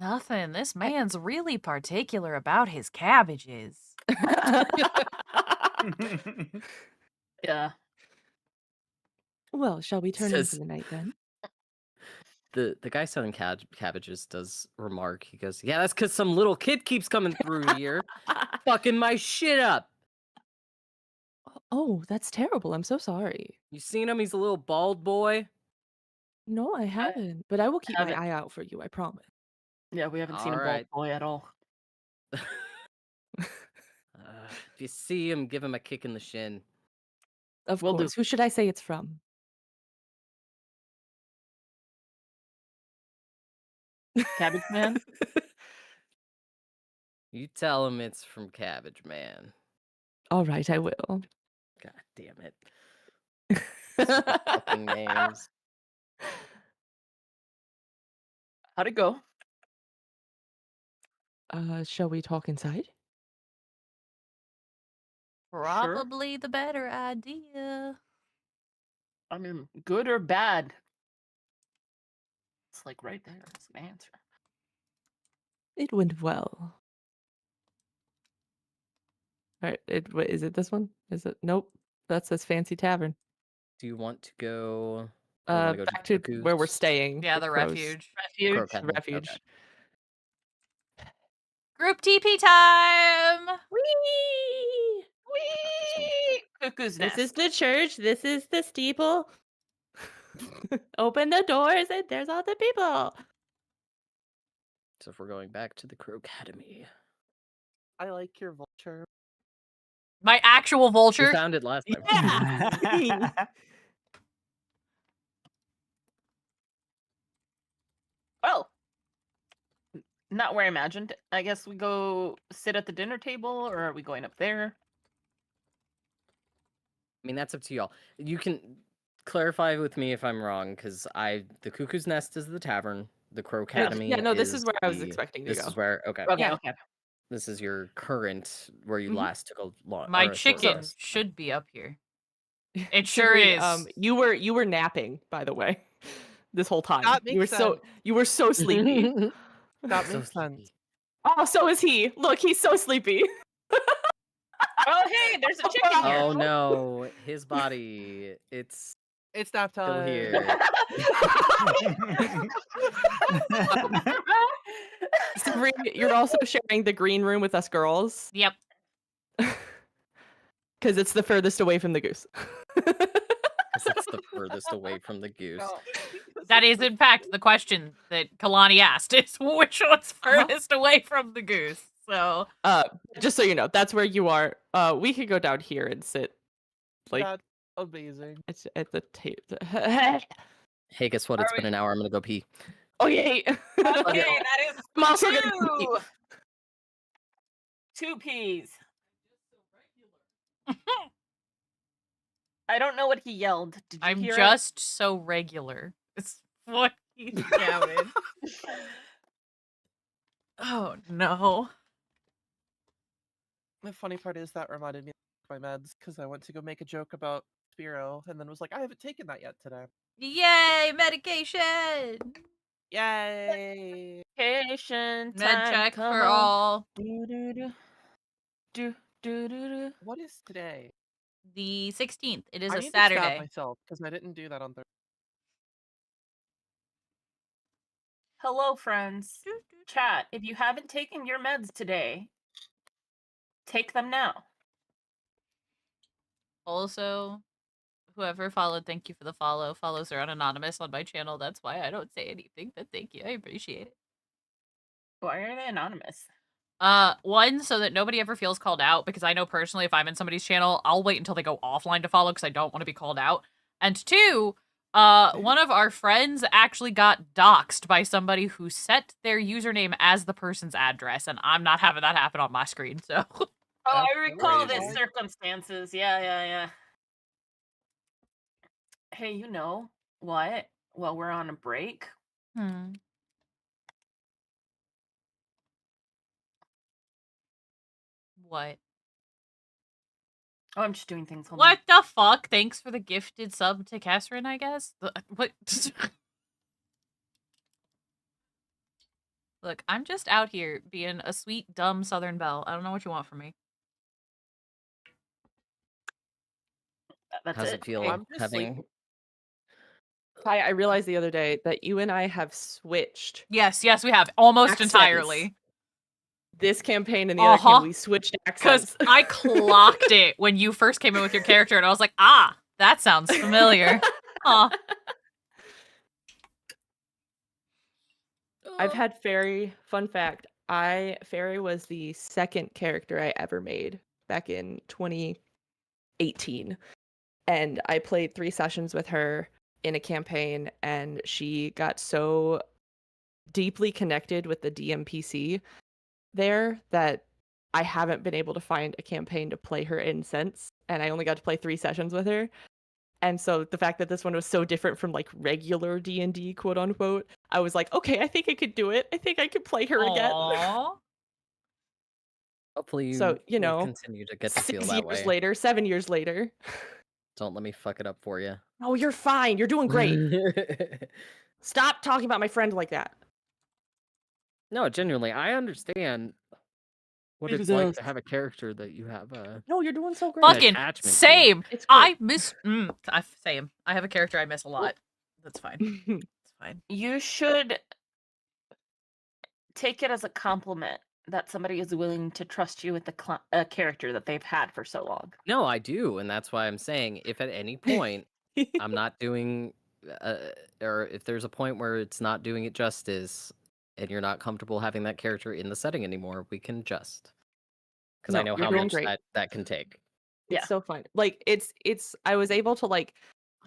Nothing. This man's really particular about his cabbages. Yeah. Well, shall we turn in for Says the night then? the guy selling cabbages does remark. He goes, "Yeah, that's because some little kid keeps coming through here, fucking my shit up. Oh, that's terrible. I'm so sorry. You seen him? He's a little bald boy." No, I haven't. But I will keep my haven't. eye out for you, I promise. Yeah, we haven't seen a All bald right. boy at all. If you see him, give him a kick in the shin. Of Will do. course. Who should I say it's from? Cabbage Man? You tell him it's from Cabbage Man. All right, I will. God damn it. Fucking names. How'd it go? Shall we talk inside? Probably the better idea. I mean, good or bad? It's like right there. It's an answer. It went well. All right, is it this one? Is it? Nope. That says fancy tavern. Do you want to go? We wanna go Back to the where we're Goose? staying. Yeah, the Crow's refuge. Refuge. Crow Cabin, Refuge. okay. Group TP time! Whee! Whee! Cuckoo's This nest. is the church. This is the steeple. Open the doors and there's all the people. So if we're going back to the Crow Academy. I like your vulture. My actual We vulture. found it last time. Yeah. Well, not where I imagined. I guess we go sit at the dinner table, or are we going up there? I mean, that's up to y'all. You can clarify with me if I'm wrong, because the Cuckoo's Nest is the tavern. The Crow Academy. Yeah, no, this is where I was the- expecting to This go. is where okay. Okay, Yeah. okay. This is your current where you Mhm. last took a long. My or a short chicken rest. should be up here. It sure Siri, is. you were napping, by the way, this whole time. That You were makes so sleepy. That So makes sense. sleepy. Oh, so is he. Look, he's so sleepy. Oh, hey, there's a chicken here. Oh no, his body. It's It's nap still time. here. Sabrina, you're also sharing the green room with us girls Yep. because it's the furthest away from the goose. 'Cause it's the furthest away from the goose. No. That is, in fact, the question that Kalani asked is which one's furthest away from the goose. So, Just so you know, that's where you are. We could go down here and sit like That's amazing. at the table. Hey, guess what? It's Are been an hour. I'm gonna go pee. Okay. Okay, that is I'm also gonna pee. 2 peas. I don't know what he yelled. Did you I'm hear just so regular. It's what he's shouted. Oh, no. The funny part is that reminded me of my meds because I went to go make a joke about Spiro and then was like, I haven't taken that yet today. Yay, medication! Yay! Vacation Med time, check come for on. all. Do, do, do. Do, do, do, do. What is today? The 16th. It is I a need to stab Saturday. myself because I didn't do that on Thursday. Hello, friends. Chat, if you haven't taken your meds today, take them now. Also, whoever followed, thank you for the follow. Follows are anonymous on my channel. That's why I don't say anything, but thank you. I appreciate it. Why are they anonymous? One, so that nobody ever feels called out, because I know personally if I'm in somebody's channel, I'll wait until they go offline to follow because I don't want to be called out. And two, one of our friends actually got doxxed by somebody who set their username as the person's address, and I'm not having that happen on my screen, so. Oh, That's I recall the crazy. circumstances. Yeah. Hey, you know what? While we're on a break, What? oh, I'm just doing things. Hold What the fuck? Thanks for the gifted sub to Catherine, I guess? What? Look, I'm just out here being a sweet, dumb Southern belle. I don't know what you want from me. on. That's How's it. it feel I'm just having? Kai, I realized the other day that you and I have switched Yes, we have. Almost Accents. entirely. this campaign and the other campaign. We switched Because accents. I clocked it when you first came in with your character, and I was like, ah, that sounds familiar. Huh. I've had Fairy, fun fact, Fairy was the second character I ever made back in 2018. And I played 3 sessions with her in a campaign, and she got so deeply connected with the DMPC there that I haven't been able to find a campaign to play her in since. And I only got to play 3 sessions with her. And so the fact that this one was so different from like regular D&D, quote unquote, I was like, okay, I think I could do it. I think I could play her again. Aw. Hopefully So, you will know, continue to get to feel 6 that years way. later, 7 years later. Don't let me fuck it up for you. Oh, you're fine. You're doing great. Stop talking about my friend like that. No, genuinely, I understand what Beat it's his like ass. to have a character that you have No, you're doing so great. Fuck. Fucking attachment to. same. It's great. I miss. Same. I have a character I miss a lot. That's fine. It's fine. You should take it as a compliment that somebody is willing to trust you with a character that they've had for so long. No, I do, and that's why I'm saying if at any point I'm not doing, or if there's a point where it's not doing it justice, and you're not comfortable having that character in the setting anymore, we can adjust. Because I No, know you're how doing much great. that can take. It's Yeah. so fun. Like it's I was able to like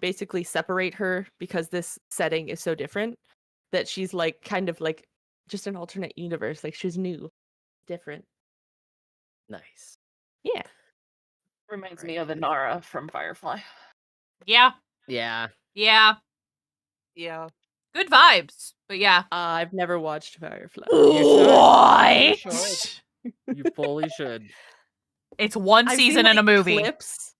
basically separate her because this setting is so different that she's like kind of like just an alternate universe. Like she's new, different. Nice. Yeah. Reminds Right. me of Inara from Firefly. Yeah. Yeah. Yeah. Yeah. Good vibes. But yeah. I've never watched Firefly. What? should. You fully should. It's one I've season seen, and a like, movie. Clips.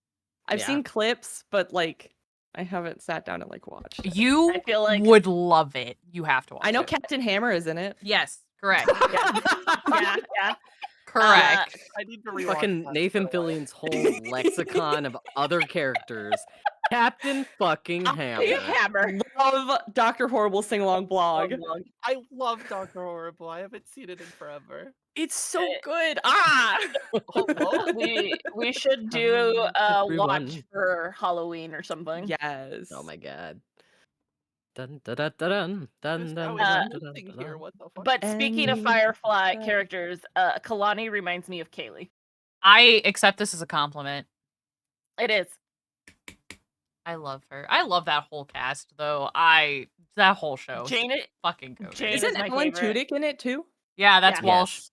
I've Yeah. seen clips, but like I haven't sat down and like watched it. You I feel like would love it. You have to watch I know it. Captain Hammer is in it. Yes. Correct. yeah. Correct. I need to rewatch Fucking that, Nathan by the way. Fillion's whole lexicon of other characters. Captain fucking Hammer. Hammer. Love Dr. Horrible sing along blog. I love Dr. Horrible. I haven't seen it in forever. It's so good. Ah. Hello? We should do a watch Everyone. for Halloween or something. Yes. Oh my god. Dun dun dun dun dun There's dun now dun a dun new thing dun here. dun. What the fuck? But speaking of And- Firefly characters, Kalani reminds me of Kaylee. I accept this as a compliment. It is. I love her. I love that whole cast, though. That whole show. Jane, Fucking go. Jane Isn't is my Alan favorite. Tudyk in it too? Yeah, that's Yeah. Walsh. Yes.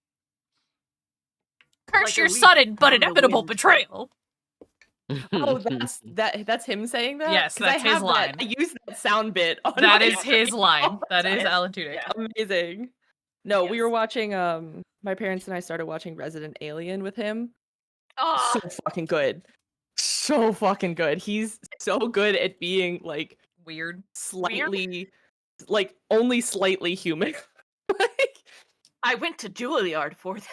Curse Like your a leaf sudden but on the inevitable wind. betrayal. Oh, that's him saying that? Yes, 'Cause that's I his have line. That. I use that sound bit on That my is his stream line. all the That is time. Alan Tudyk. Yeah. Amazing. No, we Yes. were watching my parents and I started watching Resident Alien with him. Oh, So fucking good. So fucking good. He's so good at being like Weird. slightly like only slightly human. Like, I went to Juilliard for this.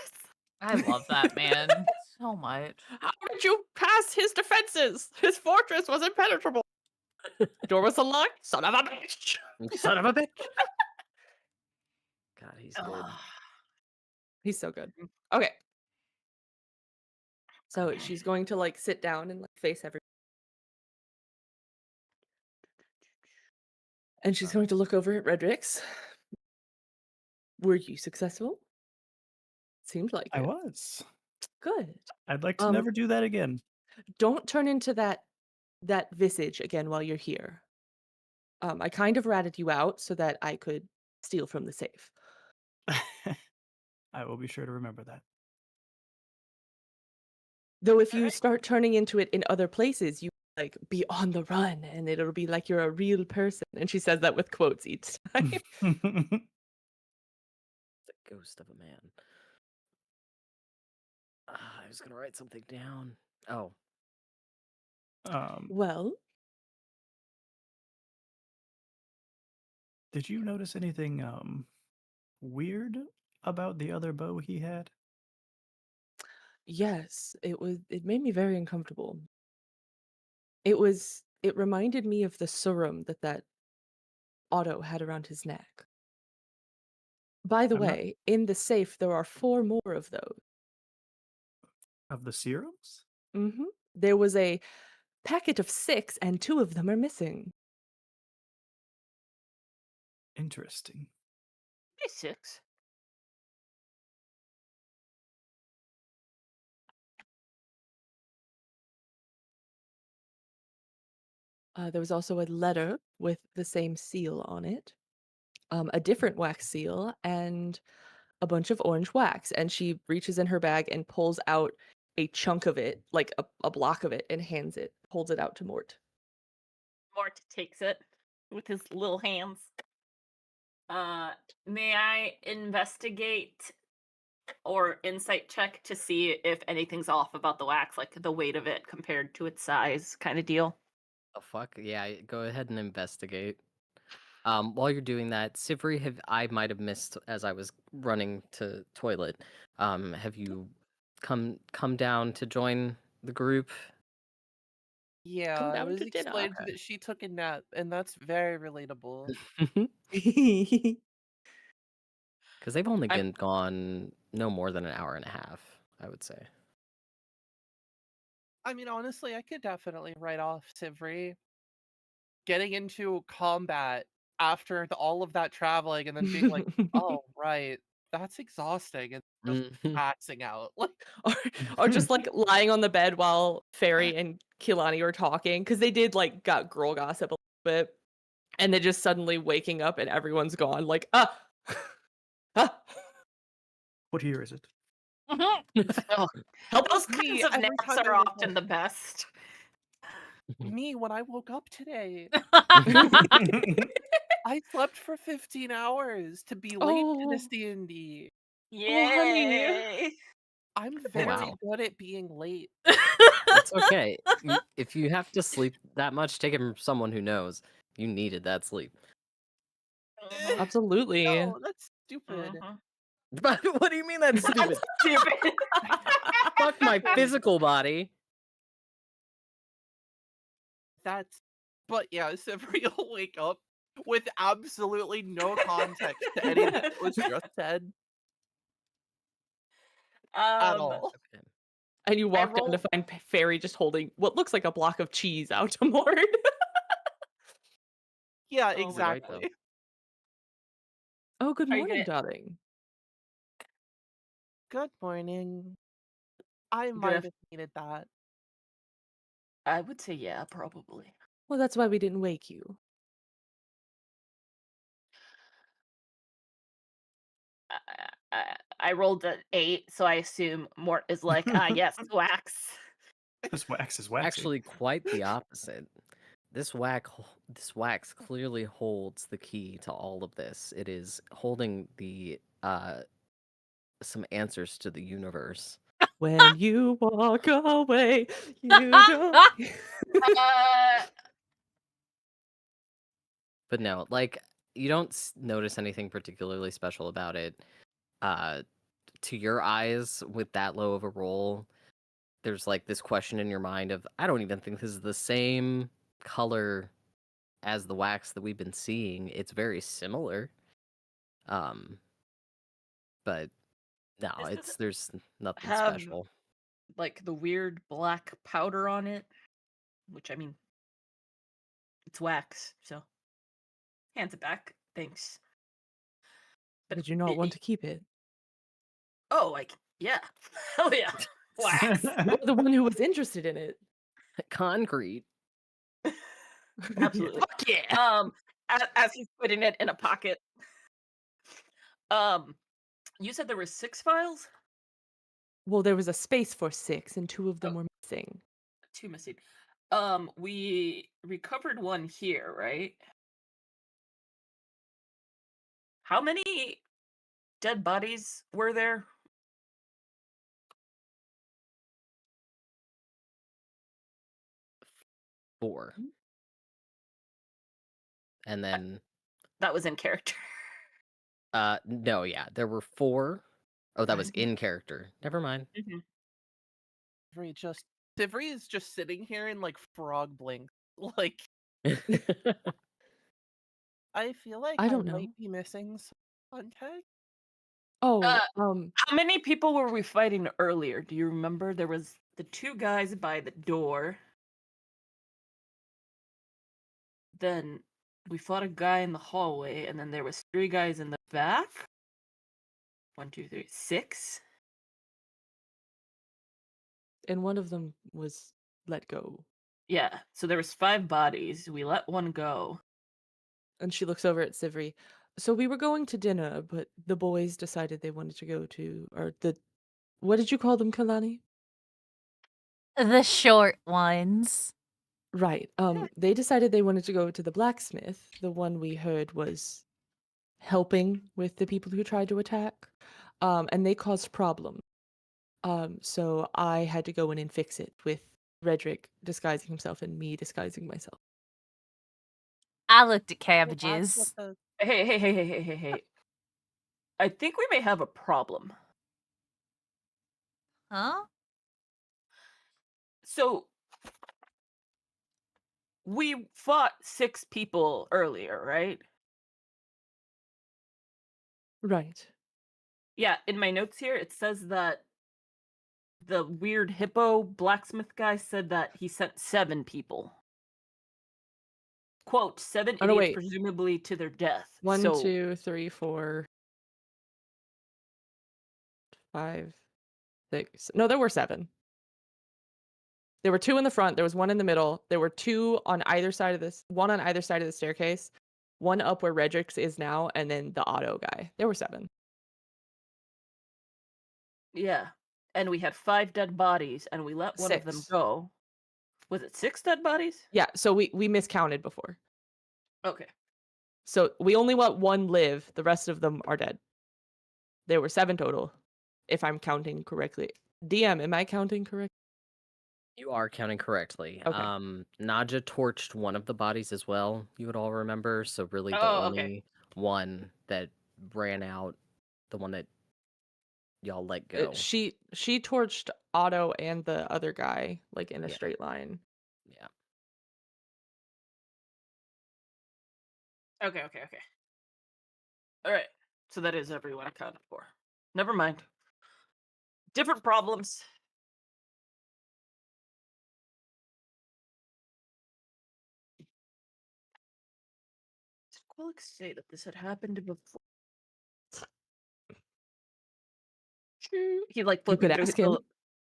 I love that man so much. how did you pass his defenses? His fortress was impenetrable. Door was unlocked. Son of a bitch. Son of a bitch. God, he's good. Ugh. He's so good. Okay. So she's going to like sit down and like face everyone. And she's going to look over at Redrix. Were you successful? Seemed like I it. was. Good. I'd like to Um, never do that again. Don't turn into that visage again while you're here. I kind of ratted you out so that I could steal from the safe. I will be sure to remember that. Though if you Alright. start turning into it in other places, you like be on the run and it'll be like you're a real person. And she says that with quotes each time. The ghost of a man. I was gonna write something down. Oh, Well, did you notice anything weird about the other bow he had? yes, it made me very uncomfortable. It reminded me of the surum that Otto had around his neck. By the I'm not- way, in the safe there are 4 more of those. Of the serums? Mm-hmm. There was a packet of 6 and 2 of them are missing. Interesting. Hey, 6. There was also a letter with the same seal on it, a different wax seal, and a bunch of orange wax. And she reaches in her bag and pulls out a chunk of it, like a block of it, and holds it out to Mort. Mort takes it with his little hands. May I investigate or insight check to see if anything's off about the wax, like the weight of it compared to its size, kind of deal? Oh fuck yeah! Go ahead and investigate. While you're doing that, Sivri, I might have missed as I was running to toilet. Have you come down to join the group? Yeah, it down was to dinner. explained that she took a nap, and that's very relatable. Because they've only I'm- been gone no more than an hour and a half, I would say. I mean, honestly, I could definitely write off Sivri. Getting into combat after all of that traveling and then being like, oh, right, that's exhausting, and just Mhm. passing out. Like, or, or just like lying on the bed while Fairy and Kilani are talking, because they did like got girl gossip a little bit, and then just suddenly waking up and everyone's gone. Like ah. What year is it? Oh, Help those us. me, kinds of every naps time I are wake often up- the best. me, when I woke up today, I slept for 15 hours to be late to Oh. this D&D. Oh, honey. Yay! I'm Oh, very wow. good at being late. It's okay. If you have to sleep that much, take it from someone who knows. You needed that sleep. Mhm, Absolutely. No, that's stupid. mhm. But what do you mean that's stupid? Stupid. Fuck my physical body. That's, but yeah, Sivri will wake up with absolutely no context to anything that was just said at Um, all. And you I walk down to roll- find Fairy just holding what looks like a block of cheese out to Mord. Yeah, Oh, You're right, though. exactly. Oh, good Are you morning, gonna- darling. Good morning. I gonna- might have needed that. I would say yeah, probably. Well, that's why we didn't wake you. I rolled an 8, so I assume Mort is like, yes, wax. This wax is waxy. Actually, quite the opposite. This wax clearly holds the key to all of this. It is holding the some answers to the universe. When you walk away, you don't. Uh, But no, like you don't notice anything particularly special about it. To your eyes, with that low of a roll, there's like this question in your mind of, I don't even think this is the same color as the wax that we've been seeing. It's very similar. But no, This there's nothing have- special. like the weird black powder on it, which I mean, it's wax, so hands it back. Thanks. Did you not want to keep it? Oh, like yeah, hell yeah, wax. You're the one who was interested in it. Concrete. Absolutely. Fuck yeah. As he's putting it in a pocket. You said there were 6 files? Well, there was a space for 6, and 2 of them were missing. 2 missing. We recovered one here, right? How many dead bodies were there? 4. And then That was in character. no, yeah, there were 4. Oh, that was in character. Never mind. Mhm. Sivri is just sitting here in like frog blink. Like, I feel like I don't might know. be missing some context. Oh, How many people were we fighting earlier? Do you remember? There was the 2 guys by the door. Then we fought a guy in the hallway, and then there was 3 guys in the back. 1, 2, 3, 6. and one of them was let go. Yeah, so there was 5 bodies. We let one go. And she looks over at Sivri. So we were going to dinner, but the boys decided they wanted to go to, or what did you call them, Kalani? The short ones. Right. They decided they wanted to go to the blacksmith. The one we heard was helping with the people who tried to attack. And they caused problems. So I had to go in and fix it with Redrick disguising himself and me disguising myself. I looked at Well, that's what cabbages. the Hey. I think we may have a problem. Huh? So we fought 6 people earlier, right? Right. Yeah, in my notes here it says that the weird hippo blacksmith guy said that he sent 7 people. Quote, 7 Oh, no, idiots wait. presumably to their death. 1, So 2, 3, 4, 5, 6. No, there were 7. There were 2 in the front. There was 1 in the middle. There were 2 on either side of this. 1 on either side of the staircase. 1 up where Redrick's is now, and then the auto guy. There were 7. yeah. And we had 5 dead bodies and we let one of them 6. go. Was it 6 dead bodies? Yeah. So we miscounted before. Okay. So we only let 1 live. The rest of them are dead. There were 7 total, if I'm counting correctly. DM, am I counting correct? You are counting correctly. Okay. Naja torched one of the bodies as well, you would all remember. So really the Oh, okay. only one that ran out, the one that y'all let go. She torched Otto and the other guy like in a Yeah. straight line. Yeah. Okay. All right. So that is everyone accounted for. Never mind. Different problems. Did Quillix say that this had happened before? He like You flipping could through ask him.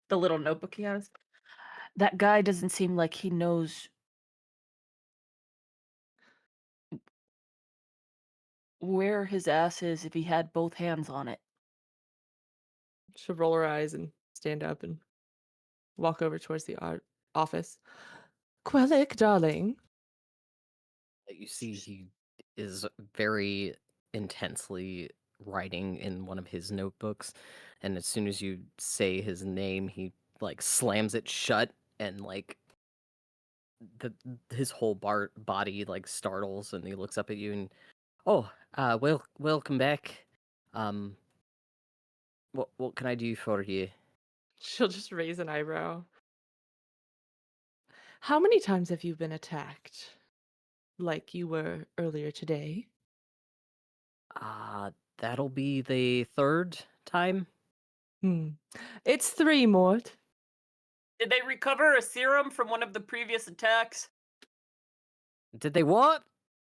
the little notebook he has. That guy doesn't seem like he knows where his ass is if he had both hands on it. She'll roll her eyes and stand up and walk over towards the office. Quellic, darling. You see, he is very intensely writing in one of his notebooks, and as soon as you say his name, he like slams it shut, and like the his whole body like startles, and he looks up at you and, oh, welcome back. Um, what can I do for you? She'll just raise an eyebrow. How many times have you been attacked? Like you were earlier today? That'll be the 3rd time. It's 3, Mort. Did they recover a serum from one of the previous attacks? Did they what?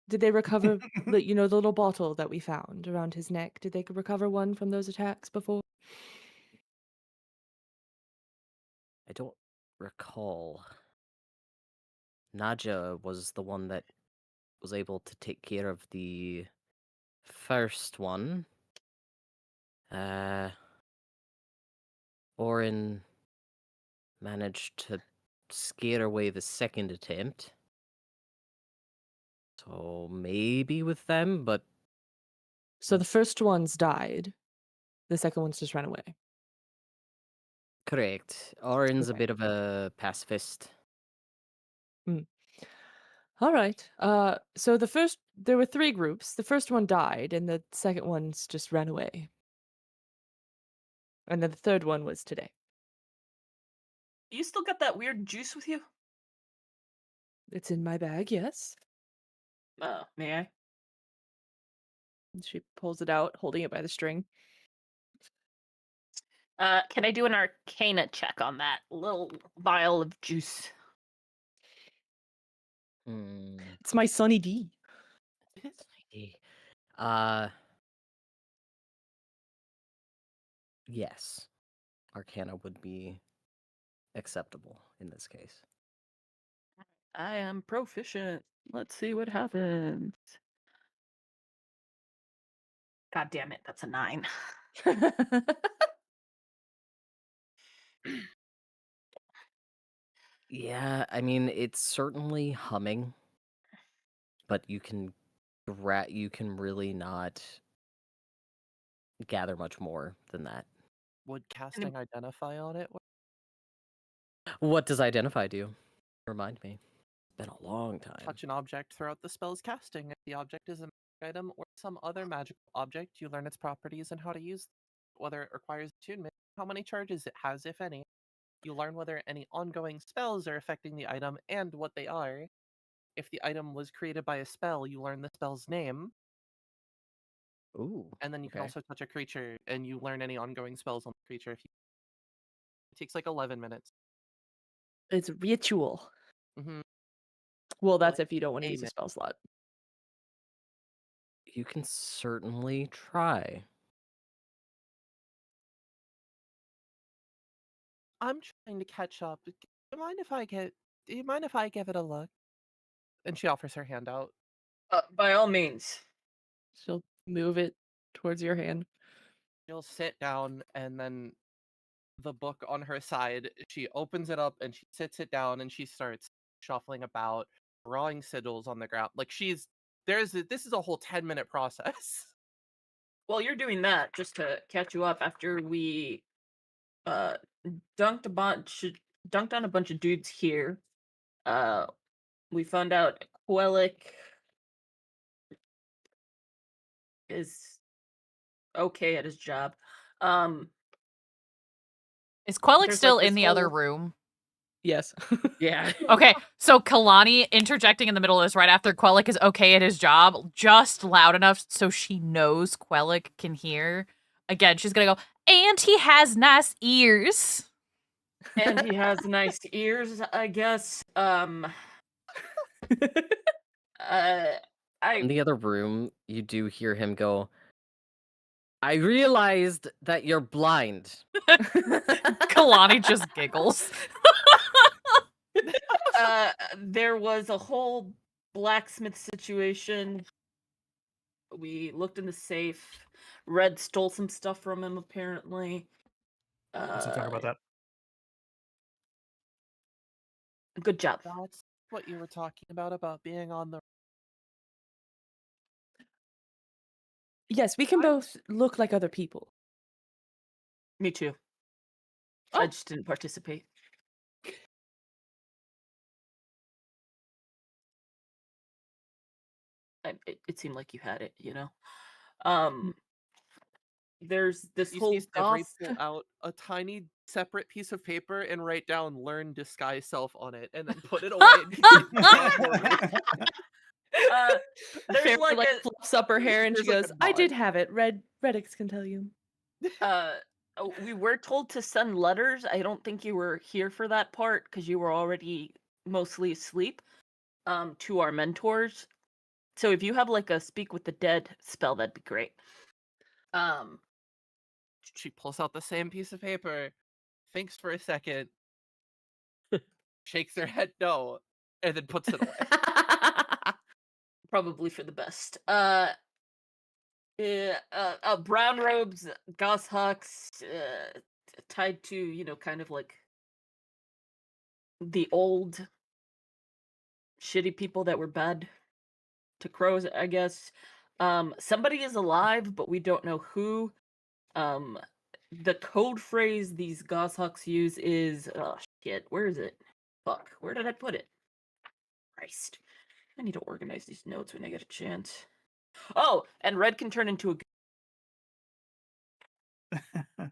Did they recover the little bottle that we found around his neck? Did they recover one from those attacks before? I don't recall. Naja was the one that was able to take care of the first one. Orin managed to scare away the second attempt. So maybe with them, but So the first one's died. The second one's just ran away. correct. Orin's a Okay. bit of a pacifist. All right. So there were 3 groups. The first one died, and the second one's just ran away. And then the third one was today. You still got that weird juice with you? It's in my bag, yes. May I? She pulls it out, holding it by the string. Can I do an arcana check on that little vial of juice? It's my Sunny D. Yes. Arcana would be acceptable in this case. I am proficient. Let's see what happens. God damn it, that's a 9. Yeah, I mean, it's certainly humming, but you can really not gather much more than that. Would casting identify on it? What does identify do? Remind me. It's been a long time. Touch an object throughout the spell's casting. If the object is a magic item or some other magical object, you learn its properties and how to use them, whether it requires attunement, how many charges it has, if any. You learn whether any ongoing spells are affecting the item and what they are. If the item was created by a spell, you learn the spell's name. Ooh. And then you can Okay. also touch a creature and you learn any ongoing spells on the creature. It takes like 11 minutes. It's ritual. Mm-hmm. Well, that's Like if you don't want to use a minute. spell slot. You can certainly try. I'm trying to catch up. Do you mind if I give it a look? And she offers her hand out. By all means. She'll move it towards your hand. She'll sit down and then the book on her side, she opens it up and she sits it down and she starts shuffling about, drawing sigils on the ground. Like this is a whole 10-minute process. While you're doing that, just to catch you up, after we dunked on a bunch of dudes here, we found out Quellic is okay at his job. Is Quellic There's, still like, in this the other whole- room? Yes. Yeah. Okay, so Kalani interjecting in the middle of this right after Quellic is okay at his job, just loud enough so she knows Quellic can hear. Again, she's gonna go, and he has nice ears. And he has nice ears, I guess. In the other room, you do hear him go, I realized that you're blind. Kalani just giggles. There was a whole blacksmith situation. We looked in the safe. Red stole some stuff from him, apparently. Let's not talk about that. Good job. That's what you were talking about being on the. Yes, we can both look like other people. Me too. Oh. I just didn't participate. It seemed like you had it, you know? There's this You whole see Severy goth... pull out a tiny separate piece of paper and write down "learn disguise self" on it, and then put it away. There's Fair like a... fluffs up her hair and she There's like goes, a I did nod. have it. Reddix can tell you. We were told to send letters. I don't think you were here for that part because you were already mostly asleep. To our mentors. So if you have like a speak with the dead spell, that'd be great. She pulls out the same piece of paper, thinks for a second, shakes her head no, and then puts it away. Probably for the best. Brown robes, goshawks, tied to, you know, kind of like the old shitty people that were bad to crows, I guess. Somebody is alive, but we don't know who. The code phrase these goshawks use is, oh shit, where is it? Fuck, where did I put it? Christ. I need to organize these notes when I get a chance. Oh, and Red can turn into a...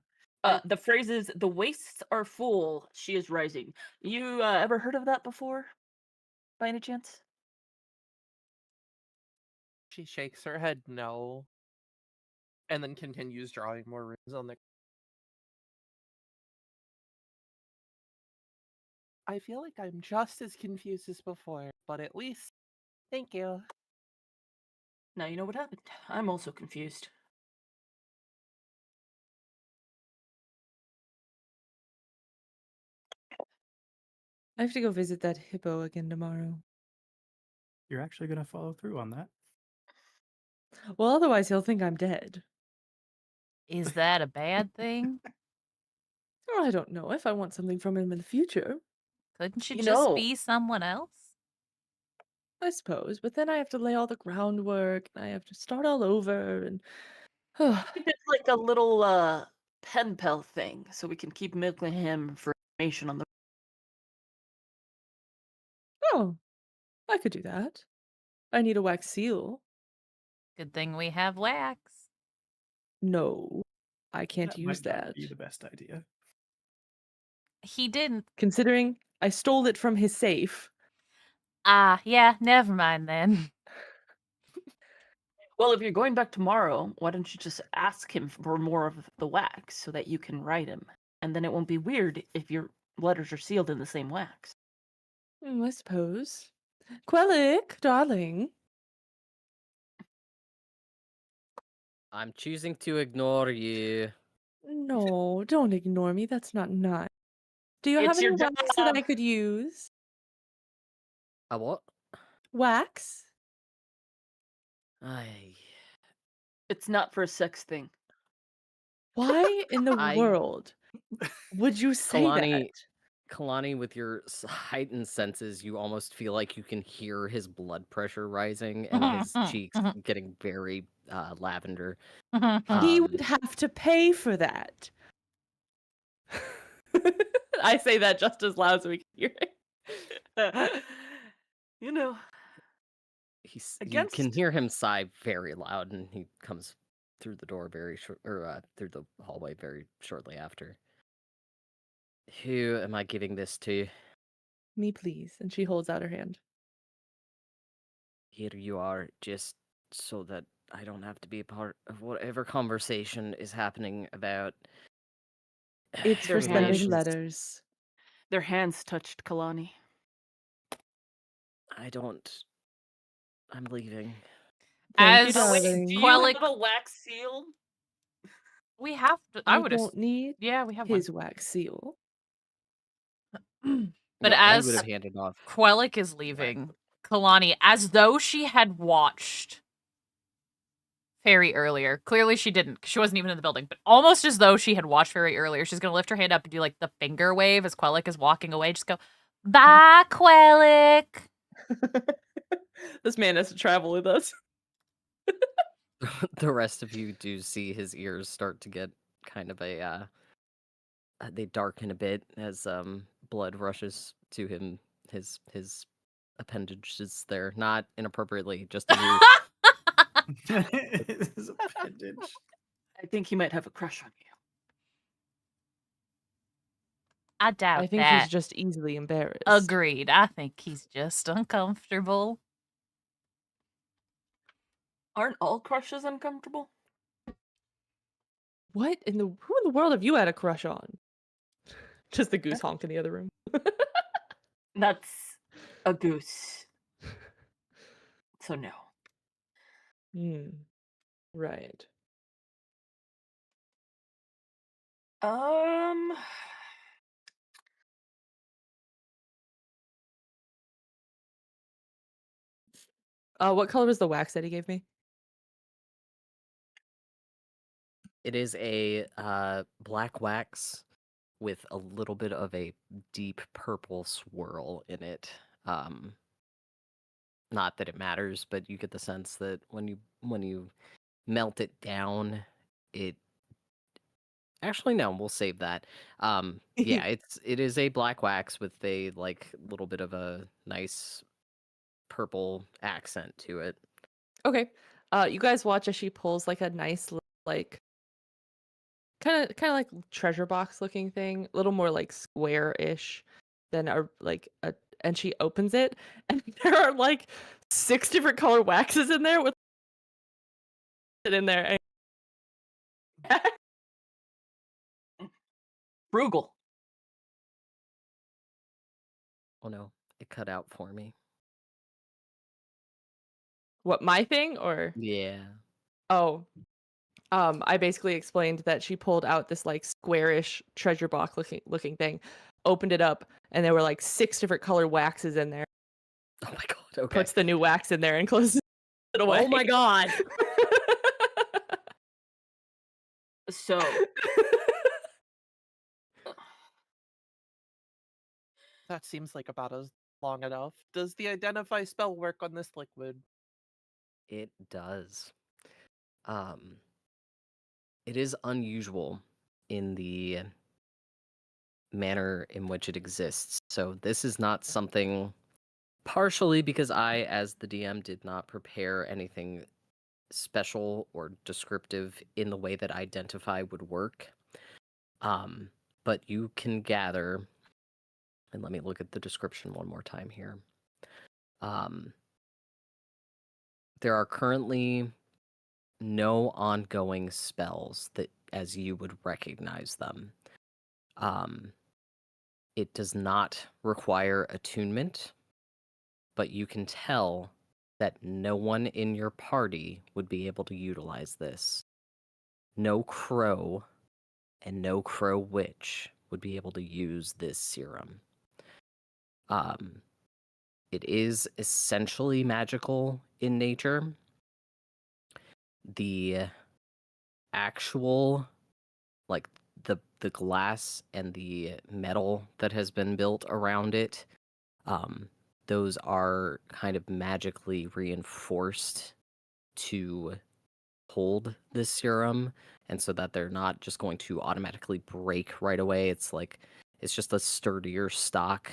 the phrase is, the wastes are full, she is rising. You ever heard of that before? By any chance? She shakes her head no, and then continues drawing more runes on the. I feel like I'm just as confused as before, but at least, thank you. Now you know what happened. I'm also confused. I have to go visit that hippo again tomorrow. You're actually going to follow through on that? Well, otherwise he'll think I'm dead. Is that a bad thing? Oh, I don't know if I want something from him in the future. Couldn't you You just know- be someone else? I suppose, but then I have to lay all the groundwork, and I have to start all over, and We did like a little pen pal thing, so we can keep milking him for information on the. oh, I could do that. I need a wax seal. Good thing we have wax. No, I can't That use might not that. be the best idea. He didn't. Considering I stole it from his safe. Ah, yeah, never mind then. Well, if you're going back tomorrow, why don't you just ask him for more of the wax so that you can write him, and then it won't be weird if your letters are sealed in the same wax. I suppose. Quellic, darling. I'm choosing to ignore you. No, don't ignore me. That's not nice. Do you have It's any your wax that I job. could use? A what? Wax? I It's not for a sex thing. Why in the I- world would you say that? Kalani, with your heightened senses, you almost feel like you can hear his blood pressure rising and his cheeks getting very lavender. He would have to pay for that. I say that just as loud so we can hear it. You know, You Against- can hear him sigh very loud, and he comes through the door through the hallway very shortly after. Who am I giving this to? Me, please. And she holds out her hand. Here you are, just so that I don't have to be a part of whatever conversation is happening about. It's for Their sending hands. letters. their hands touched Kalani. I don't. I'm leaving. Thank you, As darling. Do you Quellic, have a wax seal? we have to. I would. don't need Yeah, we have his wax seal. one. But Yeah, he as would have handed off. Quellic is leaving, Kalani, as though she had watched Fairy earlier. Clearly she didn't, 'cause she wasn't even in the building, but almost as though she had watched Fairy earlier, she's gonna lift her hand up and do like the finger wave as Quellic is walking away. Just go, bye, Quellic. This man has to travel with us. The rest of you do see his ears start to get kind of they darken a bit as blood rushes to him, his appendages there, not inappropriately, just a new. His appendage. I think he might have a crush on you. I doubt I think that. he's just easily embarrassed. Agreed. I think he's just uncomfortable. Aren't all crushes uncomfortable? Who in the world have you had a crush on? Just the goose honk in the other room. That's a goose. So no. Right. What color was the wax that he gave me? It is a black wax with a little bit of a deep purple swirl in it. Not that it matters, but you get the sense that when you melt it down, it actually no, we'll save that. Yeah, it is a black wax with a like little bit of a nice purple accent to it. Okay. You guys watch as she pulls like a nice like kind of like treasure box looking thing, a little more like square-ish than and she opens it and there are like 6 different color waxes in there with it in there. Frugal. Oh no, it cut out for me. What, my thing or? Yeah. Oh. I basically explained that she pulled out this like squarish treasure box looking thing, opened it up, and there were like 6 different color waxes in there. Oh my god. Okay. Puts the new wax in there and closes it away. Oh my god. So That seems like about as long enough. Does the identify spell work on this liquid? It does. It is unusual in the manner in which it exists. So this is not something, partially because I, as the DM, did not prepare anything special or descriptive in the way that identify would work. But you can gather, and let me look at the description one more time here. There are currently no ongoing spells that, as you would recognize them. It does not require attunement, but you can tell that no one in your party would be able to utilize this. No crow and no crow witch would be able to use this serum. It is essentially magical in nature. The actual, like the glass and the metal that has been built around it, those are kind of magically reinforced to hold this serum, and so that they're not just going to automatically break right away. It's just a sturdier stock.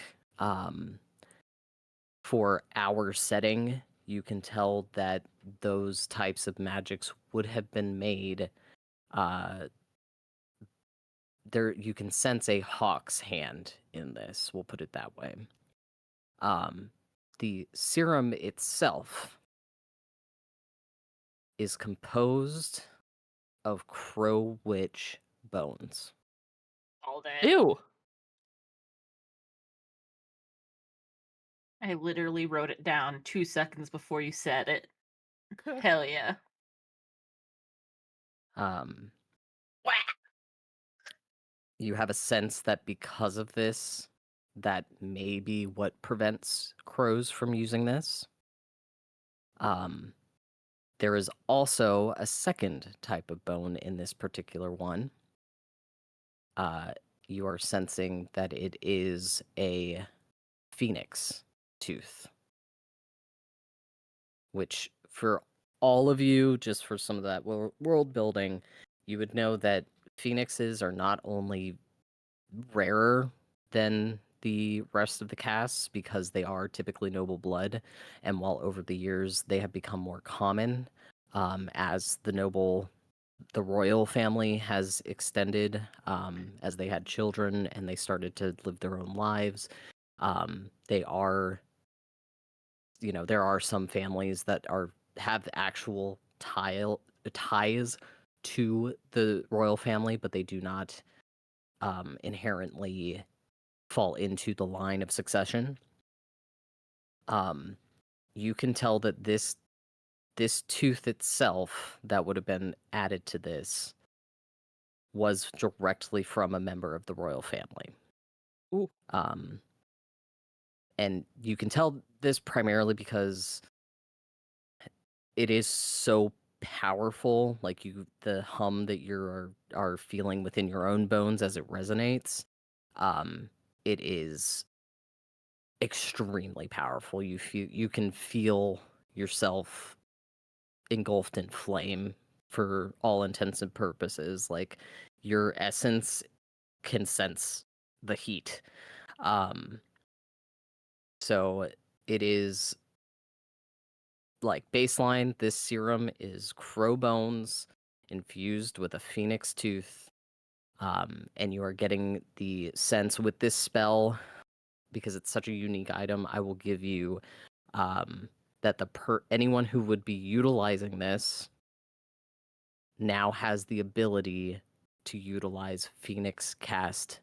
For our setting, you can tell that those types of magics would have been made. There, you can sense a hawk's hand in this. We'll put it that way. The serum itself is composed of crow witch bones. All day. Ew. I literally wrote it down 2 seconds before you said it. Hell yeah. You have a sense that because of this, that may be what prevents crows from using this. There is also a second type of bone in this particular one. You are sensing that it is a phoenix tooth, which for all of you, just for some of that world building, you would know that phoenixes are not only rarer than the rest of the casts because they are typically noble blood, and while over the years they have become more common, as the royal family has extended, as they had children and they started to live their own lives. They are, there are some families that have actual ties to the royal family, but they do not inherently fall into the line of succession. You can tell that this tooth itself that would have been added to this was directly from a member of the royal family. Ooh. And you can tell this primarily because it is so powerful, like the hum that you are feeling within your own bones as it resonates. It is extremely powerful. You can feel yourself engulfed in flame for all intents and purposes. Like your essence can sense the heat. So it is like baseline. This serum is crow bones infused with a phoenix tooth. And you are getting the sense with this spell, because it's such a unique item, I will give you that anyone who would be utilizing this now has the ability to utilize Phoenix cast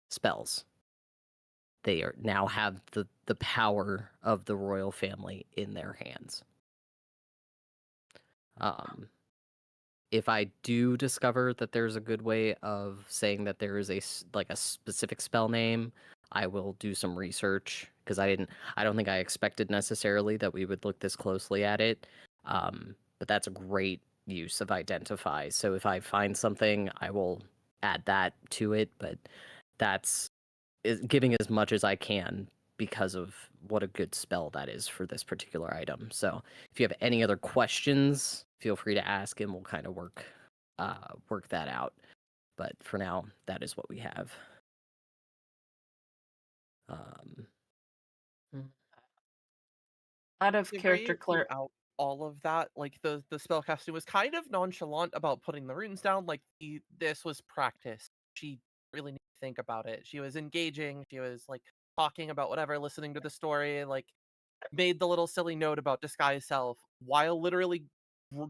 spells. They now have the power of the royal family in their hands. If I do discover that there's a good way of saying that there is a specific spell name, I will do some research, because I don't think I expected necessarily that we would look this closely at it. But that's a great use of identify. So if I find something, I will add that to it. But that's giving as much as I can because of what a good spell that is for this particular item. So if you have any other questions, feel free to ask and we'll kind of work that out. But for now, that is what we have. Out of character Throughout all of that, like the spellcasting was kind of nonchalant about putting the runes down. Like this was practice. She really didn't think about it. She was engaging. She was like talking about whatever, listening to the story, like made the little silly note about disguise self while literally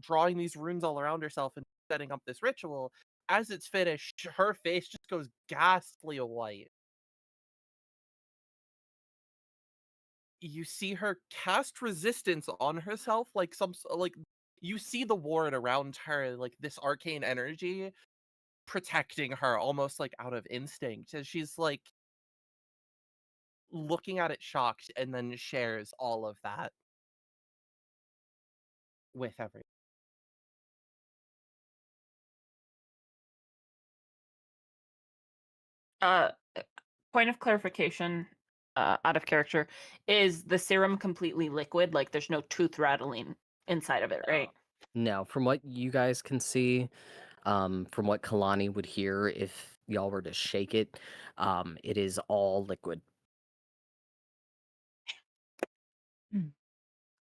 drawing these runes all around herself and setting up this ritual. As it's finished, her face just goes ghastly white. You see her cast resistance on herself, like like you see the ward around her, like this arcane energy protecting her almost like out of instinct as she's like looking at it shocked and then shares all of that with everyone. Point of clarification, out of character, is the serum completely liquid? Like there's no tooth rattling inside of it, right? No, from what you guys can see, from what Kalani would hear if y'all were to shake it, it is all liquid.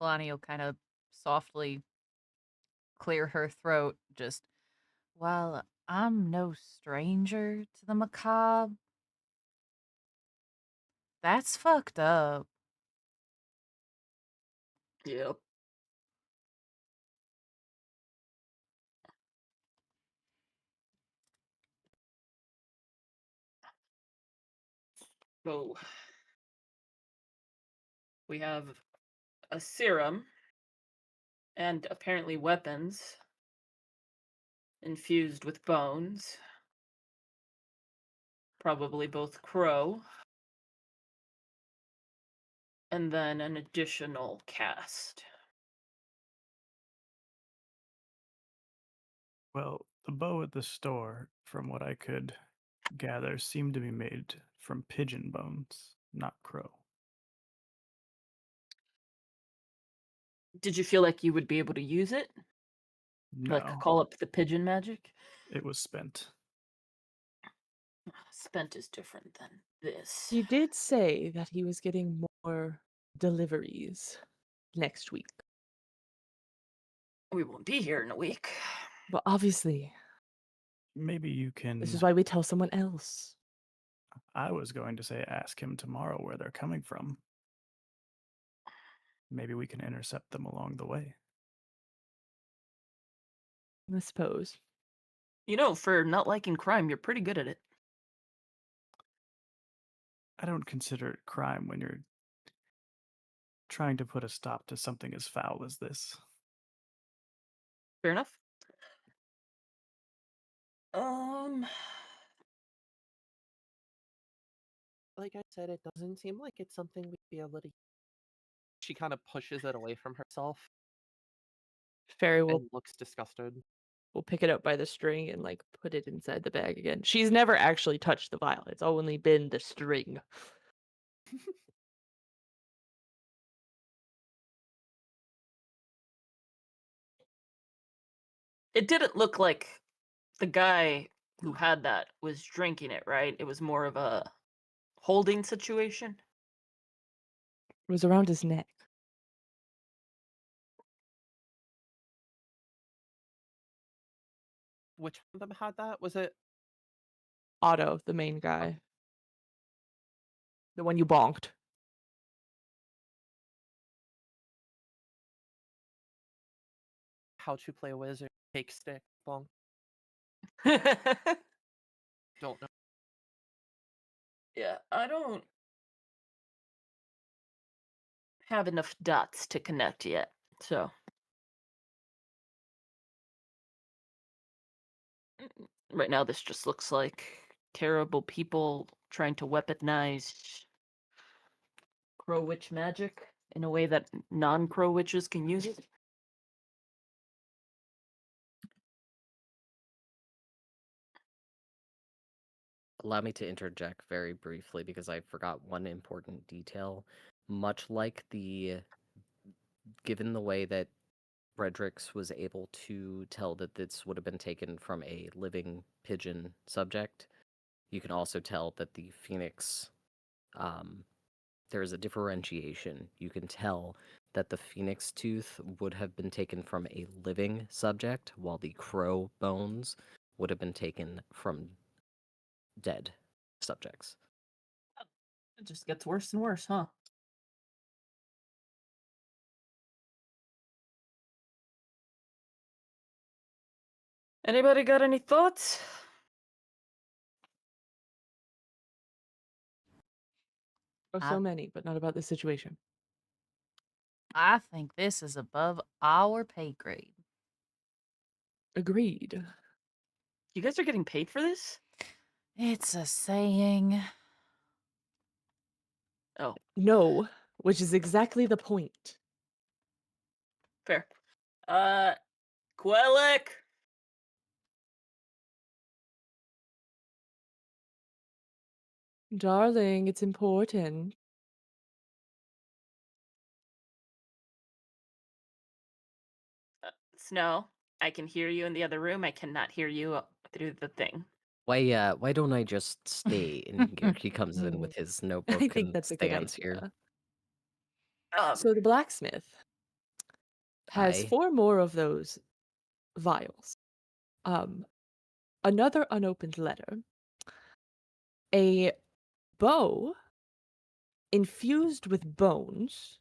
Kalani will kind of softly clear her throat. Just, well, I'm no stranger to the macabre. That's fucked up. Yep. So we have a serum and apparently weapons infused with bones. Probably both crow. And then an additional cast. Well, the bow at the store, from what I could gather, seemed to be made from pigeon bones, not crow. Did you feel like you would be able to use it? Like No, call up the pigeon magic? it was spent. Spent is different than this. He did say that he was getting more deliveries next week. We won't be here in a week. But obviously, Maybe you can. this is why we tell someone else. I was going to say ask him tomorrow where they're coming from. Maybe we can intercept them along the way. I suppose. You know, for not liking crime, you're pretty good at it. I don't consider it crime when you're trying to put a stop to something as foul as this. Fair enough. Like I said, it doesn't seem like it's something we'd be able to. She kind of pushes it away from herself Fairy and looks disgusted. will pick it up by the string and like put it inside the bag again. She's never actually touched the vial. It's only been the string. It didn't look like the guy who had that was drinking it, right? It was more of a holding situation. It was around his neck. Which one of them had that? Was it Otto, the main guy. The one you bonked. How to Play a Wizard? Take stick. Bonk. Don't know. Yeah, I don't have enough dots to connect yet, so. Right now, this just looks like terrible people trying to weaponize Crow Witch magic in a way that non-Crow Witches can use it. Allow me to interject very briefly because I forgot one important detail. Much like given the way that Fredericks was able to tell that this would have been taken from a living pigeon subject, you can also tell that the phoenix, there is a differentiation. You can tell that the phoenix tooth would have been taken from a living subject, while the crow bones would have been taken from dead subjects. It just gets worse and worse, huh? Anybody got any thoughts? Oh, so many, but not about this situation. I think this is above our pay grade. Agreed. You guys are getting paid for this? It's a saying. Oh, No, which is exactly the point. fair. Quellic! Darling, it's important. Snow, I can hear you in the other room. I cannot hear you through the thing. Why don't I just stay? And here he comes in with his I notebook think and that's a good stands here. idea. Um, So the blacksmith has Aye. 4 more of those vials. Another unopened letter. A bow infused with bones.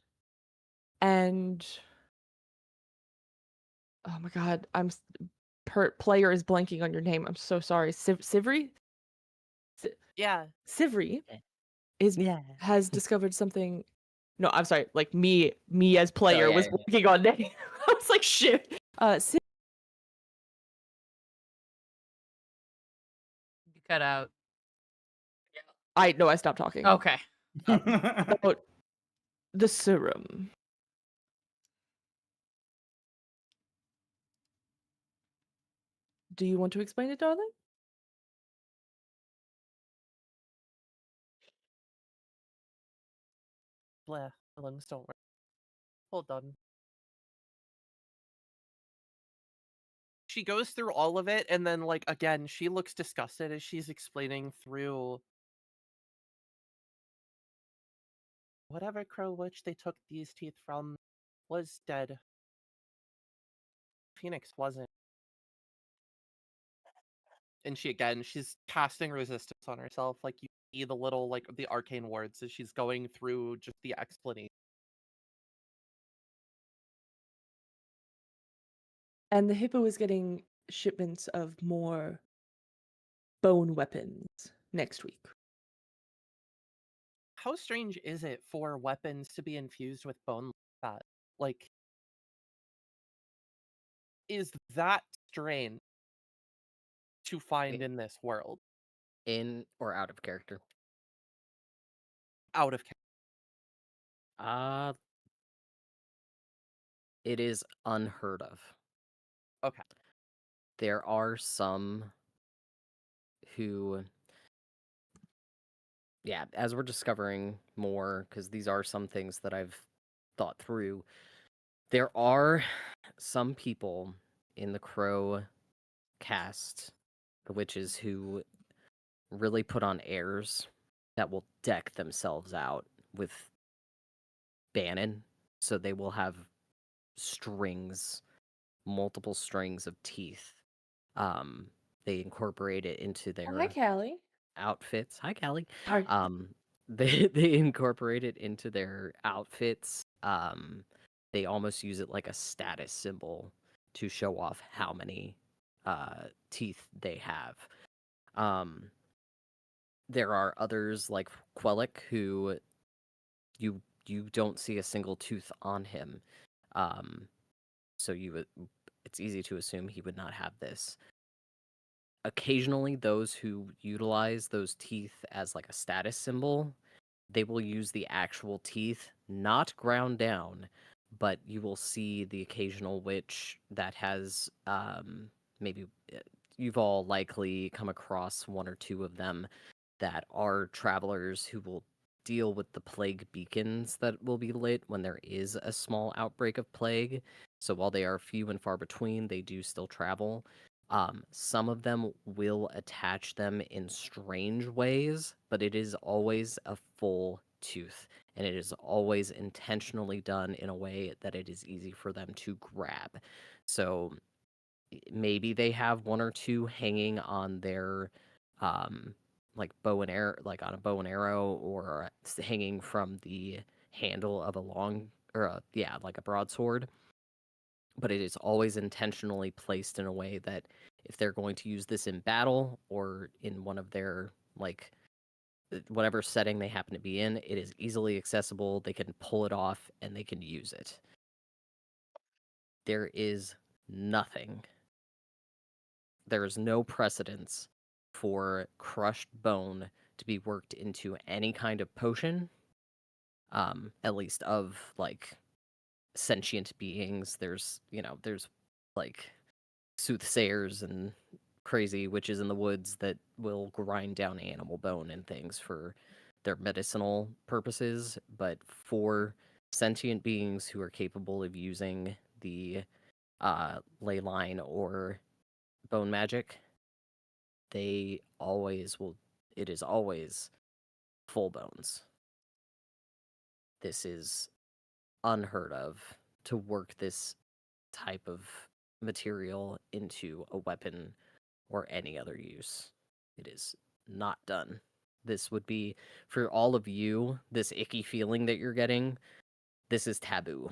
And oh my god, player is blanking on your name. I'm so sorry. Sivri? Yeah. Sivri Yeah. has discovered something. No, I'm sorry. Like me as player yeah, was yeah. blanking on name. I was like, shit. You cut out. I stopped talking. Okay. About the serum. Do you want to explain it, darling? Blah. My lungs don't work. Hold on. She goes through all of it, and then, like, again, she looks disgusted as she's explaining through whatever crow witch they took these teeth from was dead. Phoenix wasn't. And she's casting resistance on herself. Like, you see the little, like, the arcane words as she's going through just the explanation. And the hippo is getting shipments of more bone weapons next week. How strange is it for weapons to be infused with bone like that? Like, is that strange to find in this world? In or out of character? Out of It is unheard of. Okay. There are some who, yeah, as we're discovering more, because these are some things that I've thought through, there are some people in the Crow cast, the witches, who really put on airs that will deck themselves out with Bannon. So they will have multiple strings of teeth. They incorporate it into their Hi, Callie. outfits. Hi, Callie. Sorry. They incorporate it into their outfits. They almost use it like a status symbol to show off how many teeth they have. There are others like Quellic who you don't see a single tooth on him. So it's easy to assume he would not have this. Occasionally, those who utilize those teeth as like a status symbol, they will use the actual teeth, not ground down, but you will see the occasional witch that has maybe you've all likely come across one or two of them that are travelers who will deal with the plague beacons that will be lit when there is a small outbreak of plague. So while they are few and far between, they do still travel. Some of them will attach them in strange ways, but it is always a full tooth, and it is always intentionally done in a way that it is easy for them to grab. So maybe they have one or two hanging on their like bow and arrow, like on a bow and arrow, or hanging from the handle of a long or like a broadsword. But it is always intentionally placed in a way that if they're going to use this in battle or in one of their like whatever setting they happen to be in, it is easily accessible. They can pull it off and they can use it. There is nothing. There is no precedence for crushed bone to be worked into any kind of potion, at least of like sentient beings. There's like soothsayers and crazy witches in the woods that will grind down animal bone and things for their medicinal purposes, but for sentient beings who are capable of using the ley line or bone magic, they always will. It is always full bones. This is unheard of to work this type of material into a weapon or any other use. It is not done. This would be, for all of you, this icky feeling that you're getting, this is taboo.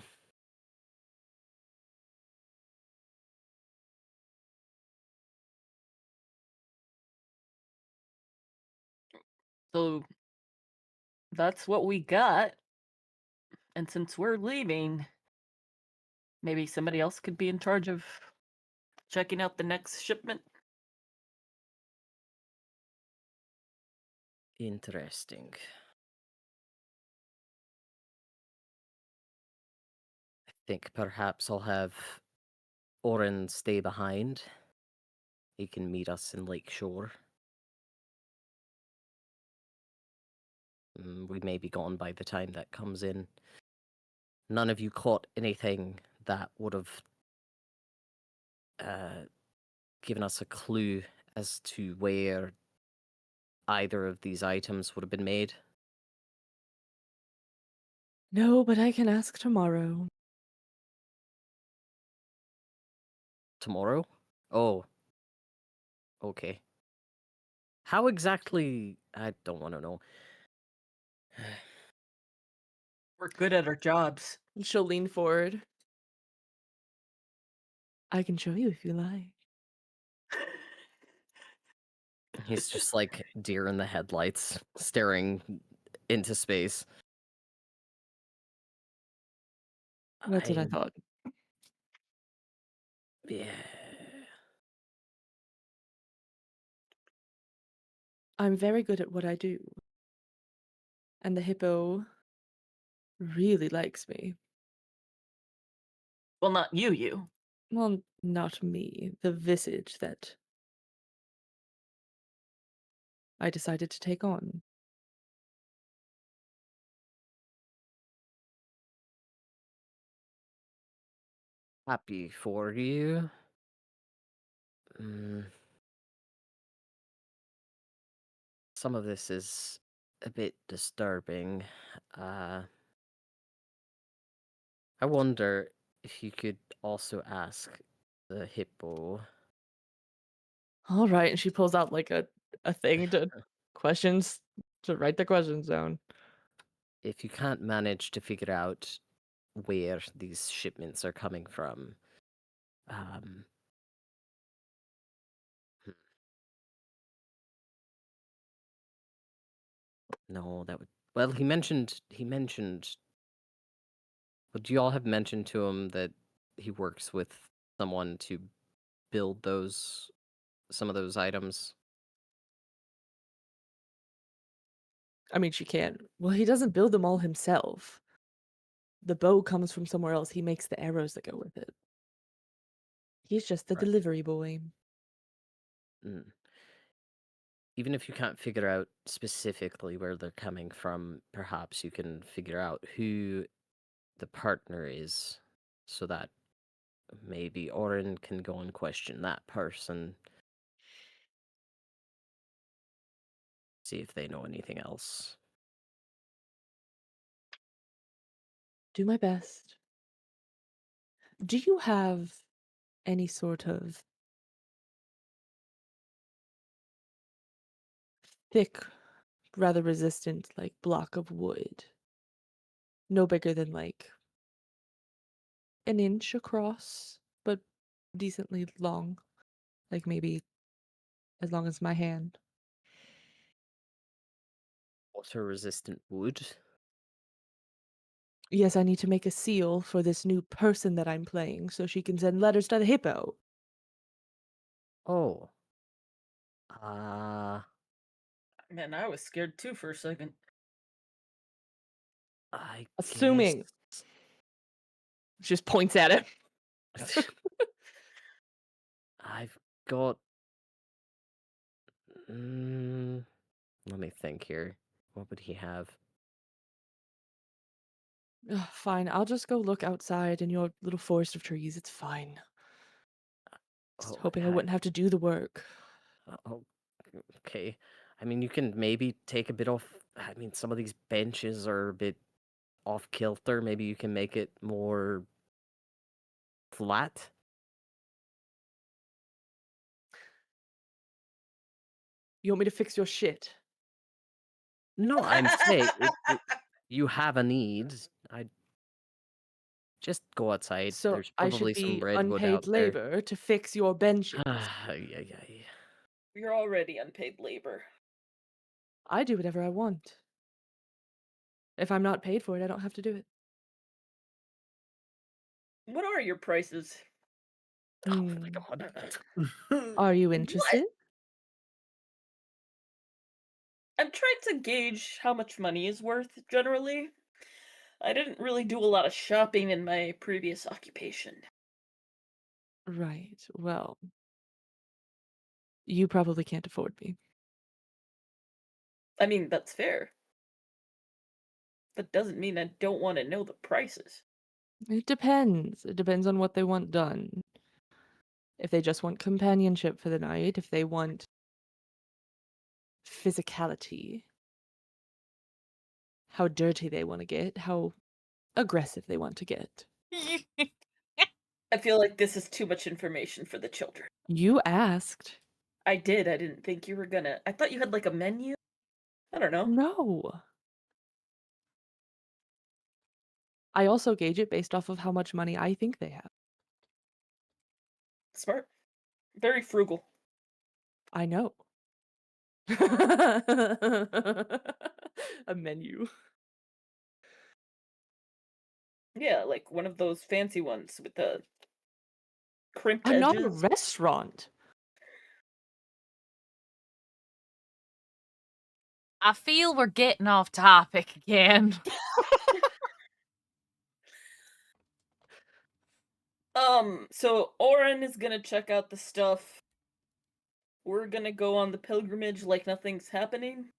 So that's what we got. And since we're leaving, maybe somebody else could be in charge of checking out the next shipment. Interesting. I think perhaps I'll have Oren stay behind. He can meet us in Lakeshore. We may be gone by the time that comes in. None of you caught anything that would have given us a clue as to where either of these items would have been made. No, but I can ask tomorrow. Tomorrow? Oh. Okay. How exactly? I don't want to know. We're good at our jobs. And she'll lean forward. I can show you if you like. He's just like deer in the headlights, staring into space. That's what I thought. Yeah. I'm very good at what I do. And the hippo really likes me. Well, not you. Well, not me. The visage that I decided to take on. Happy for you. Mm. Some of this is a bit disturbing. I wonder if you could also ask the hippo. All right, and she pulls out like a thing to questions to write the questions down. If you can't manage to figure out where these shipments are coming from, hmm. No, that would. Well, he mentioned. Would you all have mentioned to him that he works with someone to build some of those items? I mean, she can't. Well, he doesn't build them all himself. The bow comes from somewhere else. He makes the arrows that go with it. He's just the Right. delivery boy. Mm. even if you can't figure out specifically where they're coming from, perhaps you can figure out who the partner is, so that maybe Orin can go and question that person, see if they know anything else. Do my best. Do you have any sort of thick, rather resistant, like block of wood? No bigger than like an inch across, but decently long. Like maybe as long as my hand. Water-resistant wood? Yes, I need to make a seal for this new person that I'm playing so she can send letters to the hippo. Oh. Uh, Man, I was scared too for a second. I guess. Assuming. She just points at it. I've got. Let me think here. What would he have? Ugh, fine, I'll just go look outside in your little forest of trees. It's fine. Just Oh, hoping I yeah. wouldn't have to do the work. Oh, okay. I mean, you can maybe take a bit off. I mean, some of these benches are a bit off kilter. Maybe you can make it more flat. You want me to fix your shit? No, I'm saying you have a need. I just go outside. So There's I should probably some be redwood unpaid out there. labor to fix your benches. Yeah. You're already unpaid labor. I do whatever I want. If I'm not paid for it, I don't have to do it. What are your prices? Oh my Hmm. god. Are you interested? I'm trying to gauge how much money is worth generally. I didn't really do a lot of shopping in my previous occupation. Right. Well, you probably can't afford me. I mean, that's fair. That doesn't mean I don't want to know the prices. It depends. It depends on what they want done. If they just want companionship for the night, if they want physicality, how dirty they want to get, how aggressive they want to get. I feel like this is too much information for the children. You asked. I did. I didn't think you were gonna. I thought you had like a menu. I don't know. No. I also gauge it based off of how much money I think they have. Smart. Very frugal. I know. A menu. Yeah, like one of those fancy ones with the crimped I'm not a edges. restaurant. I feel we're getting off topic again. So Oren is gonna check out the stuff. We're gonna go on the pilgrimage like nothing's happening.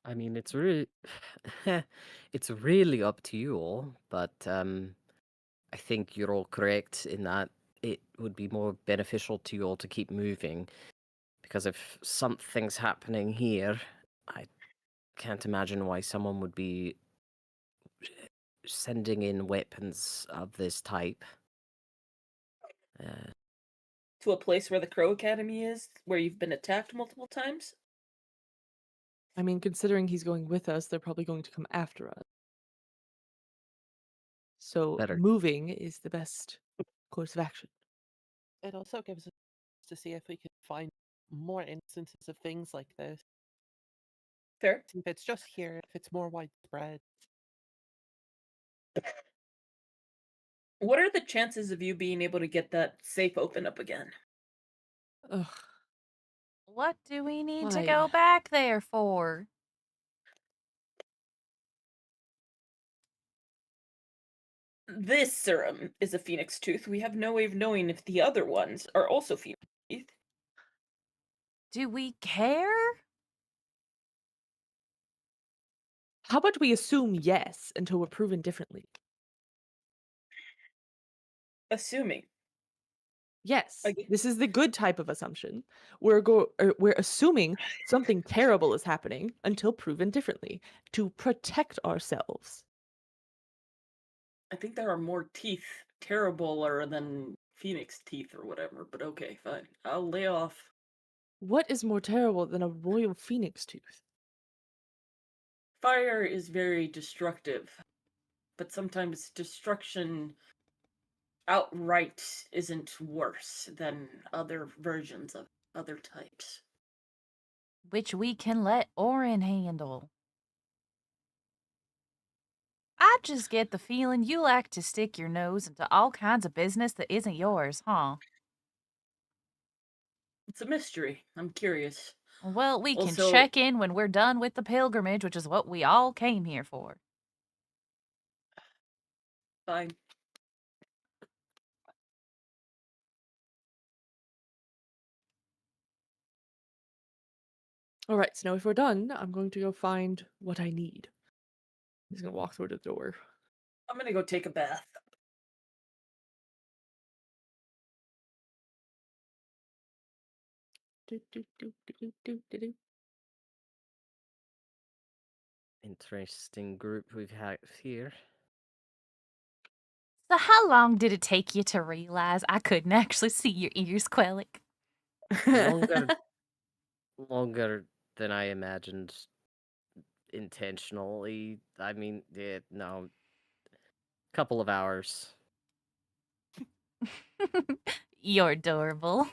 I mean, it's really, it's really up to you all, but I think you're all correct in that it would be more beneficial to you all to keep moving, because if something's happening here, I can't imagine why someone would be sending in weapons of this type. To a place where the Crow Academy is, where you've been attacked multiple times. I mean, considering he's going with us, they're probably going to come after us. So Better. moving is the best course of action. It also gives us to see if we can find more instances of things like this. Fair. See if it's just here, if it's more widespread. What are the chances of you being able to get that safe open up again? Ugh. What do we need to Why? go back there for? this serum is a phoenix tooth, we have no way of knowing if the other ones are also phoenix teeth. Do we care? How about we assume yes until we're proven differently? Assuming. Yes, Again. this is the good type of assumption. We're assuming something terrible is happening until proven differently to protect ourselves. I think there are more teeth terribler than phoenix teeth or whatever, but okay, fine. I'll lay off. What is more terrible than a royal phoenix tooth? Fire is very destructive, but sometimes destruction outright isn't worse than other versions of other types. Which we can let Orin handle. I just get the feeling you like to stick your nose into all kinds of business that isn't yours, huh? It's a mystery. I'm curious. Well, we can Also, check in when we're done with the pilgrimage, which is what we all came here for. fine. All right, so now if we're done, I'm going to go find what I need. He's gonna walk through the door. I'm gonna go take a bath. Do, do, do, do, do, do, do, do. Interesting group we've had here. So how long did it take you to realize I couldn't actually see your ears, Quellic? Longer, longer than I imagined intentionally. I mean, yeah, no, couple of hours. You're adorable.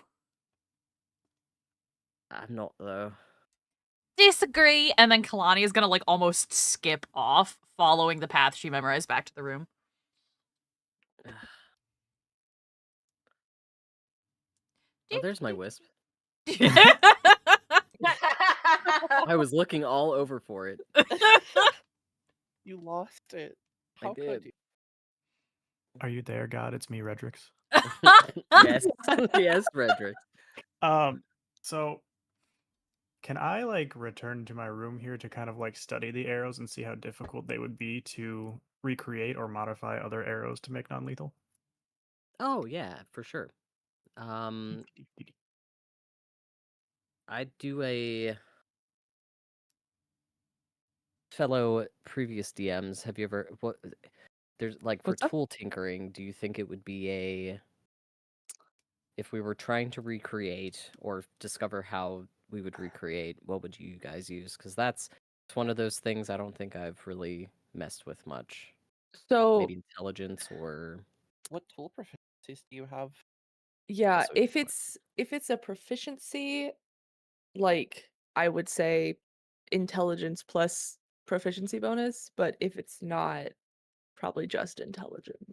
I'm not though. Disagree. And then Kalani is gonna like almost skip off, following the path she memorized back to the room. Oh, there's my wisp. I was looking all over for it. You lost it. I How did. could you? Are you there, God? It's me, Redrix. Yes, yes, Frederick. So can I like return to my room here to kind of like study the arrows and see how difficult they would be to recreate or modify other arrows to make non-lethal? Oh yeah, for sure. I'd do a fellow previous DMs. Have you ever what? There's like for What's up? tool tinkering. Do you think it would be a if we were trying to recreate or discover how we would recreate? What would you guys use? Because that's it's one of those things I don't think I've really messed with much. So Maybe intelligence or What tool proficiencies do you have? yeah, That's what if it's a proficiency, like I would say intelligence plus proficiency bonus, but if it's not, probably just intelligence.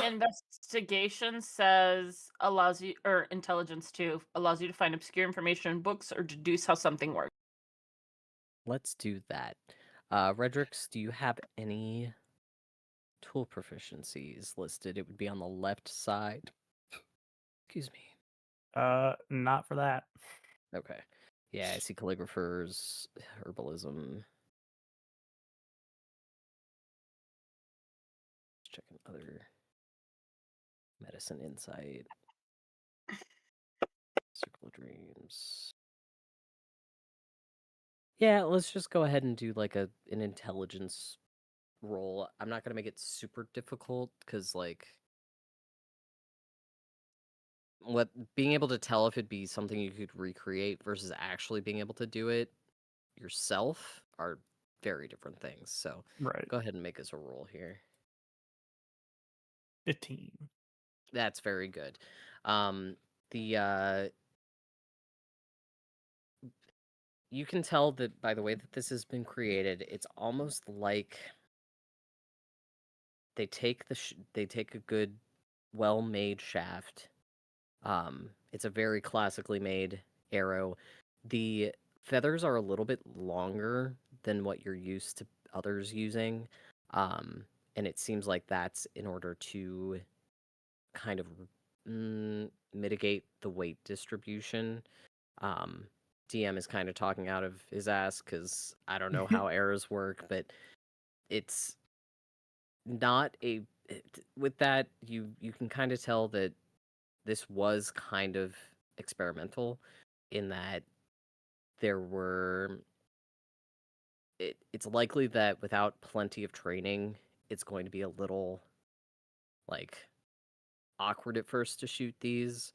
Investigation says allows you, or intelligence too, allows you to find obscure information in books or deduce how something works. let's do that. Redrix, do you have any tool proficiencies listed? It would be on the left side. Excuse me. Not for that. Okay. Yeah, I see calligraphers, herbalism. Checking other medicine insight. Circle of dreams. Yeah, let's just go ahead and do like an intelligence roll. I'm not gonna make it super difficult because like what being able to tell if it'd be something you could recreate versus actually being able to do it yourself are very different things. So Right. go ahead and make us a roll here. 15. That's very good. The you can tell that by the way that this has been created, it's almost like they take they take a good, well-made shaft. It's a very classically made arrow. The feathers are a little bit longer than what you're used to others using. and it seems like that's in order to kind of mitigate the weight distribution. DM is kind of talking out of his ass because I don't know how arrows work, but it's not with that you can kind of tell that this was kind of experimental in that there were it's likely that without plenty of training it's going to be a little like awkward at first to shoot these.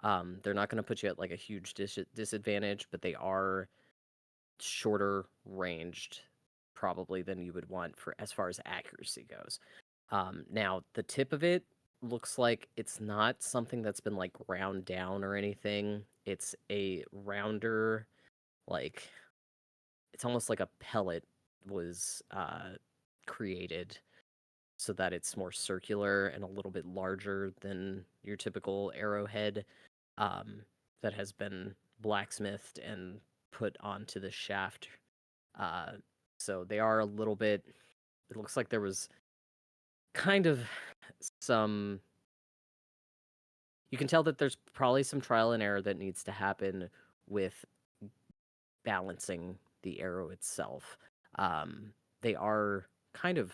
They're not going to put you at like a huge disadvantage, but they are shorter ranged probably than you would want for as far as accuracy goes. Now the tip of it looks like it's not something that's been like ground down or anything. It's a rounder, like it's almost like a pellet was created so that it's more circular and a little bit larger than your typical arrowhead, that has been blacksmithed and put onto the shaft. Uh, so they are a little bit. It looks like there was kind of some. You can tell that there's probably some trial and error that needs to happen with balancing the arrow itself. They are kind of,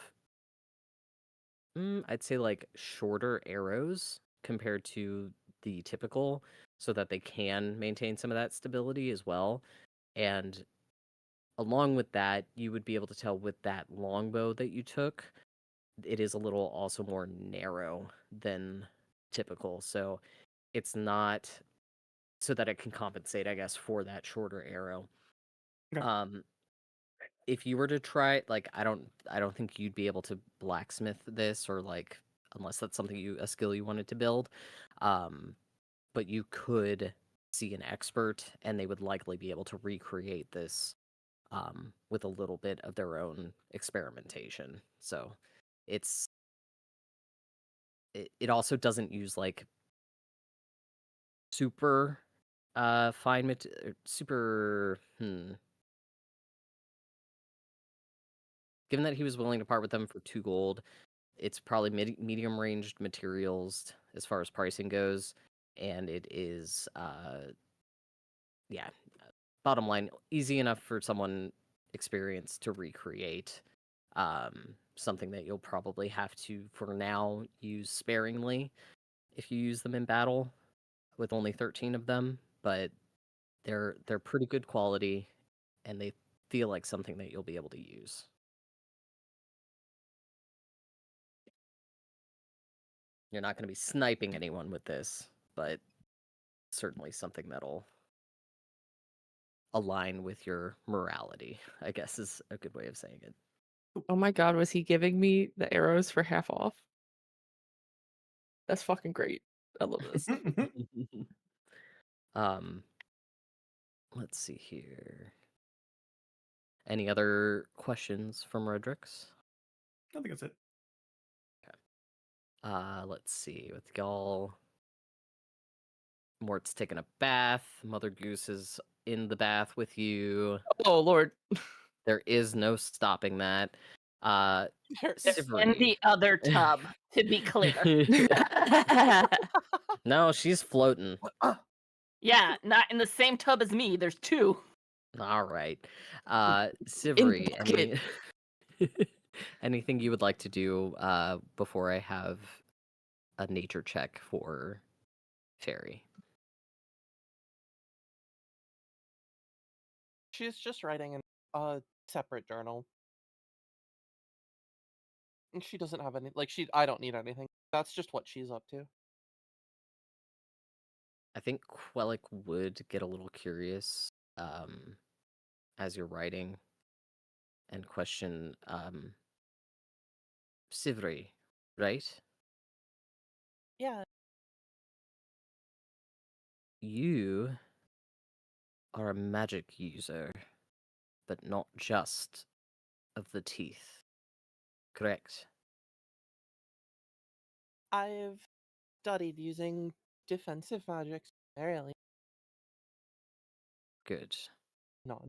I'd say, like shorter arrows compared to the typical, so that they can maintain some of that stability as well. And along with that, you would be able to tell with that longbow that you took, it is a little also more narrow than typical. So it's not so that it can compensate, I guess, for that shorter arrow. Okay. If you were to try, like, I don't think you'd be able to blacksmith this or like unless that's something a skill you wanted to build. But you could see an expert and they would likely be able to recreate this with a little bit of their own experimentation. So it's it also doesn't use like super fine super given that he was willing to part with them for 2 gold, it's probably medium ranged materials as far as pricing goes, and it is yeah, bottom line, easy enough for someone experienced to recreate. Something that you'll probably have to, for now, use sparingly if you use them in battle with only 13 of them, but they're pretty good quality and they feel like something that you'll be able to use. You're not going to be sniping anyone with this, but certainly something that'll align with your morality, I guess is a good way of saying it. Oh my god, was he giving me the arrows for half off? That's fucking great. I love this. um, let's see here. Any other questions from Rodrix? I think that's it. Let's see. With y'all, Mort's taking a bath. Mother Goose is in the bath with you. Oh lord. There is no stopping that. It's in Sivri. the other tub, to be clear. No, she's floating. Yeah, not in the same tub as me. There's two. All right. Sivri, bucket. anything you would like to do before I have a nature check for Fairy? She's just writing in a separate journal. And she doesn't have any I don't need anything. That's just what she's up to. I think Quellic would get a little curious as you're writing and question Sivri, right? Yeah. You are a magic user, but not just of the teeth, correct? I've studied using defensive magics primarily. Good. No.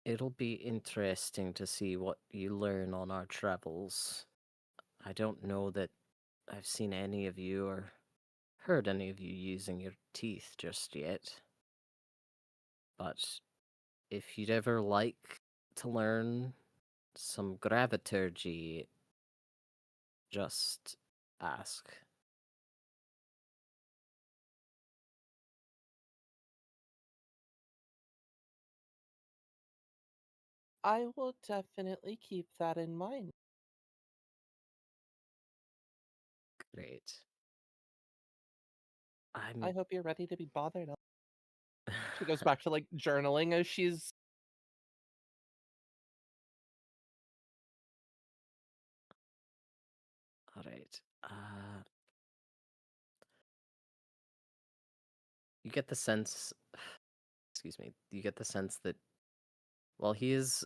It'll be interesting to see what you learn on our travels. I don't know that I've seen any of you or heard any of you using your teeth just yet. But if you'd ever like to learn some graviturgy, just ask. I will definitely keep that in mind. Great. I hope you're ready to be bothered. She goes back to like journaling as she's All right. You get the sense, excuse me, you get the sense that while he is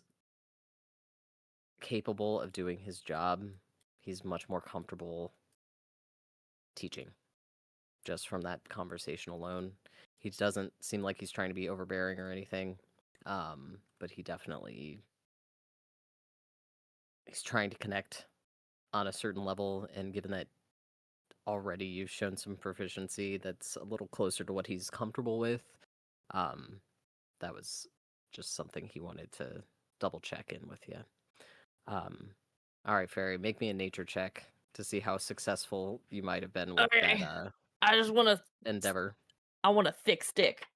capable of doing his job, he's much more comfortable teaching just from that conversation alone. He doesn't seem like he's trying to be overbearing or anything, but he definitely he's trying to connect on a certain level, and given that already you've shown some proficiency that's a little closer to what he's comfortable with, that was just something he wanted to double check in with you. All right, Fairy, make me a nature check to see how successful you might have been with Okay. that I just want to. endeavor. I want a thick stick.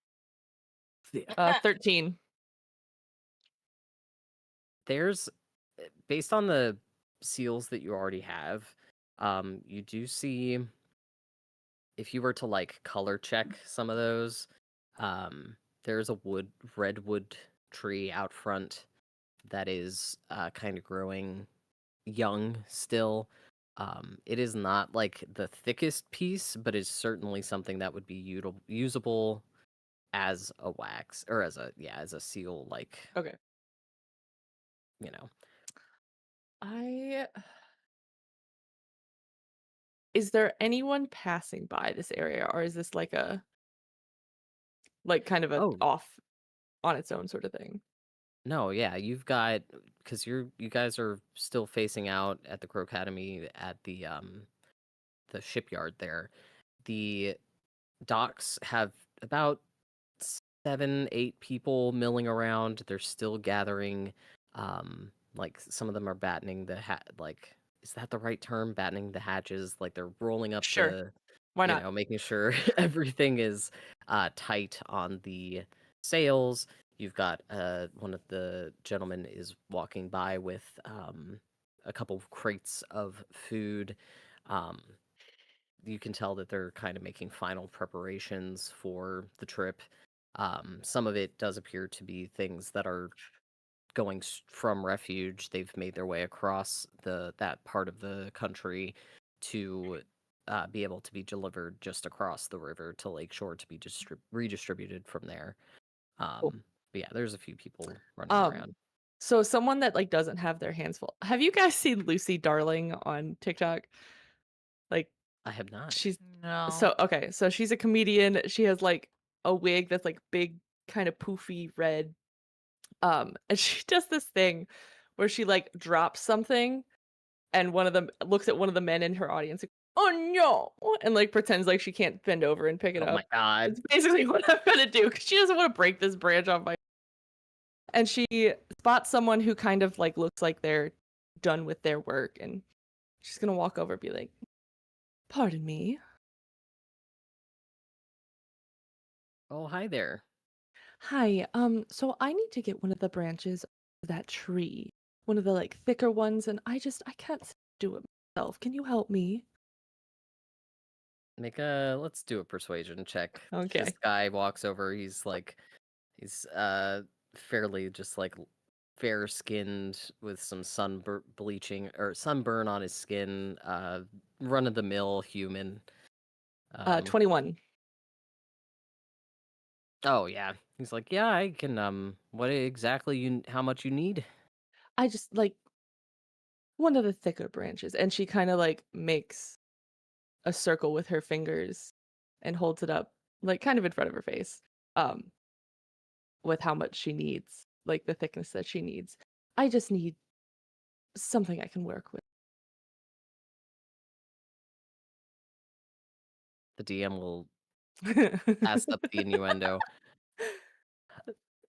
13. There's, based on the seals that you already have, you do see, if you were to like color check some of those, there's a redwood tree out front that is kind of growing young still. It is not like the thickest piece, but is certainly something that would be usable as a wax or as a seal, like, Okay. you know. Is there anyone passing by this area, or is this like kind of a Oh, off on its own sort of thing? no, yeah, you've got, because you guys are still facing out at the Crow Academy at the shipyard there. The docks have about 7, 8 people milling around. They're still gathering. Like some of them are battening the like, is that the right term? Battening the hatches. Like they're rolling up Sure. Why not? making sure everything is tight on the sails. You've got one of the gentlemen is walking by with a couple of crates of food. Um, you can tell that they're kind of making final preparations for the trip. Some of it does appear to be things that are going from refuge. They've made their way across that part of the country to be able to be delivered just across the river to Lakeshore to be redistributed from there. Cool. But yeah, there's a few people running around. So someone that like doesn't have their hands full. Have you guys seen Lucy Darling on TikTok? Like, I have not. she's No. so she's a comedian. She has like a wig that's like big, kind of poofy red. And she does this thing where she like drops something, and one of them looks at one of the men in her audience, like, oh no, and like pretends like she can't bend over and pick it Oh up. my god. It's basically what I'm gonna do because she doesn't want to break this branch off my. And she spots someone who kind of like looks like they're done with their work, and she's gonna walk over and be like, pardon me. Oh, hi there. Hi, so I need to get one of the branches of that tree, one of the like thicker ones, and I can't do it myself. Can you help me? Let's do a persuasion check. Okay. This guy walks over, he's fairly just like fair skinned with some bleaching or sunburn on his skin, run of the mill human. 21. Oh yeah. He's like, yeah, I can what exactly how much you need? I just like one of the thicker branches, and she kind of like makes a circle with her fingers and holds it up like kind of in front of her face, with how much she needs. like the thickness that she needs. I just need something I can work with. The DM will pass up the innuendo.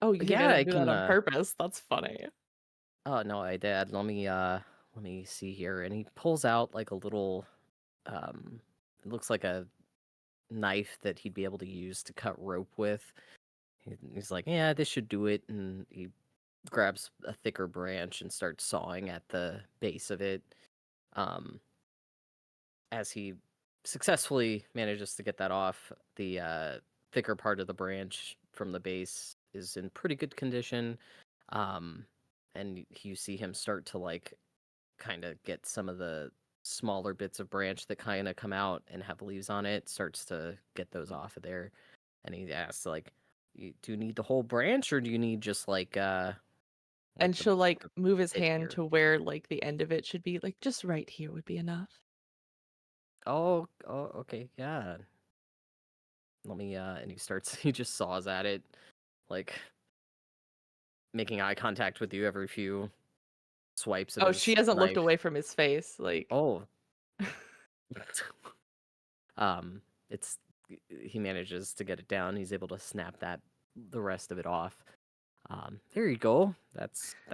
Oh, you think I Yeah, I didn't do can. that on purpose? That's funny. Oh no, I did. Let me see here. And he pulls out like a little. It looks like a knife that he'd be able to use to cut rope with. He's like, yeah, this should do it. And he grabs a thicker branch and starts sawing at the base of it. As he successfly manages to get that off, the thicker part of the branch from the base is in pretty good condition. And you see him start to like kind of get some of the smaller bits of branch that kind of come out and have leaves on it, starts to get those off of there. And he asks like, do you need the whole branch or do you need just like And the she'll like move his bit hand here? to where like the end of it should be. Like just right here would be enough. Oh, okay, yeah. Let me and he just saws at it, like making eye contact with you every few swipes of Oh, his she hasn't looked knife. away from his face. Like Oh. It's he manages to get it down. He's able to snap the rest of it off. There you go. That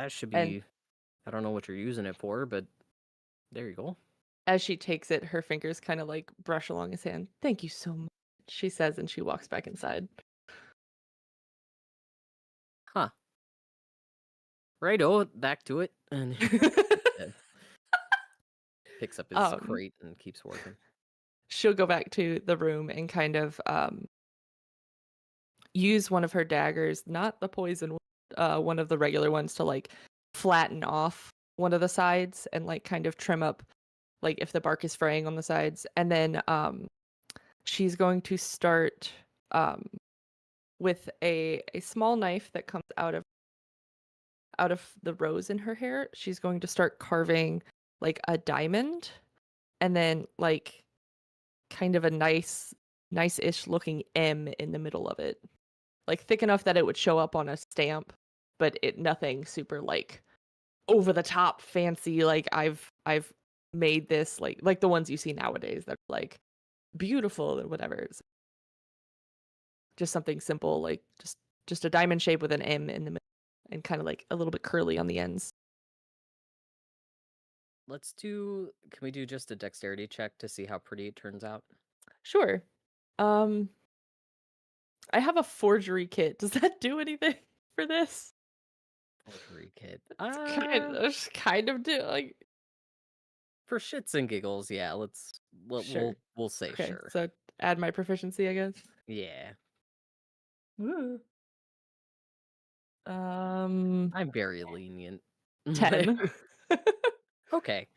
should and be. I don't know what you're using it for, but there you go. as she takes it, her fingers kind of like brush along his hand. Thank you so much, she says, and she walks back inside. Huh. Righto, back to it. And he picks up his crate and keeps working. She'll go back to the room and kind of use one of her daggers, not the poison one, one of the regular ones, to like flatten off one of the sides and like kind of trim up like if the bark is fraying on the sides. And then she's going to start with a small knife that comes out of the rose in her hair. She's going to start carving like a diamond and then like kind of a nice-ish looking M in the middle of it. Like thick enough that it would show up on a stamp, but it nothing super like over the top fancy. Like I've made this like the ones you see nowadays that are like beautiful and whatever. It's just something simple, like just a diamond shape with an M in the middle and kind of like a little bit curly on the ends. Can we do just a dexterity check to see how pretty it turns out? Sure. I have a forgery kit. Does that do anything for this? Forgery kit. It's kind of do like For shits and giggles, yeah. Sure. We'll say Okay, sure. so add my proficiency, I guess. Yeah. Ooh. I'm very lenient. 10. Okay.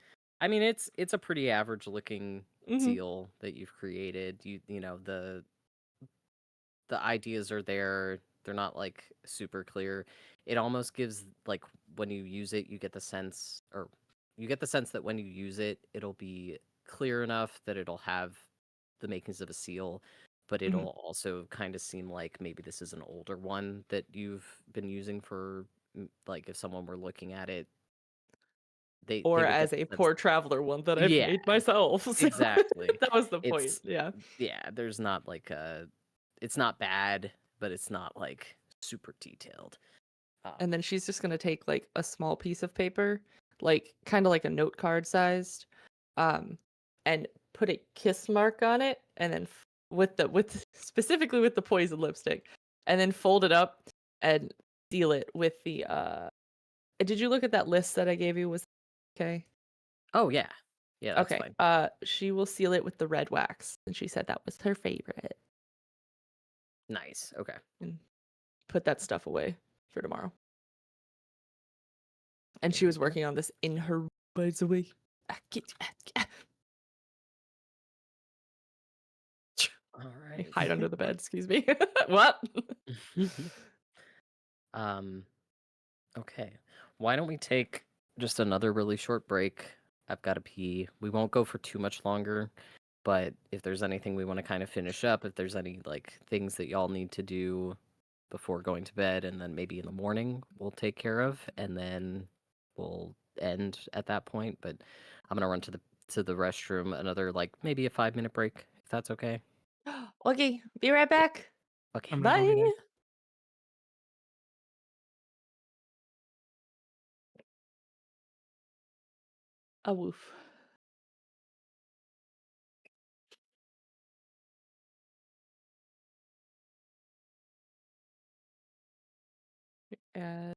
I mean, it's a pretty average looking Mhm. seal that you've created. You know, the ideas are there. They're not like super clear. It almost gives like when you use it, you get the sense that when you use it, it'll be clear enough that it'll have the makings of a seal, but it'll also kind of seem like maybe this is an older one that you've been using for like if someone were looking at it, they Or would get as the a sense. poor traveler one that I've Yeah, made myself. So exactly. that was the point. It's Yeah. there's not like it's not bad, but it's not like super detailed. And then she's just gonna take like a small piece of paper, like kind of like a note card sized, and put a kiss mark on it, and then with specifically with the poison lipstick, and then fold it up and seal it with the. Did you look at that list that I gave you? Was okay. Oh yeah, that's Okay. fine. She will seal it with the red wax, and she said that was her favorite. Nice. Okay. And put that stuff away for tomorrow. And she There was you go. working on this in her, by the way. All right. Hide under the bed, excuse me. What? Okay. Why don't we take just another really short break? I've got to pee. We won't go for too much longer, but if there's anything we want to kind of finish up, if there's any like things that y'all need to do before going to bed, and then maybe in the morning we'll take care of, and then we'll end at that point. But I'm gonna run to the restroom, another like maybe a 5-minute break, if that's okay. Okay, be right back. Okay. I'm gonna go Bye. get A woof. Uh,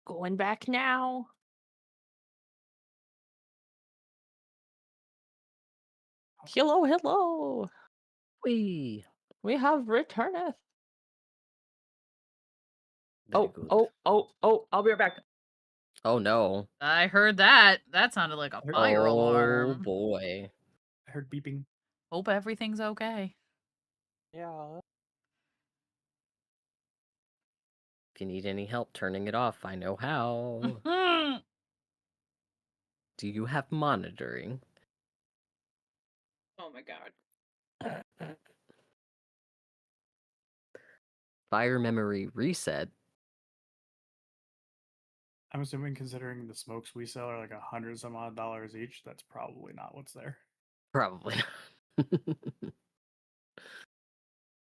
Going back now. Hello, hello. We We have returneth. very Oh, good. I'll be right back. Oh no. I heard that. That sounded like a heard- fire Oh alarm. boy. I heard beeping. Hope everything's okay. Yeah. If you need any help turning it off, I know how. Do you have monitoring? Oh my god. Fire memory reset. I'm assuming, considering the smokes we sell are like $100 some odd each, that's probably not what's there. Probably.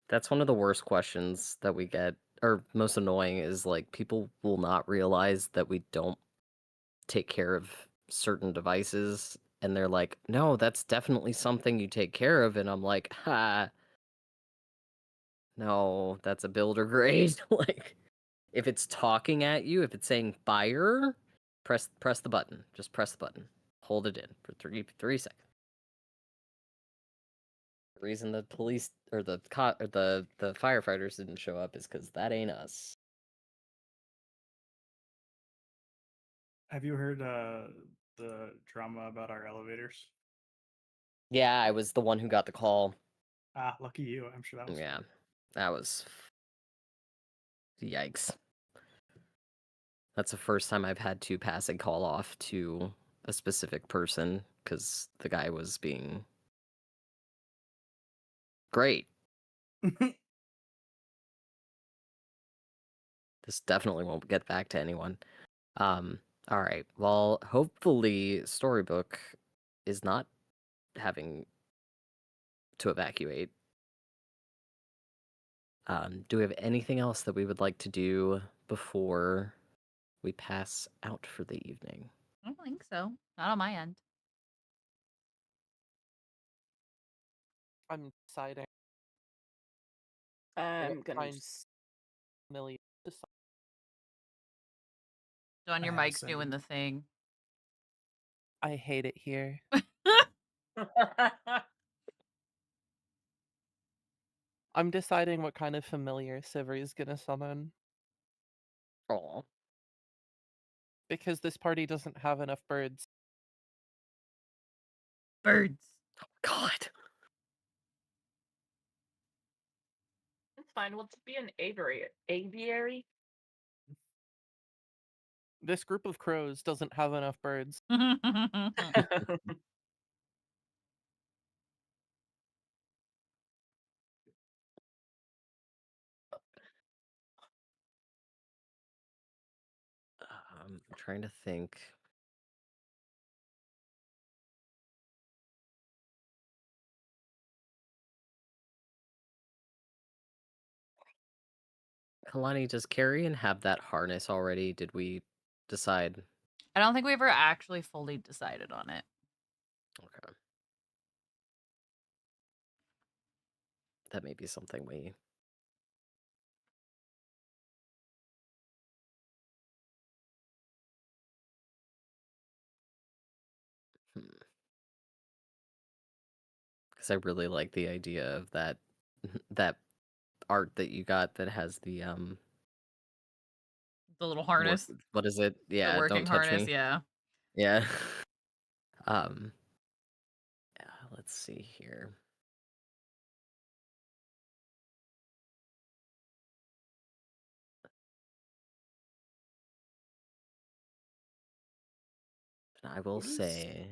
That's one of the worst questions that we get, or most annoying, is like people will not realize that we don't take care of certain devices, and they're like, no, that's definitely something you take care of, and I'm like, ha, no, that's a builder grade. Like, if it's talking at you, if it's saying fire, press the button. Just press the button. Hold it in for three seconds. The reason the police or the firefighters didn't show up is because that ain't us. Have you heard the drama about our elevators? Yeah, I was the one who got the call. Ah, lucky you. I'm sure that was Yeah, fun. that was yikes. That's the first time I've had to pass a call off to a specific person because the guy was being great. This definitely won't get back to anyone. All right. Well, hopefully Storybook is not having to evacuate. Do we have anything else that we would like to do before we pass out for the evening? I don't think so. Not on my end. I'm deciding. I'm gonna. Finds familiar. John, your I have mic's doing the thing. I hate it here. I'm deciding what kind of familiar Sivri is gonna summon Oh, because this party doesn't have enough birds. Birds. God. It's fine. We'll just be an aviary. This group of crows doesn't have enough birds. I'm trying to think. Kalani, does Carrion have that harness already? Did we decide? I don't think we ever actually fully decided on it. Okay. That may be something we... Because I really like the idea of that that art that you got that has the The little harness. what is it? The Yeah, working don't touch harness, me. yeah. Yeah. um let's see here. I will What is- say,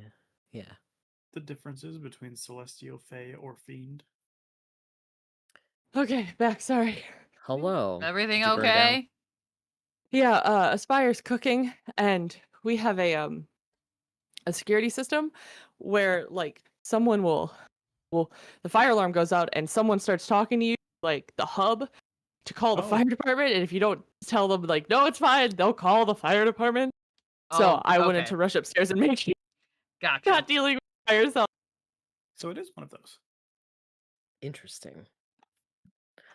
yeah. The differences between Celestial, Fey, or Fiend. Okay, back. Sorry. Hello. Everything Did you burn down? okay? Yeah, Aspire's cooking, and we have a security system where like someone will the fire alarm goes out and someone starts talking to you like the hub to call the Oh. fire department, and if you don't tell them like no it's fine, they'll call the fire department. So Oh, I wanted okay. to rush upstairs and make sure Gotcha. you're not dealing with by yourself. So it is one of those. Interesting.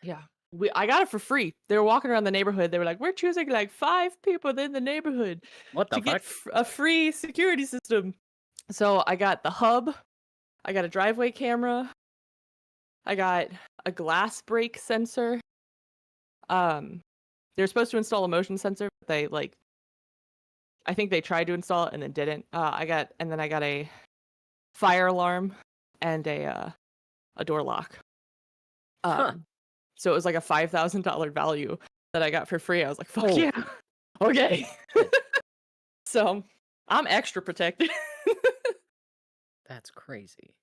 Yeah. I got it for free. They were walking around the neighborhood. They were like, "We're choosing like 5 people in the neighborhood What the to get fuck? a free security system." So I got the hub. I got a driveway camera. I got a glass break sensor. They're supposed to install a motion sensor, but I think they tried to install it and then didn't. I got a fire alarm and a door lock. Huh. So it was like a $5,000 value that I got for free. I was like, "Fuck Holy yeah, okay." shit. So I'm extra protected. That's crazy.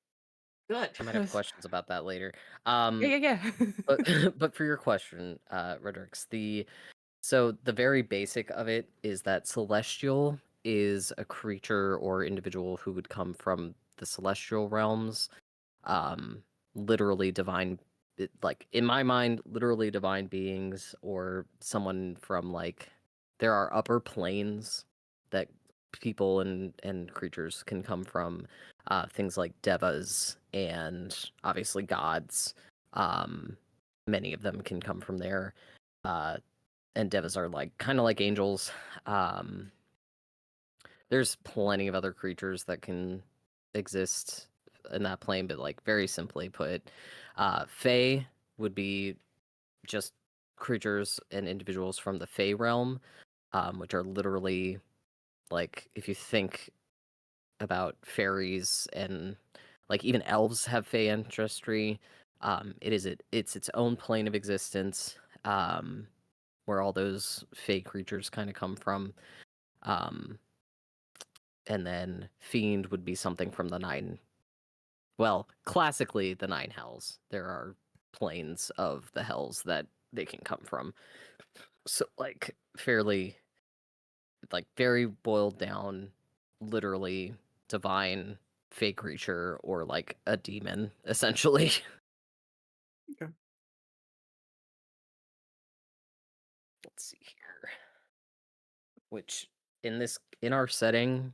Good. I might have questions about that later. Yeah. But but for your question, Redrix, so the very basic of it is that celestial is a creature or individual who would come from the celestial realms, literally divine, like in my mind, literally divine beings, or someone from like there are upper planes that people and creatures can come from, things like devas and obviously gods. Many of them can come from there. And devas are like kind of like angels. Um, there's plenty of other creatures that can exist in that plane, but like very simply put, Fae would be just creatures and individuals from the Fae realm, which are literally like if you think about fairies and like even elves have Fae ancestry. It's its own plane of existence, where all those Fae creatures kind of come from. Um, and then Fiend would be something from the nine. Well, classically, the nine hells. There are planes of the hells that they can come from. So, like, fairly, like, very boiled down, literally divine fake creature or like a demon, essentially. Okay. Let's see here. Which in our setting,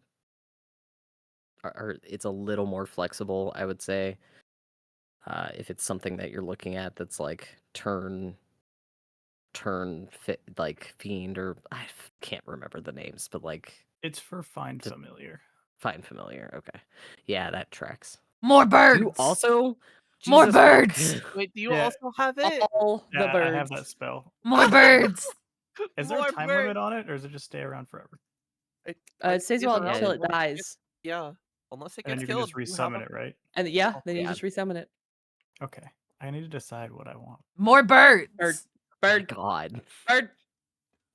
it's a little more flexible, I would say. If it's something that you're looking at that's like like fiend, or can't remember the names, but like It's for find to familiar. find familiar. Okay, yeah, that tracks. More birds. You also More Jesus fuck. birds. Wait, do you Yeah. also have it? All the Yeah, I have birds. that spell. More birds. Is there a More time bird- limit on it, or does it just stay around forever? It stays stays well around until it unless dies. Yeah, unless it And then gets you can killed. just You have resummon it, right? And yeah, Oh, then you yeah. just resummon it. Okay. I need to decide what I want. More birds. Bird. My Bird. God. Bird.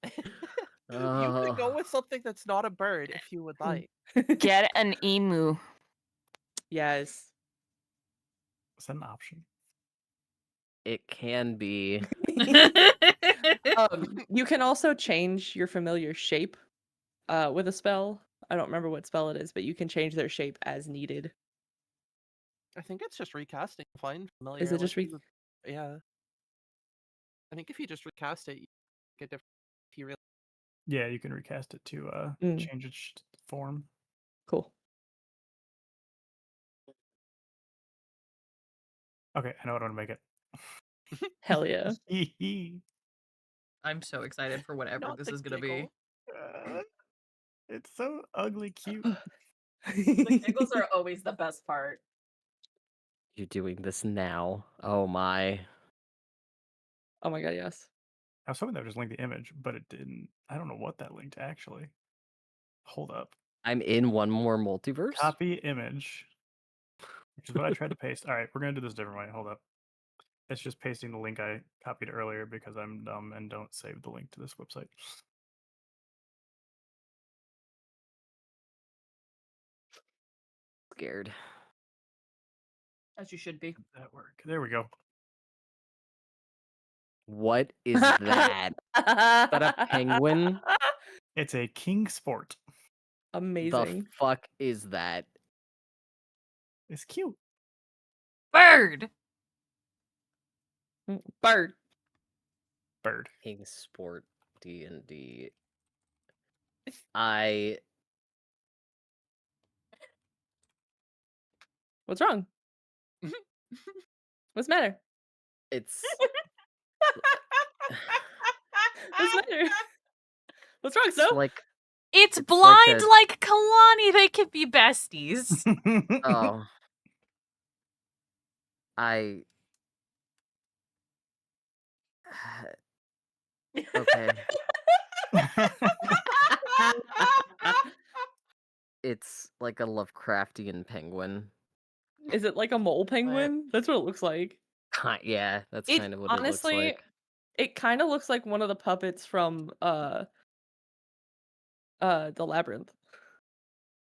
You could go with something that's not a bird if you would like. Get an emu. Yes. Is that an option? It can be. You can also change your familiar shape with a spell. I don't remember what spell it is, but you can change their shape as needed. I think it's just recasting. Find familiar. Is it just Yeah. I think if you just recast it, you get different. If you really Yeah, you can recast it to Mm. change its form. Cool. Okay, I know what I'm gonna make it. Hell yeah. I'm so excited for whatever Not this the is gonna be. giggle. It's so ugly cute. The giggles are always the best part. You're doing this now. Oh my. Oh my god, yes. I was hoping that would just link the image, but it didn't. I don't know what that linked actually. Hold up. I'm in one more multiverse. Copy image, which is what I tried to paste. All right, we're gonna do this a different way. Hold up. It's just pasting the link I copied earlier because I'm dumb and don't save the link to this website. Scared. As you should be. Did that work? There we go. What is that? Is that a penguin? It's a king sport. Amazing. The fuck is that? It's cute. Bird. Bird. Bird. King Sport D&D. I What's wrong? What's the matter? it's What's the matter? What's wrong, It's Snow? like It's It's blind like a- like Kalani. They could be besties. oh, I okay. It's like a Lovecraftian penguin. Is it like a mole penguin? That's what it looks like. Yeah, that's It kind of what it looks honestly, like. it kind of looks like one of the puppets from the labyrinth.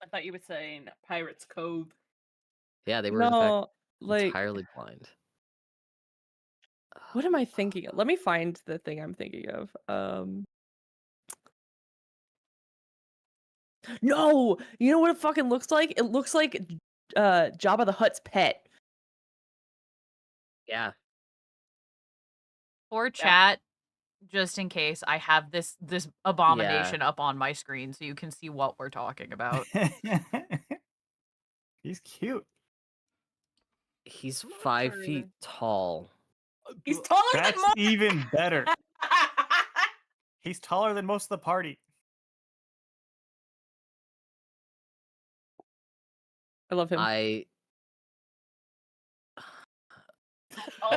I thought you were saying Pirates Cove. Yeah, they were in fact No, like entirely blind. what am I thinking of? Let me find the thing I'm thinking of. No, you know what it fucking looks like? It looks like Jabba the Hutt's pet. Yeah, For chat, just in case, I have this abomination yeah. up on my screen so you can see what we're talking about. He's cute. He's I'm not 5 sure. feet tall. He's taller than That's Mark. even better. He's taller than most of the party. I love him. All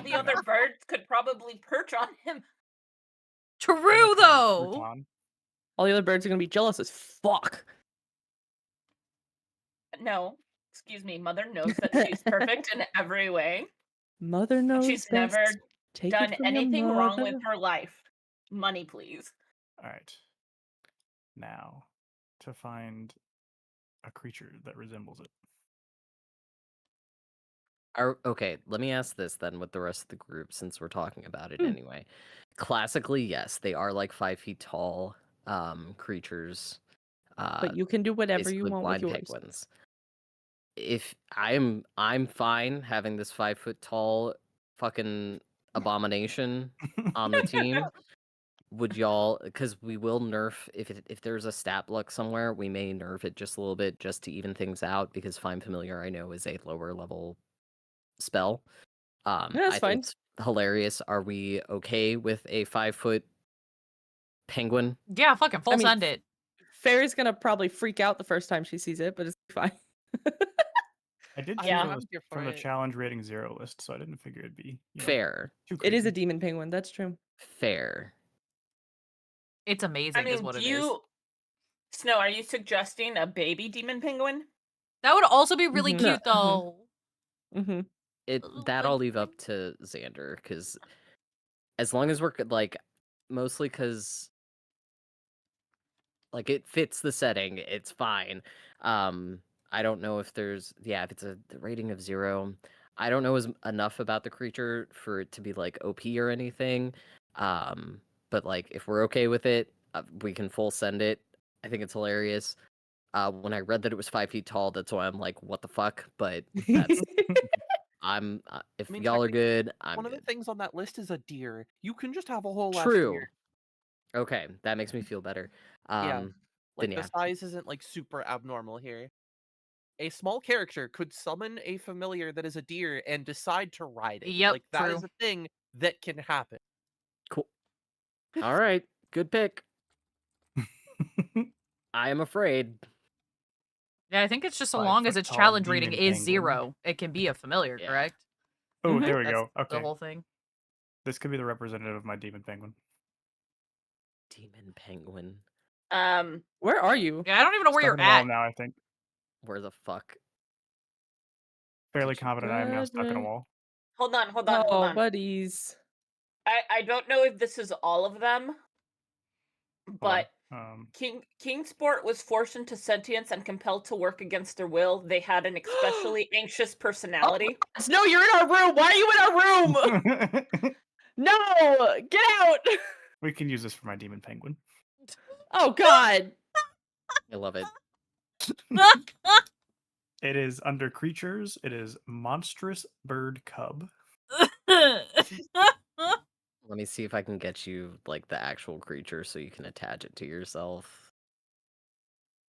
the other birds could probably perch on him. True though. Crouton. All the other birds are gonna be jealous as fuck. No, excuse me. Mother knows that she's perfect in every way. Mother knows She's best. never Take done it from your anything wrong with mother. her life. Money, please. All right. Now, to find a creature that resembles it. Okay, let me ask this then with the rest of the group since we're talking about it Hmm. anyway. Classically, yes, they are like 5 feet tall creatures. But you can do whatever you Basically want with blind yours. penguins. If I'm fine having this 5 foot tall fucking abomination on the team. Would y'all? Because we will nerf if there's a stat block somewhere, we may nerf it just a little bit just to even things out. Because Find Familiar, I know, is a lower level spell. Yeah, that's I fine. think it's hilarious. Are we okay with a 5 foot penguin? Yeah, fucking full I mean, send it. Fairy's gonna probably freak out the first time she sees it, but it's fine. I did choose Yeah. from I'm the, here for from the it. challenge rating 0 list, so I didn't figure it'd be Fair, too It crazy. is a demon penguin. That's true. fair. It's amazing, I is mean, what do it is. you, Snow? Are you suggesting a baby demon penguin? That would also be really Mhm. cute, No, mhm. though. Mm-hmm. That I'll leave up to Xander because as long as we're like mostly because like it fits the setting, it's fine. I don't know if there's if it's a rating of 0. I don't know enough about the creature for it to be like OP or anything. But like if we're okay with it, we can full send it. I think it's hilarious. When I read that it was 5 feet tall, that's why I'm like, what the fuck? But that's if I mean, y'all are technically, good, I'm one of the good. things on that list is a deer. You can just have a whole left True. deer. Okay, that makes me feel better. Yeah. Then Like yeah, the size isn't like super abnormal here. A small character could summon a familiar that is a deer and decide to ride it. Yep, Like that is true. a thing that can happen. cool. All right, good pick. I am afraid. Yeah, I think it's just so 5 long as foot its tall challenge rating demon is penguin. 0, it can be a familiar, Yeah. correct? Oh, Mhm. there we That's go. Okay. the whole thing. This could be the representative of my demon penguin. Demon penguin. Where are you? Yeah, I don't even know where Stuck you're in the wall at. now, I think. Where the fuck? Fairly Did you- confident I am now stuck in a Redrick. wall. Hold on, hold on, hold Oh, on. buddies. I don't know if this is all of them, Hold but on. Kingsport was forced into sentience and compelled to work against their will. They had an especially anxious personality. Snow, you're in our room. Why are you in our room? No, get out. We can use this for my demon penguin. Oh God. I love it. It is under creatures. It is monstrous bird cub. Let me see if I can get you like the actual creature so you can attach it to yourself.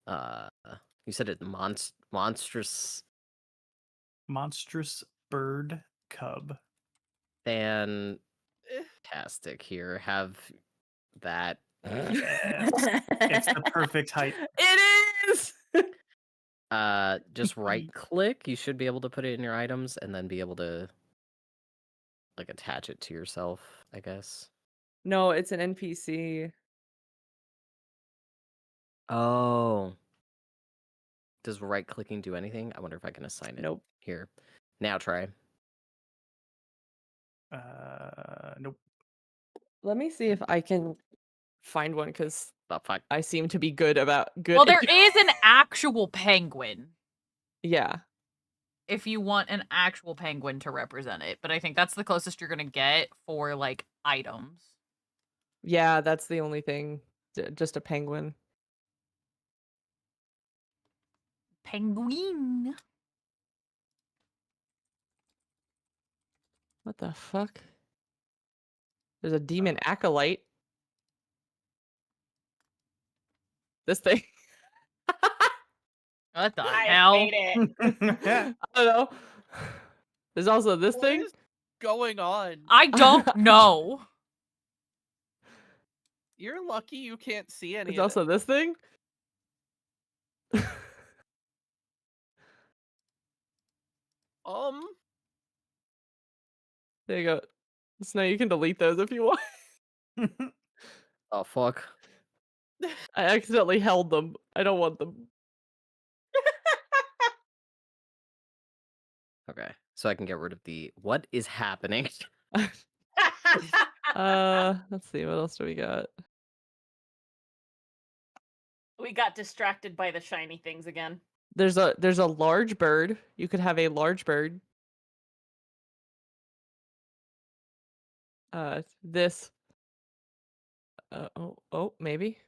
You said it monstrous Monstrous bird cub. fan Fantastic. Here, have that. Yes. It's the perfect height. It is. Just right click. You should be able to put it in your items and then be able to like attach it to yourself, I guess. No, it's an NPC. Oh. Does right clicking do anything? I wonder if I can assign it. Nope. Here. Now try. Nope. Let me see if I can find one because Oh, fuck. I seem to be good. Well, there is an actual penguin Yeah. if you want an actual penguin to represent it, but I think that's the closest you're gonna get for like items. Yeah, that's the only thing. Just a penguin. Penguin. What the fuck? There's a demon acolyte. This thing. What the I hell? hate it. I don't know. There's also this What thing. is going on? I don't know. You're lucky you can't see any There's of also this thing. it. There you go. So now you can delete those if you want. Oh, fuck. I accidentally held them. I don't want them. Okay. So I can get rid of the what is happening? Let's see, what else do we got? We got distracted by the shiny things again. There's a large bird. You could have a large bird. This. Oh, maybe.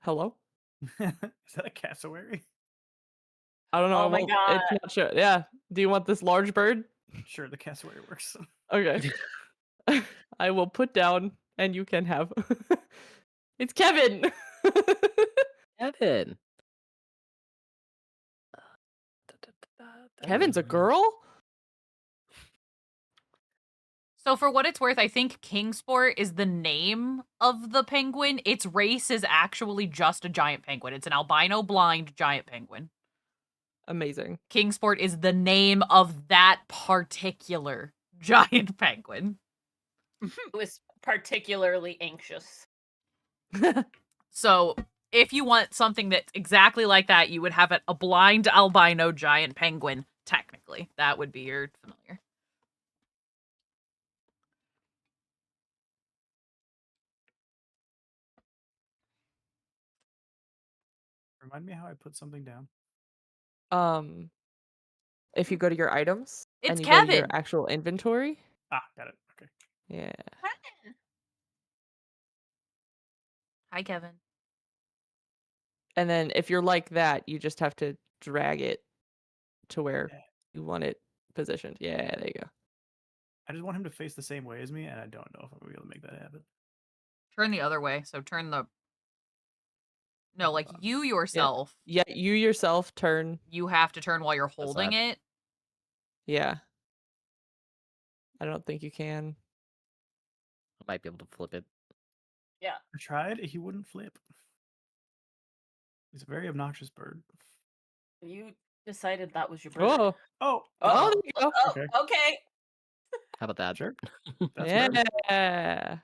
Hello? Is that a cassowary? I don't know. Oh my It's not sure. Yeah. Do you want this large bird? Sure, the cassowary works. Okay. I will put down and you can have. It's Kevin. Kevin. Kevin's a girl? So for what it's worth, I think Kingsport is the name of the penguin. Its race is actually just a giant penguin. It's an albino blind giant penguin. Amazing. Kingsport is the name of that particular giant penguin. It was particularly anxious. So if you want something that's exactly like that, you would have a blind albino giant penguin, technically. That would be your familiar. Remind me how I put something down. If you go to your items It's and you go to your Kevin. actual inventory. Ah, got it. Okay. Yeah. Hi, Kevin. And then if you're like that, you just have to drag it to where Yeah. you want it positioned. Yeah, there you go. I just want him to face the same way as me, and I don't know if I'm gonna be able to make that happen. Turn the other way. So turn the... No, like you yourself. Yeah, you yourself turn. You have to turn while you're holding that. it. Yeah. I don't think you can. I might be able to flip it. Yeah. I tried, he wouldn't flip. He's a very obnoxious bird. You decided that was your bird. Oh. Oh, Oh, there you go. Oh, Okay. okay. How about that? Sure. That's Yeah. bird.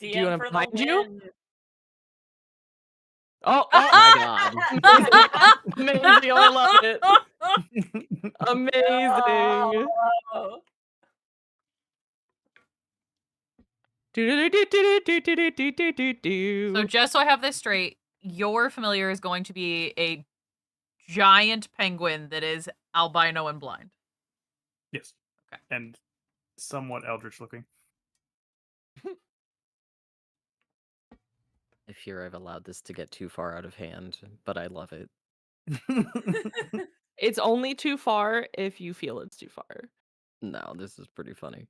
Do you want DM him for the behind you? win. Oh, My God. amazing. Amazing. I love it. Amazing. Oh. So just so I have this straight, your familiar is going to be a giant penguin that is albino and blind. Yes. Okay. And somewhat eldritch looking. I fear I've allowed this to get too far out of hand, but I love it. It's only too far if you feel it's too far. No, this is pretty funny.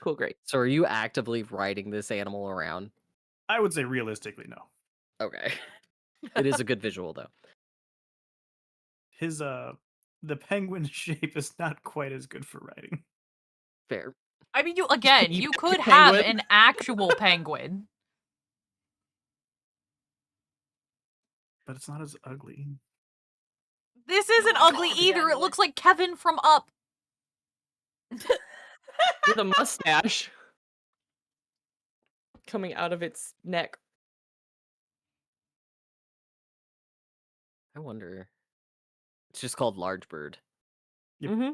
Cool, great. So are you actively riding this animal around? I would say realistically, no. Okay. It is a good visual, though. His the penguin shape is not quite as good for riding. Fair. I mean, you eat you the could have penguin. an actual penguin. But it's not as ugly. This isn't want ugly it to be either. It ugly. looks like Kevin from Up. With a mustache coming out of its neck. I wonder. It's just called large bird. Yep. Mm-hmm.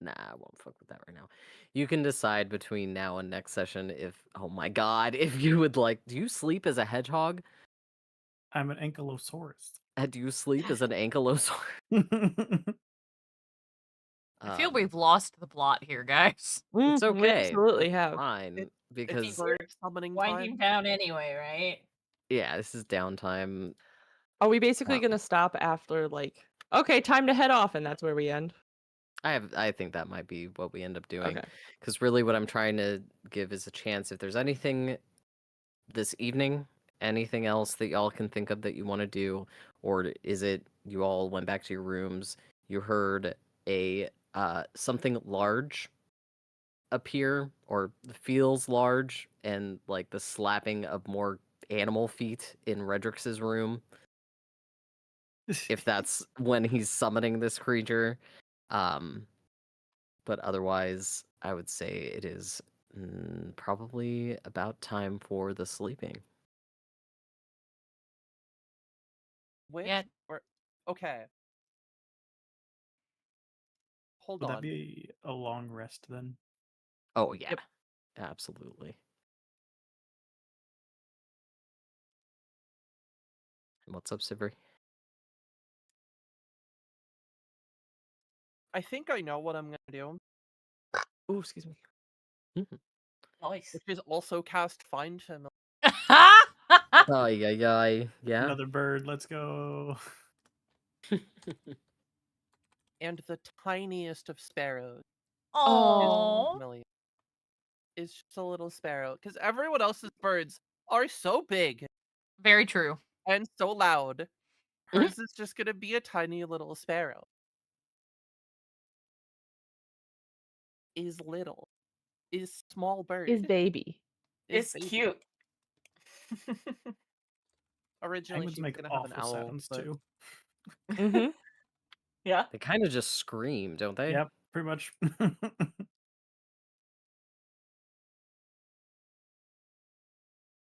Nah, I won't fuck with that right now. You can decide between now and next session if, oh my god, if you would like. Do you sleep as a hedgehog? I'm an ankylosaurus. Do you sleep as an ankylosaur? I feel we've lost the plot here, guys. It's We okay. absolutely It's have. fine It's because bird summoning Winding time. down anyway, right? yeah, this is downtime. Are we basically Um, gonna stop after like, okay, time to head off, and that's where we end? I think that might be what we end up doing. Okay. Because really, what I'm trying to give is a chance. If there's anything this evening, anything else that y'all can think of that you want to do, or is it you all went back to your rooms, you heard a something large appear or feels large, and like the slapping of more animal feet in Redrix's room. If that's when he's summoning this creature. But otherwise, I would say it is probably about time for the sleeping. Which Yeah. or okay. Hold Would on. that be a long rest then? Oh, yeah. Yep. Absolutely. What's up, Sivri? I think I know what I'm gonna do, Oh, excuse me. Nice. which is also cast Find Familiar. Oh, yeah. Another bird, let's go. And the tiniest of sparrows Oh. familiar is just a little sparrow. Because everyone else's birds are so big Very true. and so loud. Hers is just gonna be a tiny little sparrow. Is little. Is small bird. Is baby. Is It's baby. cute. Originally Penguins she was make gonna have an awful owl, sounds but too. Mm-hmm. Yeah. They kind of just scream, don't they? Yep, pretty much.